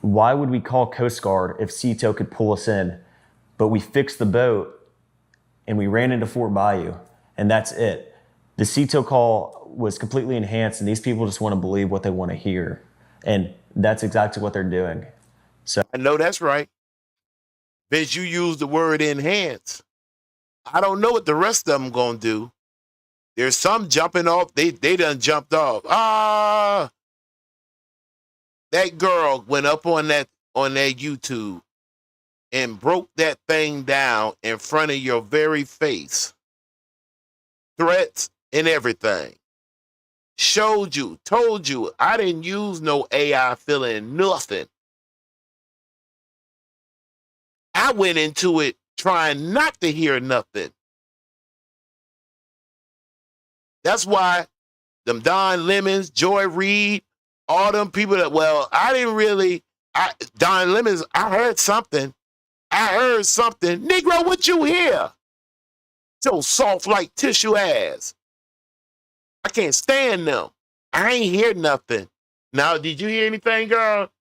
why would we call Coast Guard if Cito could pull us in? But we fixed the boat and we ran into Fort Bayou, and that's it. The Cito call was completely enhanced, and these people just want to believe what they want to hear. And that's exactly what they're doing. So I know that's right. Vince, you used the word enhance. I don't know what the rest of them gonna do. There's some jumping off. They done jumped off. That girl went up on that YouTube and broke that thing down in front of your very face. Threats and everything. Showed you, told you, I didn't use no AI feeling nothing. I went into it trying not to hear nothing. That's why them Don Lemons, Joy Reid, all them people that, Don Lemons, I heard something. Negro, what you hear? So soft like tissue ass. I can't stand them. I ain't hear nothing. Now, did you hear anything, girl?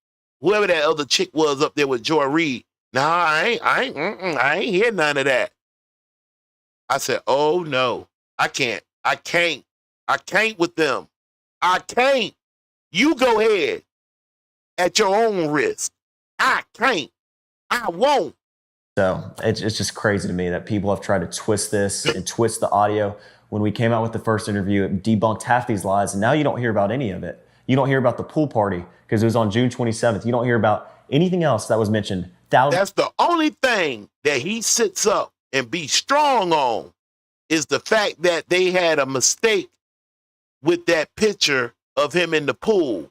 Whoever that other chick was up there with Joy Reid. No, I ain't hear none of that. I said, oh no, I can't with them. I can't. You go ahead at your own risk. I can't. I won't. So it's just crazy to me that people have tried to twist this and twist the audio. When we came out with the first interview, it debunked half these lies, and now you don't hear about any of it. You don't hear about the pool party because it was on June 27th. You don't hear about anything else that was mentioned. That's the only thing that he sits up and be strong on, is the fact that they had a mistake with that picture of him in the pool.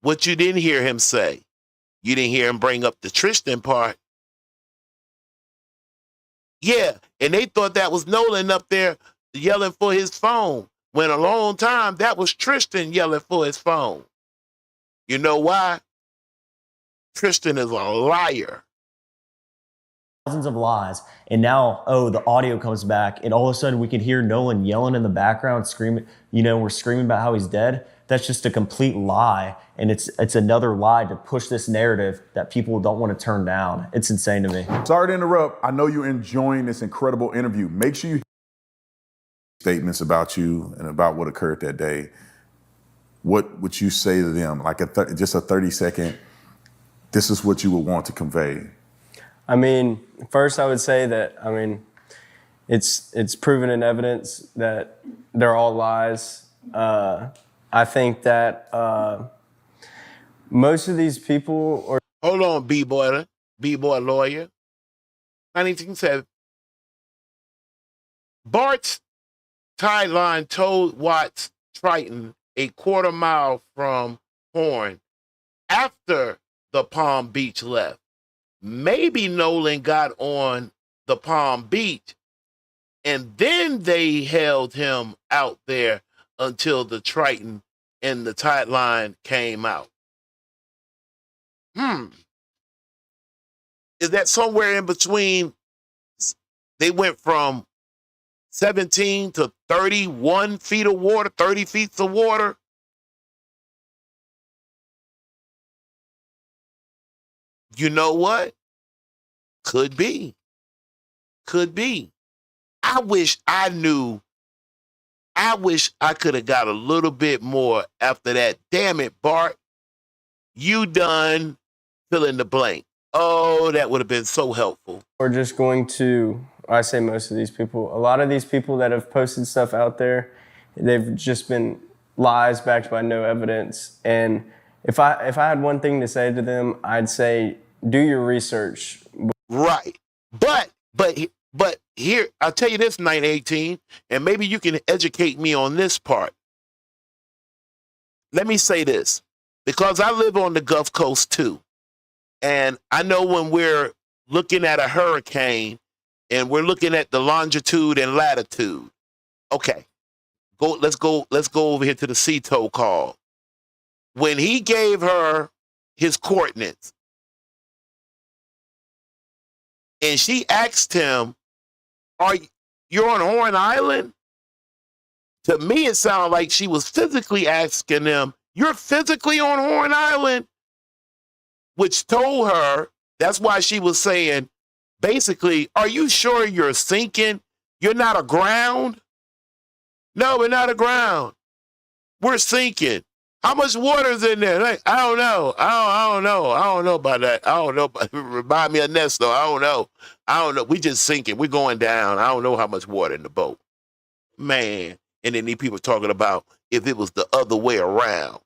What you didn't hear him say. You didn't hear him bring up the Tracestan part. Yeah, and they thought that was Nolan up there yelling for his phone, when a long time that was Tracestan yelling for his phone. You know why? Tracestan is a liar. Thousands of lies, and now, the audio comes back, and all of a sudden we can hear Nolan yelling in the background, screaming, we're screaming about how he's dead. That's just a complete lie, and it's another lie to push this narrative that people don't want to turn down. It's insane to me. Sorry to interrupt. I know you're enjoying this incredible interview. Make sure you statements about you and about what occurred that day, what would you say to them? Like just a 30-second, this is what you would want to convey. I mean, first I would say that, I mean, it's proven in evidence that they're all lies. I think that most of these people are... Hold on, B-boy lawyer. 1987. Bart's tide line told Watts Triton a quarter mile from Horn after the Palm Beach left. Maybe Nolan got on the Palm Beach and then they held him out there until the Triton and the tide line came out. Is that somewhere in between? They went from 17 to 31 feet of water, 30 feet of water. You know what? Could be. Could be. I wish I knew. I wish I could have got a little bit more after that. Damn it, Bart. You done fill in the blank. Oh, that would have been so helpful. We're just going to, I say most of these people, a lot of these people that have posted stuff out there, they've just been lies backed by no evidence. And if I had one thing to say to them, I'd say, do your research. Right. But here, I'll tell you this, 918, and maybe you can educate me on this part. Let me say this, because I live on the Gulf Coast too. And I know when we're looking at a hurricane and we're looking at the longitude and latitude. Okay, let's go over here to the Pt2 call. When he gave her his coordinates and she asked him, you're on Horn Island? To me, it sounded like she was physically asking him, you're physically on Horn Island? Which told her, that's why she was saying, basically, are you sure you're sinking? You're not aground? No, we're not aground. We're sinking. How much water's in there? Like, I don't know. I don't know. I don't know about that. I don't know. Remind me of Nesto. I don't know. I don't know. We just sinking. We're going down. I don't know how much water in the boat. Man. And then these people talking about if it was the other way around.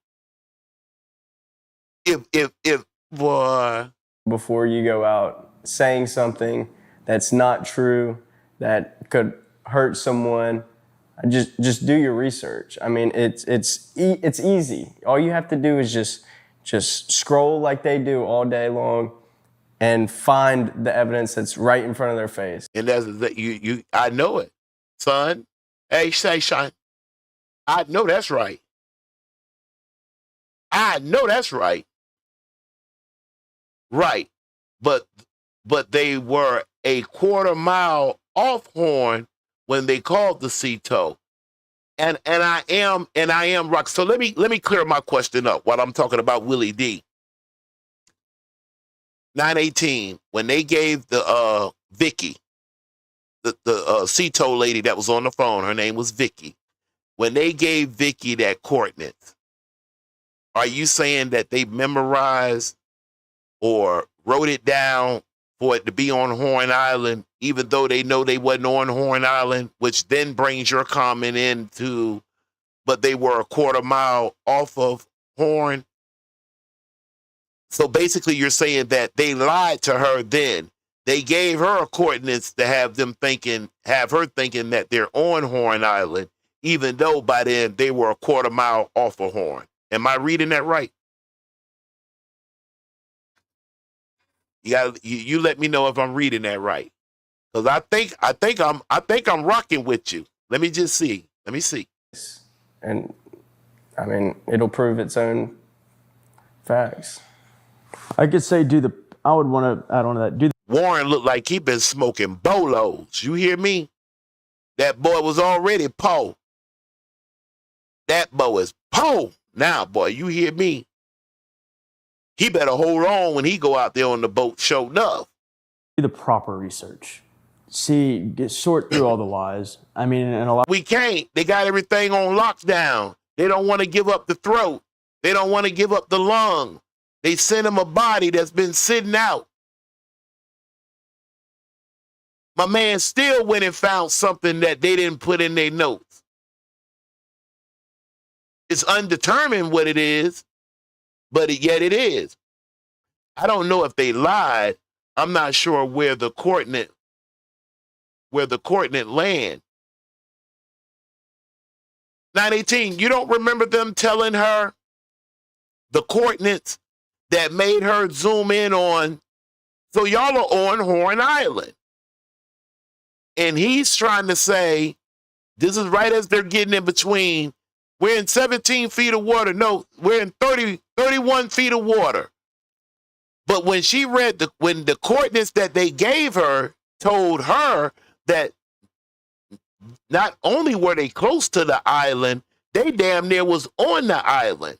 If boy. Before you go out saying something that's not true, that could hurt someone, just do your research. I mean, it's easy. All you have to do is just scroll like they do all day long and find the evidence that's right in front of their face. And that's you. I know it, son. Hey, say, Shine. I know that's right. I know that's right. Right, but they were a quarter mile off Horn when they called the Pt2, and I am rock. So let me clear my question up while I'm talking about Willie D. 918 when they gave the Vicky, the Pt2 lady that was on the phone, her name was Vicky. When they gave Vicky that coordinates, are you saying that they memorized or wrote it down for it to be on Horn Island, even though they know they wasn't on Horn Island, which then brings your comment into, but they were a quarter mile off of Horn? So basically you're saying that they lied to her then. They gave her coordinates to have her thinking that they're on Horn Island, even though by then they were a quarter mile off of Horn. Am I reading that right? You let me know if I'm reading that right, because I think I'm rocking with you. Let me just see. Let me see. And I mean, it'll prove its own facts. I could say I would want to add on to that. Warren looked like he been smoking bolos. You hear me? That boy was already po. That boy is po. Now, boy, you hear me? He better hold on when he go out there on the boat, show enough. Do the proper research. sort through all the lies. I mean, and a lot. We can't. They got everything on lockdown. They don't want to give up the throat. They don't want to give up the lung. They sent him a body that's been sitting out. My man still went and found something that they didn't put in their notes. It's undetermined what it is, but yet it is. I don't know if they lied. I'm not sure where the coordinate land. 918, you don't remember them telling her the coordinates that made her zoom in on, so y'all are on Horn Island. And he's trying to say, this is right as they're getting in between. We're in 17 feet of water. No, we're in 31 feet of water. But when she read when the coordinates that they gave her told her that not only were they close to the island, they damn near was on the island.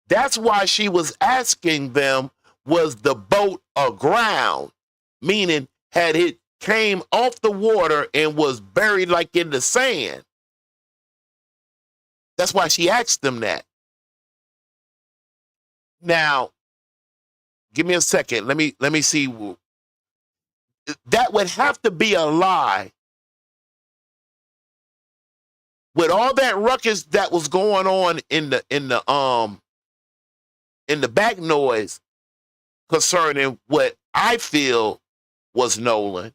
That's why she was asking them, was the boat aground? Meaning, had it came off the water and was buried like in the sand? That's why she asked them that. Now, give me a second. Let me see. That would have to be a lie. With all that ruckus that was going on in the back noise concerning what I feel was Nolan,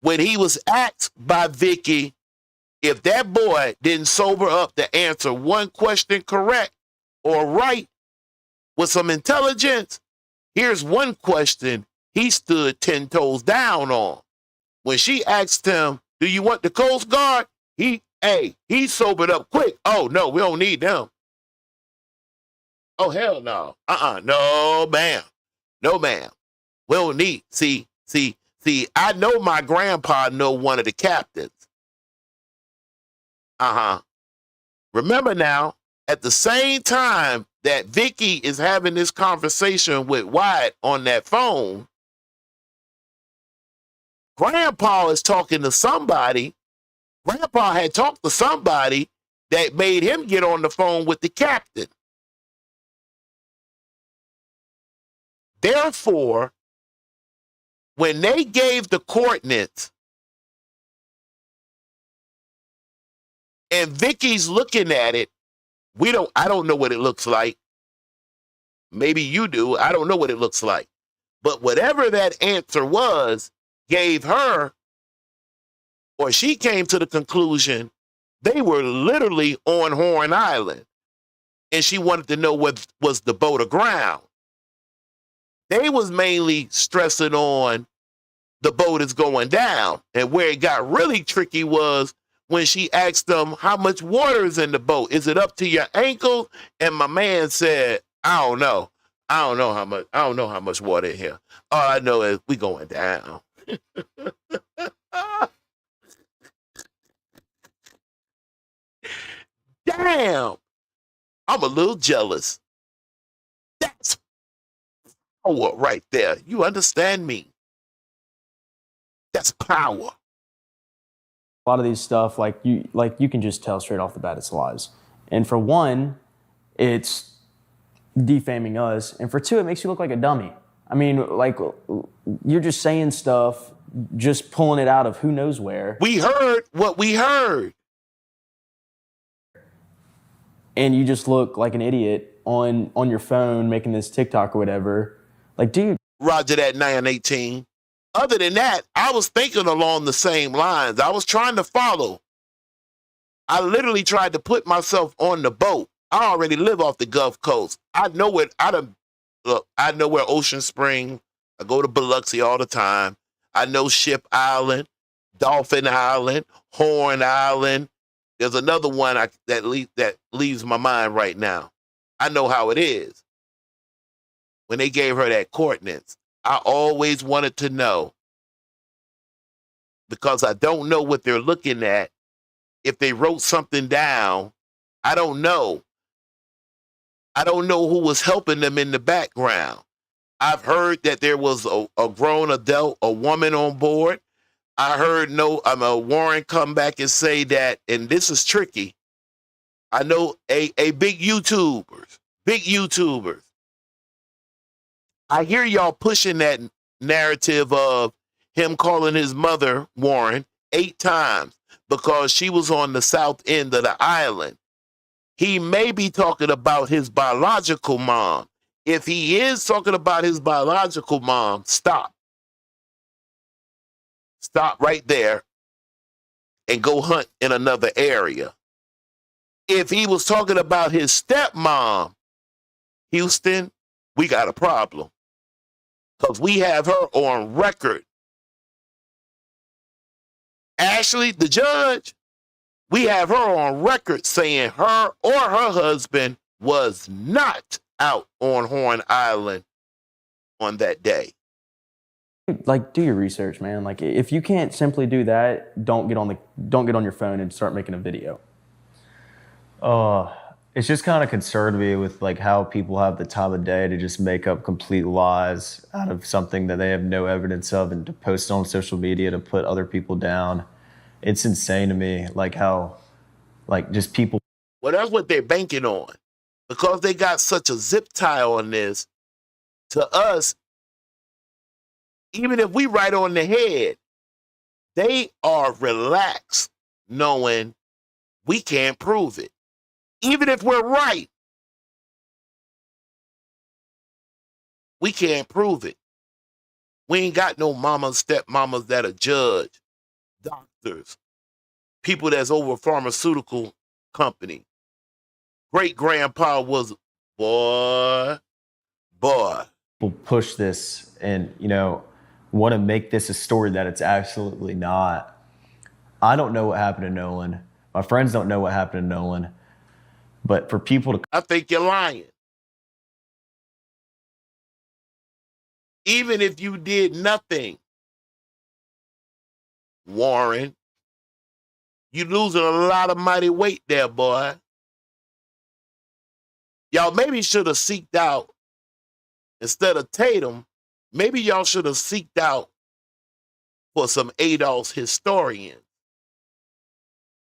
when he was asked by Vicky if that boy didn't sober up to answer one question correct or right with some intelligence, here's one question he stood 10 toes down on. When she asked him, do you want the Coast Guard? He sobered up quick. Oh, no, we don't need them. Oh, hell no. No, ma'am. No, ma'am. We don't need. See, I know my grandpa know one of the captains. Remember now, at the same time that Vicky is having this conversation with Wyatt on that phone, Grandpa is talking to somebody. Grandpa had talked to somebody that made him get on the phone with the captain. Therefore, when they gave the coordinates and Vicky's looking at it, I don't know what it looks like. Maybe you do. I don't know what it looks like. But whatever that answer was, gave her, or she came to the conclusion, they were literally on Horn Island. And she wanted to know what was the boat aground. They was mainly stressing on the boat is going down. And where it got really tricky was when she asked them how much water is in the boat. Is it up to your ankle? And my man said, I don't know. I don't know how much water in here. All I know is we going down. Damn. I'm a little jealous. That's power right there. You understand me? That's power. A lot of these stuff, like you can just tell straight off the bat it's lies. And for one, it's defaming us. And for two, it makes you look like a dummy. I mean, like, you're just saying stuff, just pulling it out of who knows where. We heard what we heard. And you just look like an idiot on your phone making this TikTok or whatever. Like, dude. Roger that, 918. Other than that, I was thinking along the same lines. I was trying to follow. I literally tried to put myself on the boat. I already live off the Gulf Coast. I know where Ocean Spring. I go to Biloxi all the time. I know Ship Island, Dolphin Island, Horn Island. There's another one that leaves my mind right now. I know how it is. When they gave her that coordinates, I always wanted to know, because I don't know what they're looking at. If they wrote something down, I don't know. I don't know who was helping them in the background. I've heard that there was a grown adult, a woman on board. I heard Warren come back and say that, and this is tricky. I know a big YouTubers. I hear y'all pushing that narrative of him calling his mother, Warren, 8 times because she was on the south end of the island. He may be talking about his biological mom. If he is talking about his biological mom, stop. Stop right there and go hunt in another area. If he was talking about his stepmom, Houston, we got a problem. Because we have her on record. Ashley, the judge, we have her on record saying her or her husband was not out on Horn Island on that day. Like, do your research, man. Like, if you can't simply do that, don't get on your phone and start making a video. It's just kind of concerned me with like how people have the time of day to just make up complete lies out of something that they have no evidence of and to post on social media to put other people down. It's insane to me, like how, like just people. Well, that's what they're banking on. Because they got such a zip tie on this, to us, even if we right on the head, they are relaxed knowing we can't prove it. Even if we're right, we can't prove it. We ain't got no mamas, stepmamas that are judge, doctors, people that's over a pharmaceutical company. Great-grandpa was, boy. People push this and, want to make this a story that it's absolutely not. I don't know what happened to Nolan. My friends don't know what happened to Nolan. But for people to... I think you're lying. Even if you did nothing, Warren, you losing a lot of mighty weight there, boy. Y'all maybe should have seeked out, instead of Tatum, maybe y'all should have seeked out for some ADOS historians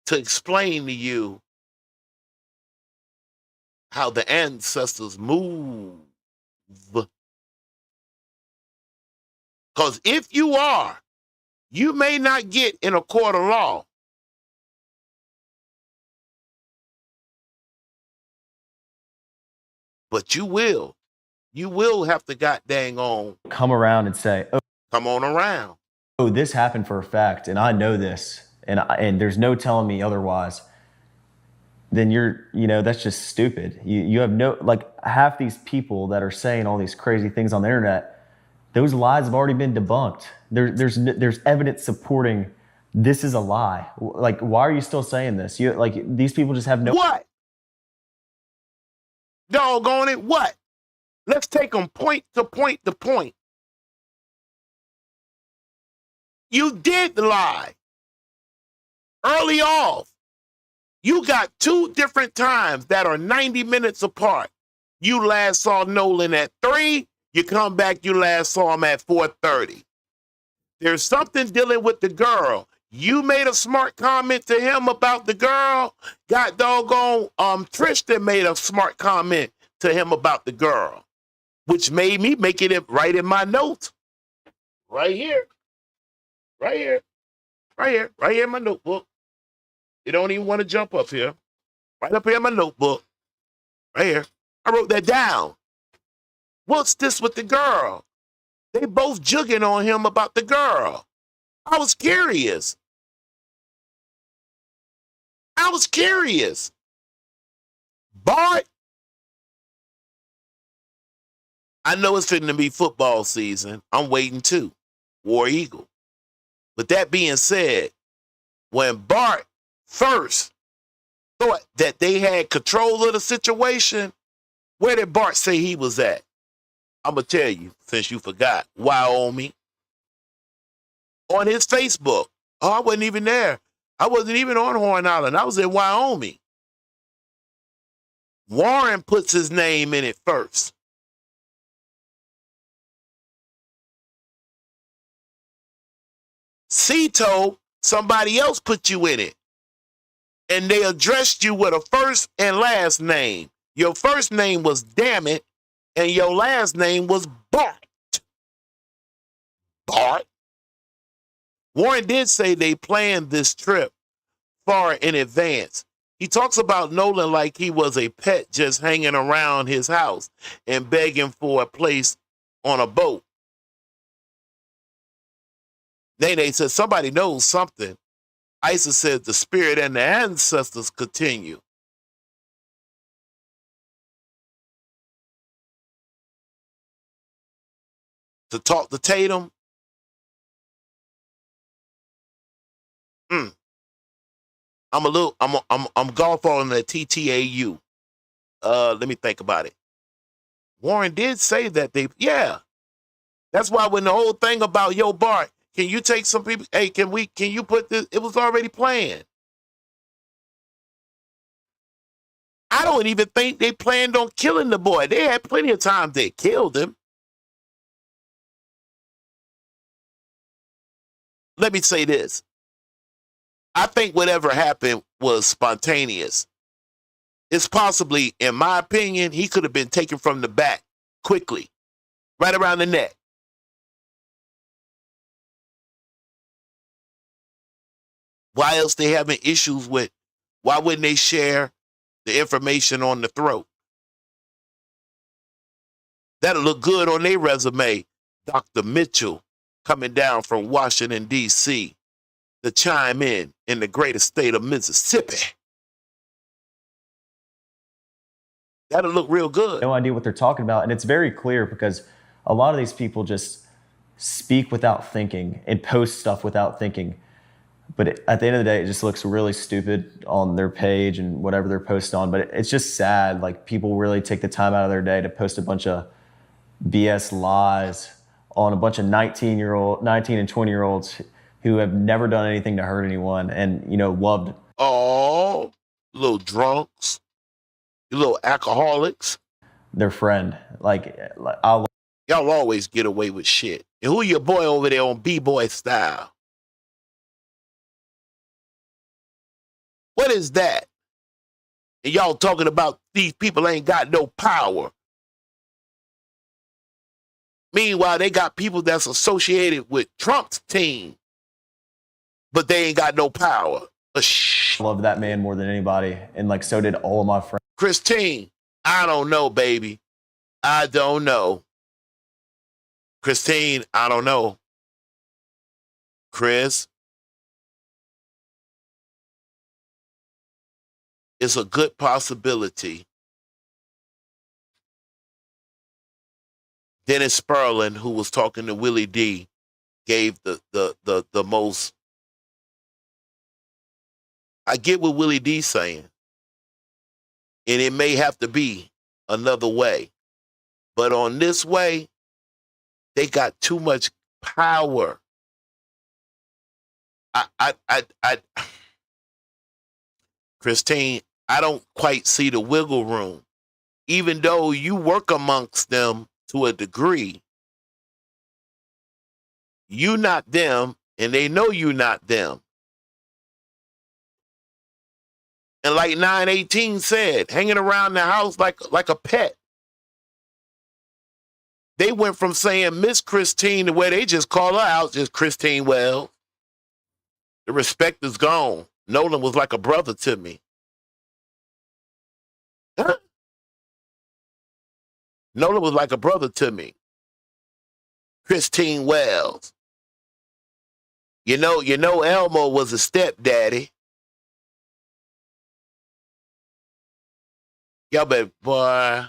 to explain to you how the ancestors move. Because if you are, you may not get in a court of law. But you will. You will have to dang on. Come around and say, oh. Come on around. Oh, this happened for a fact, and I know this, and there's no telling me otherwise. Then that's just stupid. You have no, like, half these people that are saying all these crazy things on the internet, those lies have already been debunked. There's evidence supporting this is a lie. Like, why are you still saying this? These people just have no... What? Doggone it, what? Let's take them point to point to point. You did lie. Early off. You got 2 different times that are 90 minutes apart. You last saw Nolan at 3. You come back, you last saw him at 4:30. There's something dealing with the girl. You made a smart comment to him about the girl. Got doggone, Tracestan made a smart comment to him about the girl, which made me make it right in my notes. Right here. Right here. Right here. Right here in my notebook. You don't even want to jump up here. Right up here in my notebook. Right here. I wrote that down. What's this with the girl? They both jugging on him about the girl. I was curious. Bart, I know it's fitting to be football season. I'm waiting too. War Eagle. With that being said, when Bart first thought that they had control of the situation, where did Bart say he was at? I'm going to tell you, since you forgot, Wyoming. On his Facebook. Oh, I wasn't even there. I wasn't even on Horn Island. I was in Wyoming. Warren puts his name in it first. Cito, somebody else put you in it. And they addressed you with a first and last name. Your first name was Dammit, and your last name was Bart. Bart. Warren did say they planned this trip far in advance. He talks about Nolan like he was a pet just hanging around his house and begging for a place on a boat. Nene said somebody knows something. Isa said the spirit and the ancestors continue. To talk to Tatum. I'm golf on the TTAU. Let me think about it. Warren did say that that's why when the whole thing about yo Bart, can you take some people? Hey, can you put this? It was already planned. I don't even think they planned on killing the boy. They had plenty of time they killed him. Let me say this. I think whatever happened was spontaneous. It's possibly, in my opinion, he could have been taken from the back quickly, right around the neck. Why else they having issues with? Why wouldn't they share the information on the throat? That'll look good on their resume. Dr. Mitchell coming down from Washington, D.C. to chime in the greatest state of Mississippi. That'll look real good. No idea what they're talking about. And it's very clear because a lot of these people just speak without thinking and post stuff without thinking. But at the end of the day, it just looks really stupid on their page and whatever they're posting on. But it's just sad. Like, people really take the time out of their day to post a bunch of BS lies on a bunch of 19 and 20-year-olds who have never done anything to hurt anyone and, loved. Oh, little drunks, you little alcoholics. Their friend. Y'all always get away with shit. And who your boy over there on B-Boy Style? What is that? And y'all talking about these people ain't got no power. Meanwhile, they got people that's associated with Trump's team, but they ain't got no power. I love that man more than anybody, and so did all of my friends. Christine, I don't know, baby. I don't know. Christine, I don't know. Chris, it's a good possibility Dennis Sperlin, who was talking to Willie D, gave the most. I get what Willie D's saying, and it may have to be another way, but on this way, they got too much power. Christine, I don't quite see the wiggle room. Even though you work amongst them to a degree, you not them, and they know you not them. And like 918 said, hanging around the house like a pet. They went from saying Miss Christine to where they just call her out just Christine Wells. The respect is gone. Nolan was like a brother to me. Huh? Nolan was like a brother to me. Christine Wells. You know Elmo was a stepdaddy. Y'all bet, boy.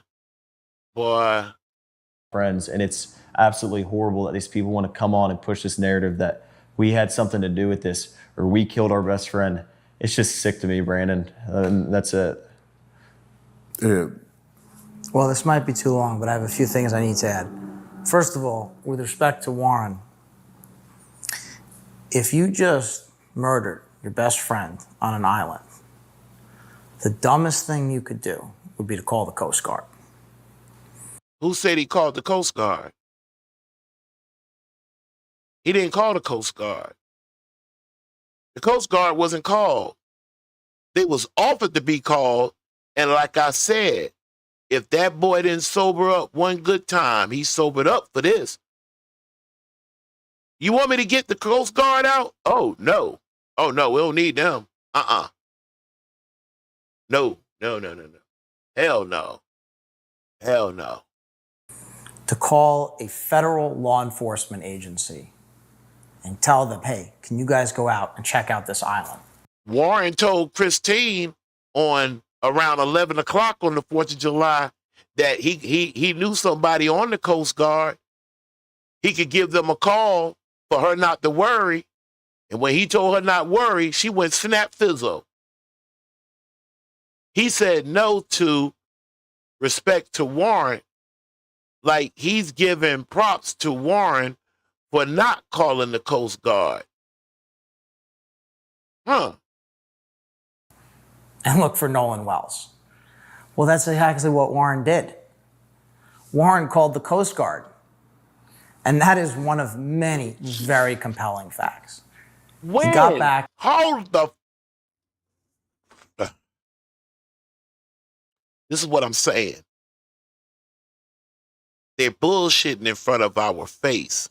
Friends, and it's absolutely horrible that these people want to come on and push this narrative that we had something to do with this or we killed our best friend. It's just sick to me, Brandon. That's it. Yeah. Well, this might be too long, but I have a few things I need to add. First of all, with respect to Warren, if you just murdered your best friend on an island, the dumbest thing you could do would be to call the Coast Guard. Who said he called the Coast Guard? He didn't call the Coast Guard. The Coast Guard wasn't called. They was offered to be called, and like I said, if that boy didn't sober up one good time, he sobered up for this. You want me to get the Coast Guard out? Oh, no. Oh, no, we don't need them. No. Hell no. Hell no. To call a federal law enforcement agency and tell them, hey, can you guys go out and check out this island? Warren told Christine on around 11 o'clock on the 4th of July that he knew somebody on the Coast Guard. He could give them a call for her not to worry. And when he told her not worry, she went snap fizzle. He said no to respect to Warren, like he's giving props to Warren for not calling the Coast Guard. And look for Nolan Wells. Well, that's exactly what Warren did. Warren called the Coast Guard. And that is one of many very compelling facts. When? He got back. Hold the... This is what I'm saying. They're bullshitting in front of our face.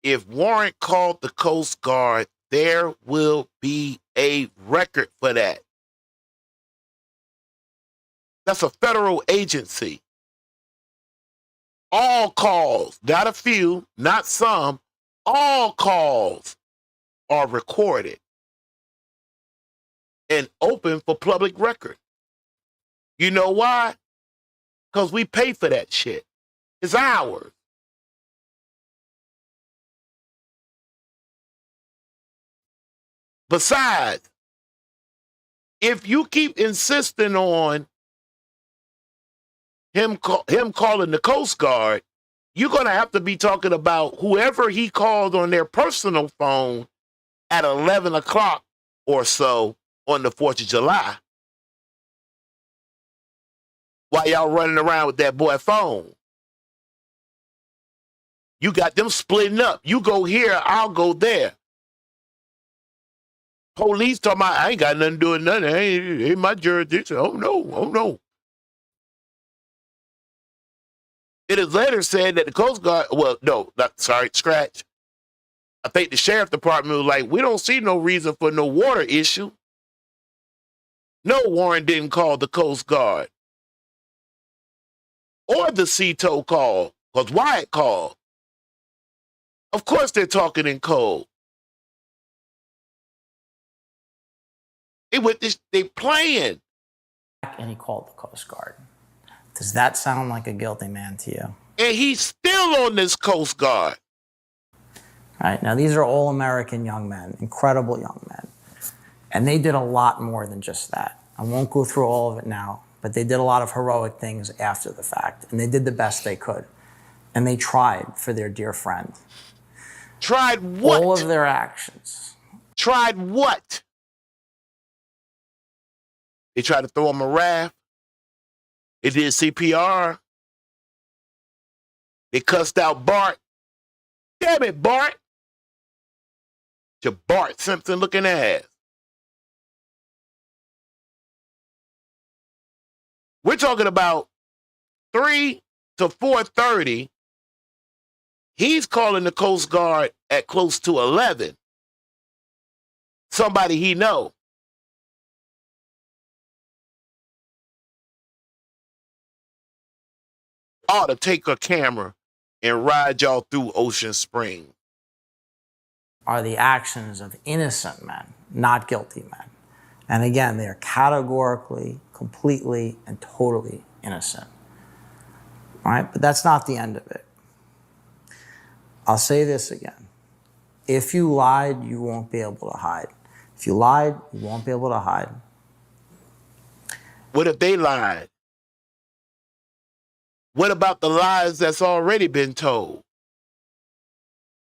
If Warren called the Coast Guard, there will be a record for that. That's a federal agency. All calls, not a few, not some, all calls are recorded and open for public record. You know why? Because we pay for that shit. It's ours. Besides, if you keep insisting on him calling the Coast Guard, you're going to have to be talking about whoever he called on their personal phone at 11 o'clock or so on the 4th of July. While y'all running around with that boy phone. You got them splitting up. You go here, I'll go there. Police talking about, I ain't got nothing to do with nothing. Ain't my jurisdiction. Oh no. It is later said that the Coast Guard, scratch. I think the sheriff department was like, we don't see no reason for no water issue. No, Warren didn't call the Coast Guard. Or the CTO call, because Wyatt called. Of course they're talking in code. They playing. And he called the Coast Guard. Does that sound like a guilty man to you? And he's still on this Coast Guard. All right, now these are all American young men, incredible young men. And they did a lot more than just that. I won't go through all of it now, but they did a lot of heroic things after the fact. And they did the best they could. And they tried for their dear friend. Tried what? All of their actions. Tried what? They tried to throw him a raft. They did CPR. They cussed out Bart. Damn it, Bart. Your Bart Simpson looking ass. We're talking about 3 to 4:30. He's calling the Coast Guard at close to 11. Somebody he know. Ought to take a camera and ride y'all through Ocean Spring. Are the actions of innocent men, not guilty men. And again, they are categorically, completely, and totally innocent. All right, but that's not the end of it. I'll say this again. If you lied, you won't be able to hide. If you lied, you won't be able to hide. What if they lied? What about the lies that's already been told?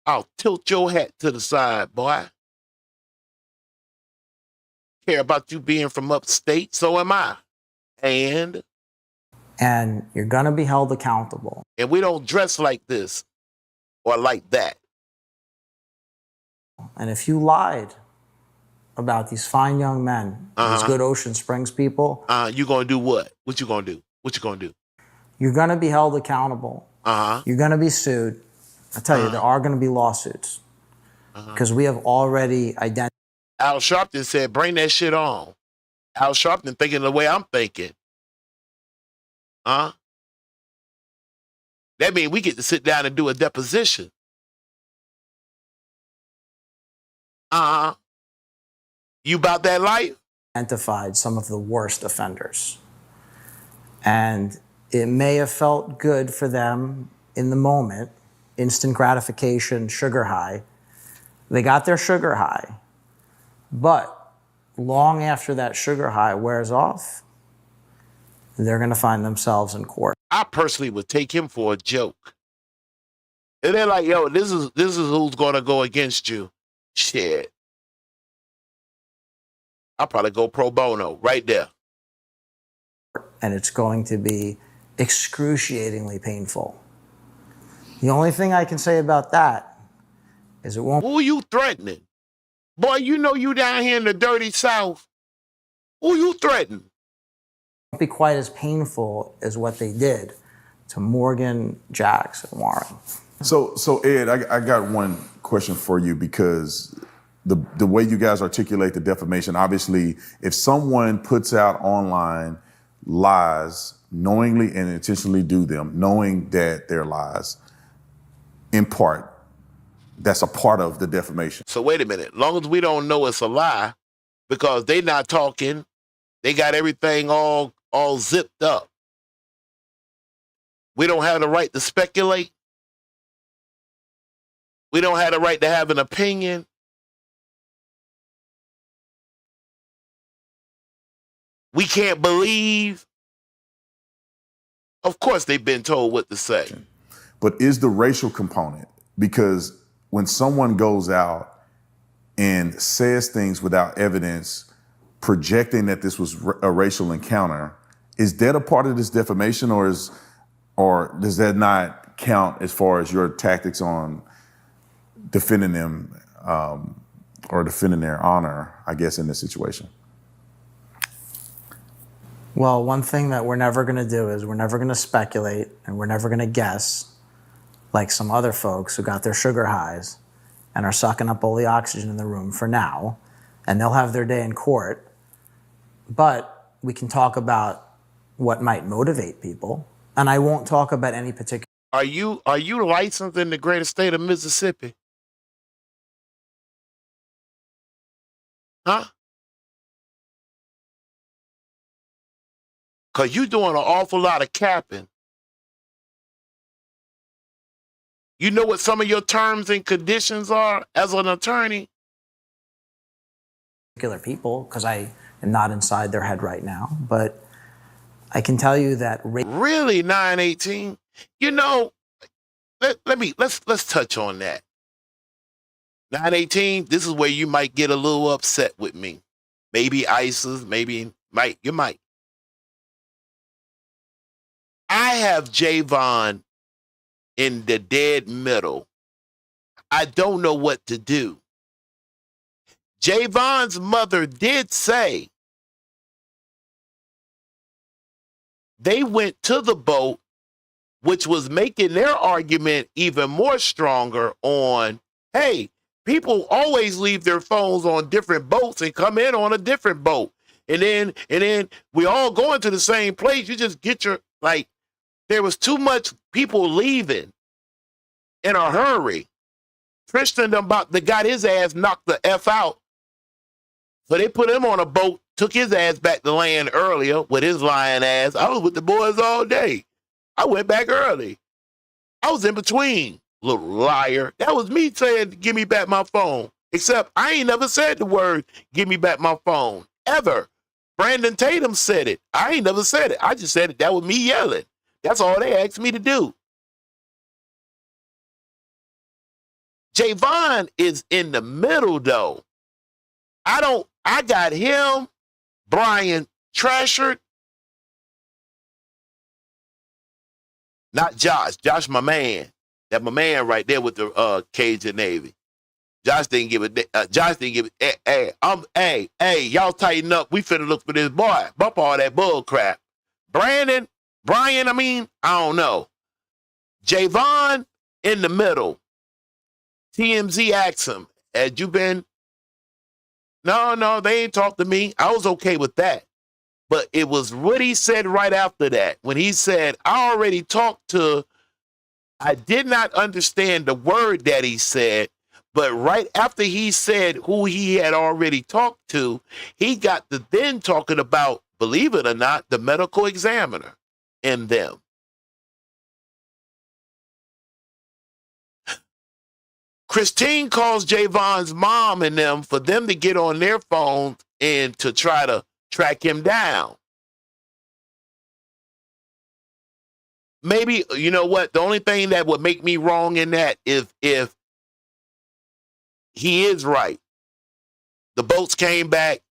I'll tilt your hat to the side, boy. Care about you being from upstate, so am I. And you're going to be held accountable. And we don't dress like this or like that. And if you lied about these fine young men, these good Ocean Springs people, you gonna do what? What you gonna do? What you gonna do? you're going to be held accountable. You're going to be sued. I tell you, there are going to be lawsuits because we have already identified. Al Sharpton said, bring that shit on. Al Sharpton thinking the way I'm thinking. That means we get to sit down and do a deposition. You about that life? Identified some of the worst offenders. And it may have felt good for them in the moment, instant gratification, sugar high. They got their sugar high. But long after that sugar high wears off, they're going to find themselves in court. I personally would take him for a joke. And they're like, yo, this is who's going to go against you. Shit. I'll probably go pro bono right there. And it's going to be excruciatingly painful. The only thing I can say about that is it won't. Who are you threatening? Boy, you know you down here in the dirty South. Who you threatening? Be quite as painful as what they did to Morgan, Jax, and Warren. So Ed, I got one question for you because the way you guys articulate the defamation, obviously, if someone puts out online lies knowingly and intentionally do them, knowing that they're lies, in part, that's a part of the defamation. So wait a minute. Long as we don't know it's a lie, because they not talking, they got everything all zipped up. We don't have the right to speculate. We don't have the right to have an opinion. We can't believe. Of course they've been told what to say. But is the racial component, because when someone goes out and says things without evidence, projecting that this was a racial encounter, is that a part of this defamation, or does that not count as far as your tactics on defending them or defending their honor, I guess, in this situation? Well, one thing that we're never going to do is we're never going to speculate and we're never going to guess like some other folks who got their sugar highs and are sucking up all the oxygen in the room for now, and they'll have their day in court. But we can talk about what might motivate people, and I won't talk about any particular. Are you licensed in the great state of Mississippi? Huh? Because you're doing an awful lot of capping. You know what some of your terms and conditions are as an attorney? Particular people, because I am not inside their head right now, but I can tell you that. Really, 918? You know, let's touch on that. 918, this is where you might get a little upset with me. Maybe ISIS, maybe you might. I have Javon in the dead middle. I don't know what to do. Javon's mother did say they went to the boat, which was making their argument even more stronger on, hey, people always leave their phones on different boats and come in on a different boat. And then we all going to the same place. You just get your, like, there was too much people leaving in a hurry. Tracestan got his ass knocked the F out. So they put him on a boat, took his ass back to land earlier with his lying ass. I was with the boys all day. I went back early. I was in between, little liar. That was me saying, give me back my phone. Except I ain't never said the word, give me back my phone, ever. Brandon Tatum said it. I ain't never said it. I just said it. That was me yelling. That's all they asked me to do. Javon is in the middle, though. I got him, Brian Trashard, not Josh. Josh, my man. That my man right there with the Cajun Navy. Josh didn't give it. Josh didn't give it. Hey, y'all tighten up. We finna look for this boy. Bump all that bull crap. Brian, I mean, I don't know. Javon in the middle. TMZ asked him, had you been? No, they ain't talked to me. I was okay with that. But it was what he said right after that. When he said, I already talked to, I did not understand the word that he said, but right after he said who he had already talked to, he got to then talking about, believe it or not, the medical examiner in them. Christine calls Javon's mom and them for them to get on their phone and to try to track him down. Maybe, you know what? The only thing that would make me wrong in that is if he is right. The boats came back.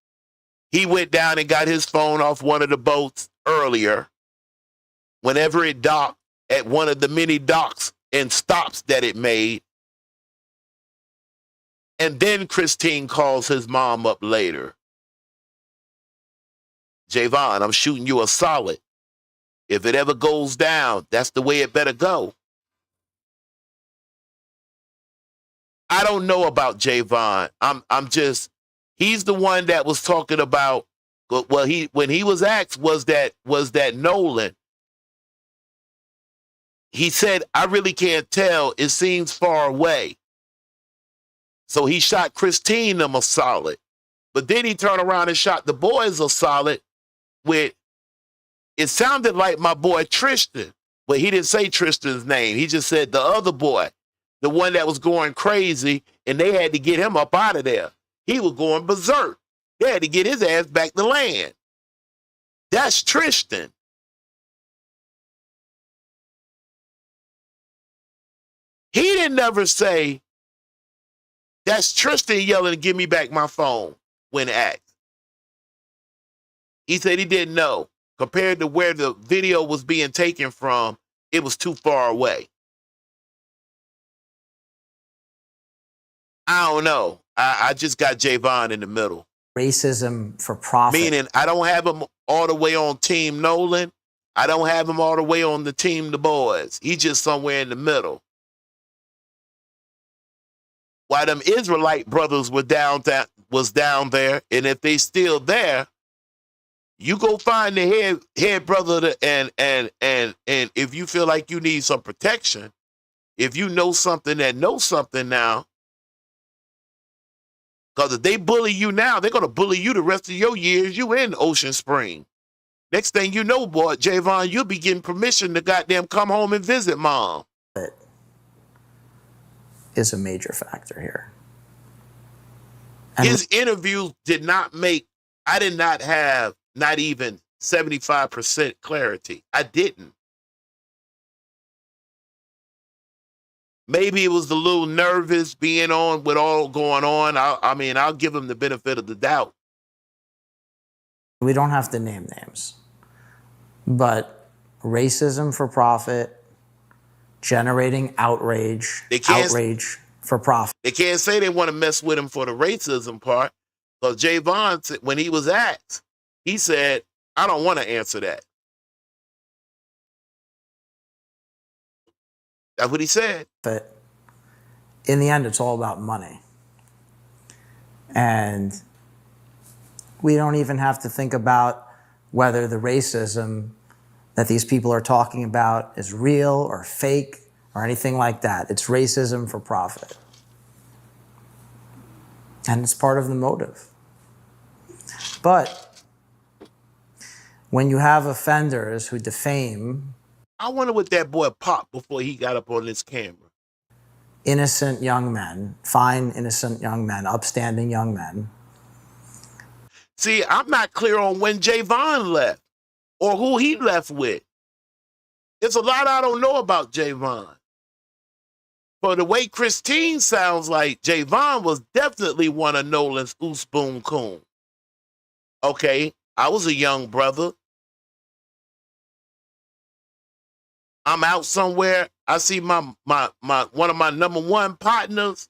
He went down and got his phone off one of the boats earlier. Whenever it docked at one of the many docks and stops that it made. And then Christine calls his mom up later. Javon, I'm shooting you a solid. If it ever goes down, that's the way it better go. I don't know about Javon. I'm just, he's the one that was talking about, well, when he was asked, was that Nolan? He said, I really can't tell. It seems far away. So he shot Christine them a solid. But then he turned around and shot the boys a solid with, it sounded like my boy Tristan. But he didn't say Tristan's name. He just said the other boy, the one that was going crazy, and they had to get him up out of there. He was going berserk. They had to get his ass back to land. That's Tristan. He didn't never say, that's Tristan yelling, give me back my phone when asked. He said he didn't know. Compared to where the video was being taken from, it was too far away. I don't know. I just got Javon in the middle. Racism for profit. Meaning I don't have him all the way on Team Nolan. I don't have him all the way on the Team The Boys. He's just somewhere in the middle. Why them Israelite brothers were down there, and if they still there, you go find the head brother and if you feel like you need some protection, if you know something that knows something now, because if they bully you now, they're gonna bully you the rest of your years. You in Ocean Spring. Next thing you know, boy, Javon, you'll be getting permission to goddamn come home and visit mom. Is a major factor here. His interviews did not make, I did not have not even 75% clarity. I didn't. Maybe it was a little nervous being on with all going on. I mean, I'll give him the benefit of the doubt. We don't have to name names, but racism for profit, generating outrage for profit. They can't say they want to mess with him for the racism part, because Javon, when he was asked, he said, I don't want to answer that. That's what he said. But in the end, it's all about money. And we don't even have to think about whether the racism that these people are talking about is real or fake or anything like that. It's racism for profit. And it's part of the motive. But when you have offenders who defame, I wonder what that boy popped before he got up on this camera. Innocent young men, fine, innocent young men, upstanding young men. See, I'm not clear on when Javon left or who he left with. There's a lot I don't know about Javon. But the way Christine sounds like, Javon was definitely one of Nolan's Oosboon Coon. Okay, I was a young brother. I'm out somewhere. I see my one of my number one partners.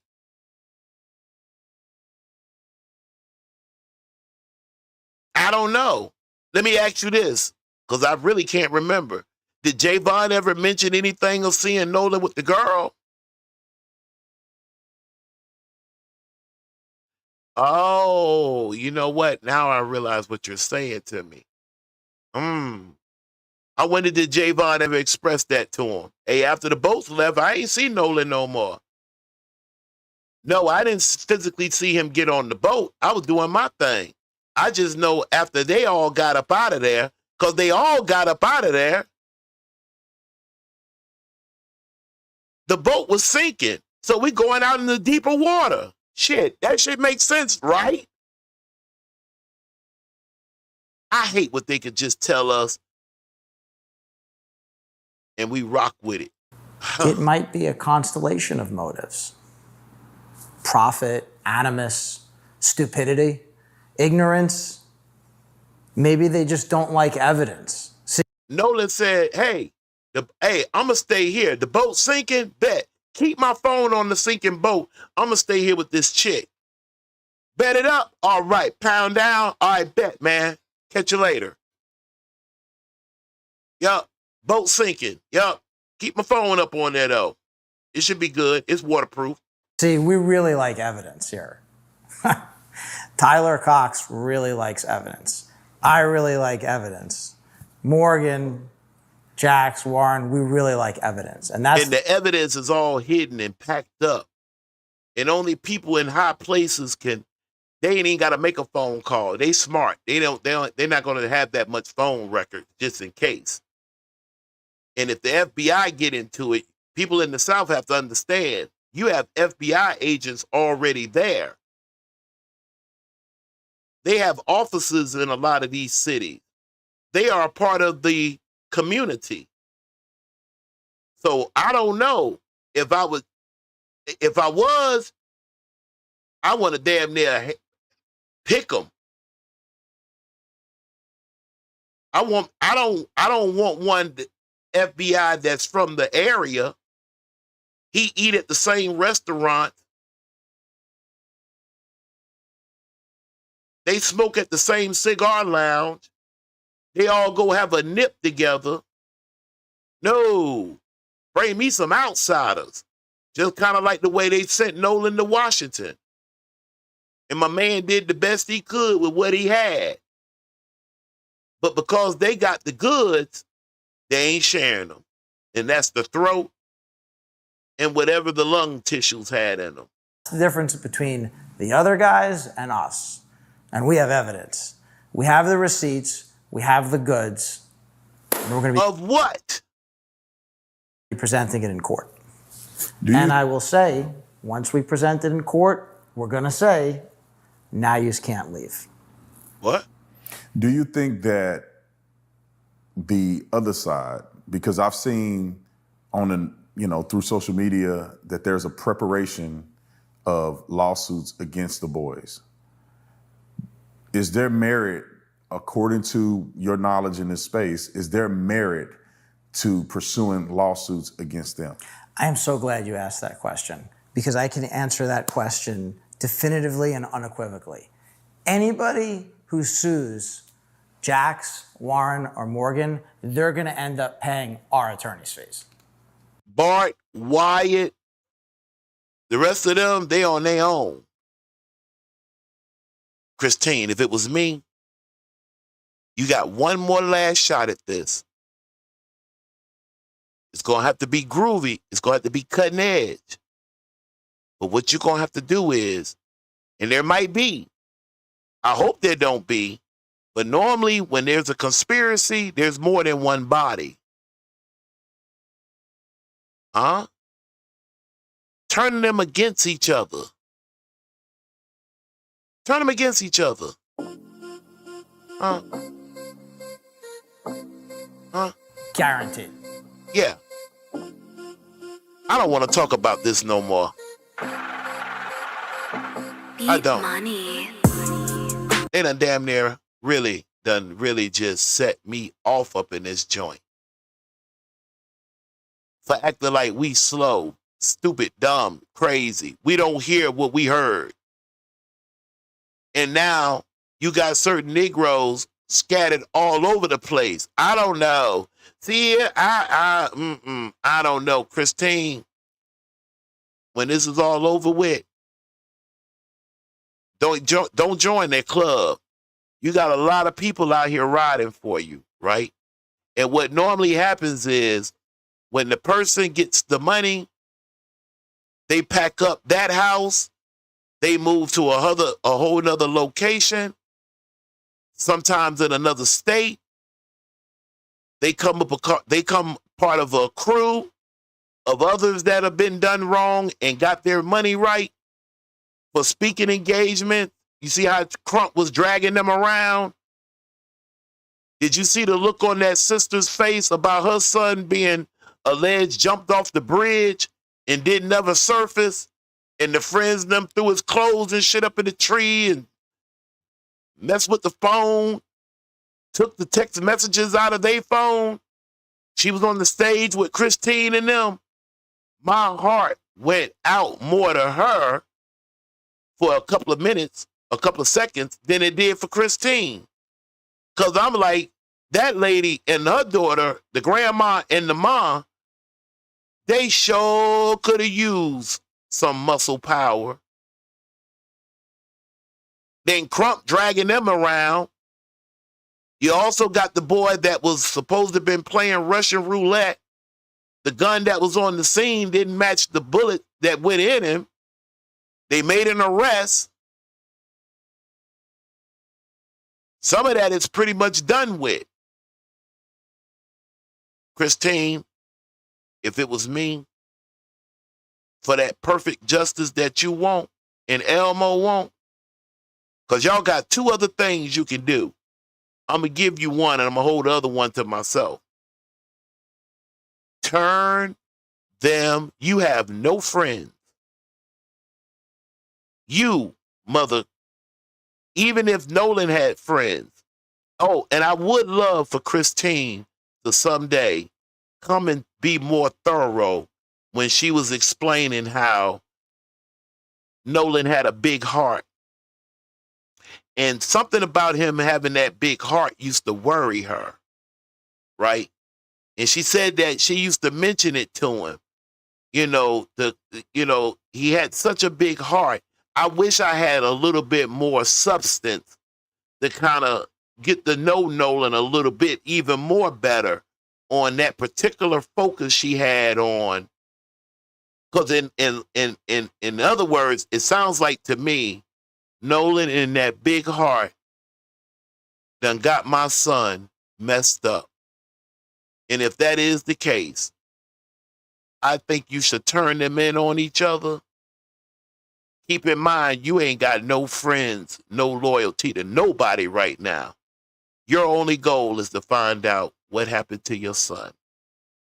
I don't know. Let me ask you this, because I really can't remember. Did Javon ever mention anything of seeing Nolan with the girl? Oh, you know what? Now I realize what you're saying to me. I wonder, did Javon ever express that to him? Hey, after the boats left, I ain't seen Nolan no more. No, I didn't physically see him get on the boat. I was doing my thing. I just know after they all got up out of there, because they all got up out of there, the boat was sinking. So we going out in the deeper water. Shit, that shit makes sense, right? I hate what they could just tell us and we rock with it. It might be a constellation of motives. Profit, animus, stupidity, ignorance. Maybe they just don't like evidence. Nolan said, hey, I'm going to stay here. The boat's sinking, bet. Keep my phone on the sinking boat. I'm going to stay here with this chick. Bet it up. All right. Pound down. All right, bet, man. Catch you later. Yup. Boat sinking. Yup. Keep my phone up on there, though. It should be good. It's waterproof. See, we really like evidence here. Tyler Cox really likes evidence. I really like evidence. Morgan, Jax, Warren, we really like evidence. And the evidence is all hidden and packed up. And only people in high places they ain't even got to make a phone call. They smart. They're not going to have that much phone record just in case. And if the FBI get into it, people in the South have to understand, you have FBI agents already there. They have offices in a lot of these cities. They are a part of the community. So I don't know if I was, I want to damn near pick them. I don't want one FBI that's from the area. He eat at the same restaurant. They smoke at the same cigar lounge. They all go have a nip together. No, bring me some outsiders. Just kind of like the way they sent Nolan to Washington. And my man did the best he could with what he had. But because they got the goods, they ain't sharing them. And that's the throat and whatever the lung tissues had in them. The difference between the other guys and us. And we have evidence. We have the receipts. We have the goods. And we're going to be of what? Presenting it in court. And I will say, once we present it in court, we're going to say, now you can't leave. What? Do you think that the other side, because I've seen through social media that there's a preparation of lawsuits against the boys. Is there merit, according to your knowledge in this space, is there merit to pursuing lawsuits against them? I am so glad you asked that question, because I can answer that question definitively and unequivocally. Anybody who sues Jax, Warren, or Morgan, they're going to end up paying our attorney's fees. Bart, Wyatt, the rest of them, they on their own. Christine, if it was me, you got one more last shot at this. It's going to have to be groovy. It's going to have to be cutting edge. But what you're going to have to do is, and there might be, I hope there don't be, but normally when there's a conspiracy, there's more than one body. Turning them against each other. Turn them against each other. Guaranteed. Yeah. I don't want to talk about this no more. I don't. Money. They done damn near really just set me off up in this joint. for acting like we slow, stupid, dumb, crazy. We don't hear what we heard. And now you got certain Negroes scattered all over the place. I don't know. See, I don't know. Christine, when this is all over with, don't join that club. You got a lot of people out here riding for you, right? And what normally happens is when the person gets the money, they pack up that house, they move to a whole nother location, sometimes in another state. They come part of a crew of others that have been done wrong and got their money right for speaking engagement. You see how Crump was dragging them around? Did you see the look on that sister's face about her son being alleged jumped off the bridge and didn't ever surface? And the friends them threw his clothes and shit up in the tree and messed with the phone, took the text messages out of their phone. She was on the stage with Christine and them. My heart went out more to her for a couple of minutes, a couple of seconds, than it did for Christine. Because I'm like, that lady and her daughter, the grandma and the mom, they sure could have used some muscle power. Then Crump dragging them around. You also got the boy that was supposed to have been playing Russian roulette. The gun that was on the scene didn't match the bullet that went in him. They made an arrest. Some of that is pretty much done with. Christine, if it was me, for that perfect justice that you want and Elmo want, because y'all got two other things you can do. I'm going to give you one and I'm going to hold the other one to myself. Turn them, you have no friends. You, mother, even if Nolan had friends. Oh, and I would love for Christine to someday come and be more thorough when she was explaining how Nolan had a big heart. And something about him having that big heart used to worry her, right? And she said that she used to mention it to him. He had such a big heart. I wish I had a little bit more substance to kind of get to know Nolan a little bit even more better on that particular focus she had on. Because in other words, it sounds like to me, Nolan in that big heart done got my son messed up. And if that is the case, I think you should turn them in on each other. Keep in mind, you ain't got no friends, no loyalty to nobody right now. Your only goal is to find out what happened to your son.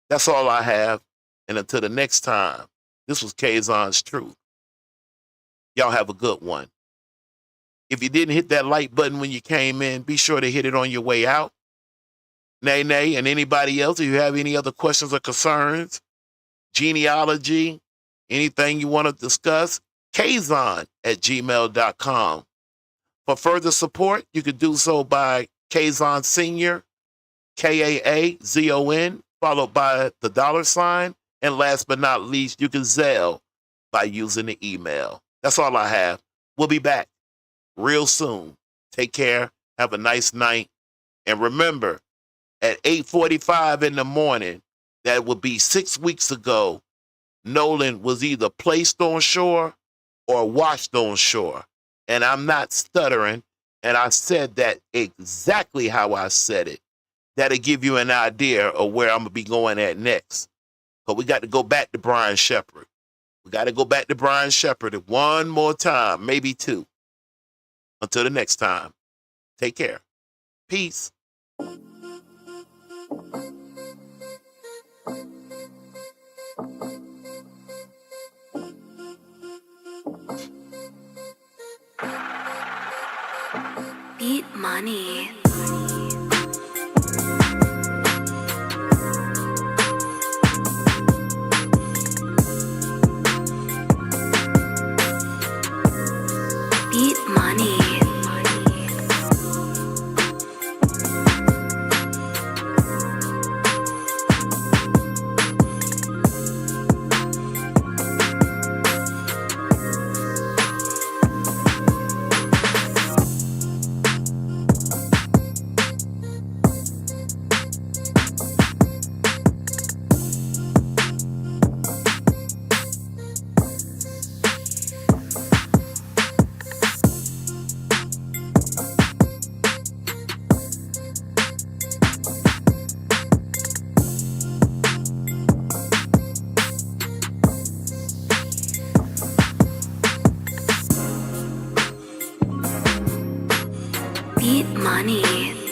That's all I have. And until the next time, this was Kaazon's Truth. Y'all have a good one. If you didn't hit that like button when you came in, be sure to hit it on your way out. Nay, and anybody else, if you have any other questions or concerns, genealogy, anything you want to discuss, Kaazon@gmail.com. For further support, you can do so by Kaazon Senior, Kaazon, followed by the $. And last but not least, you can Zelle by using the email. That's all I have. We'll be back real soon. Take care. Have a nice night. And remember, at 8:45 in the morning, that would be 6 weeks ago, Nolan was either placed on shore or washed on shore. And I'm not stuttering. And I said that exactly how I said it. That'll give you an idea of where I'm going to be going at next. But we got to go back to Brian Sheppard. We got to go back to Brian Sheppard one more time, maybe two. Until the next time, take care. Peace. Beat money. Beat Money.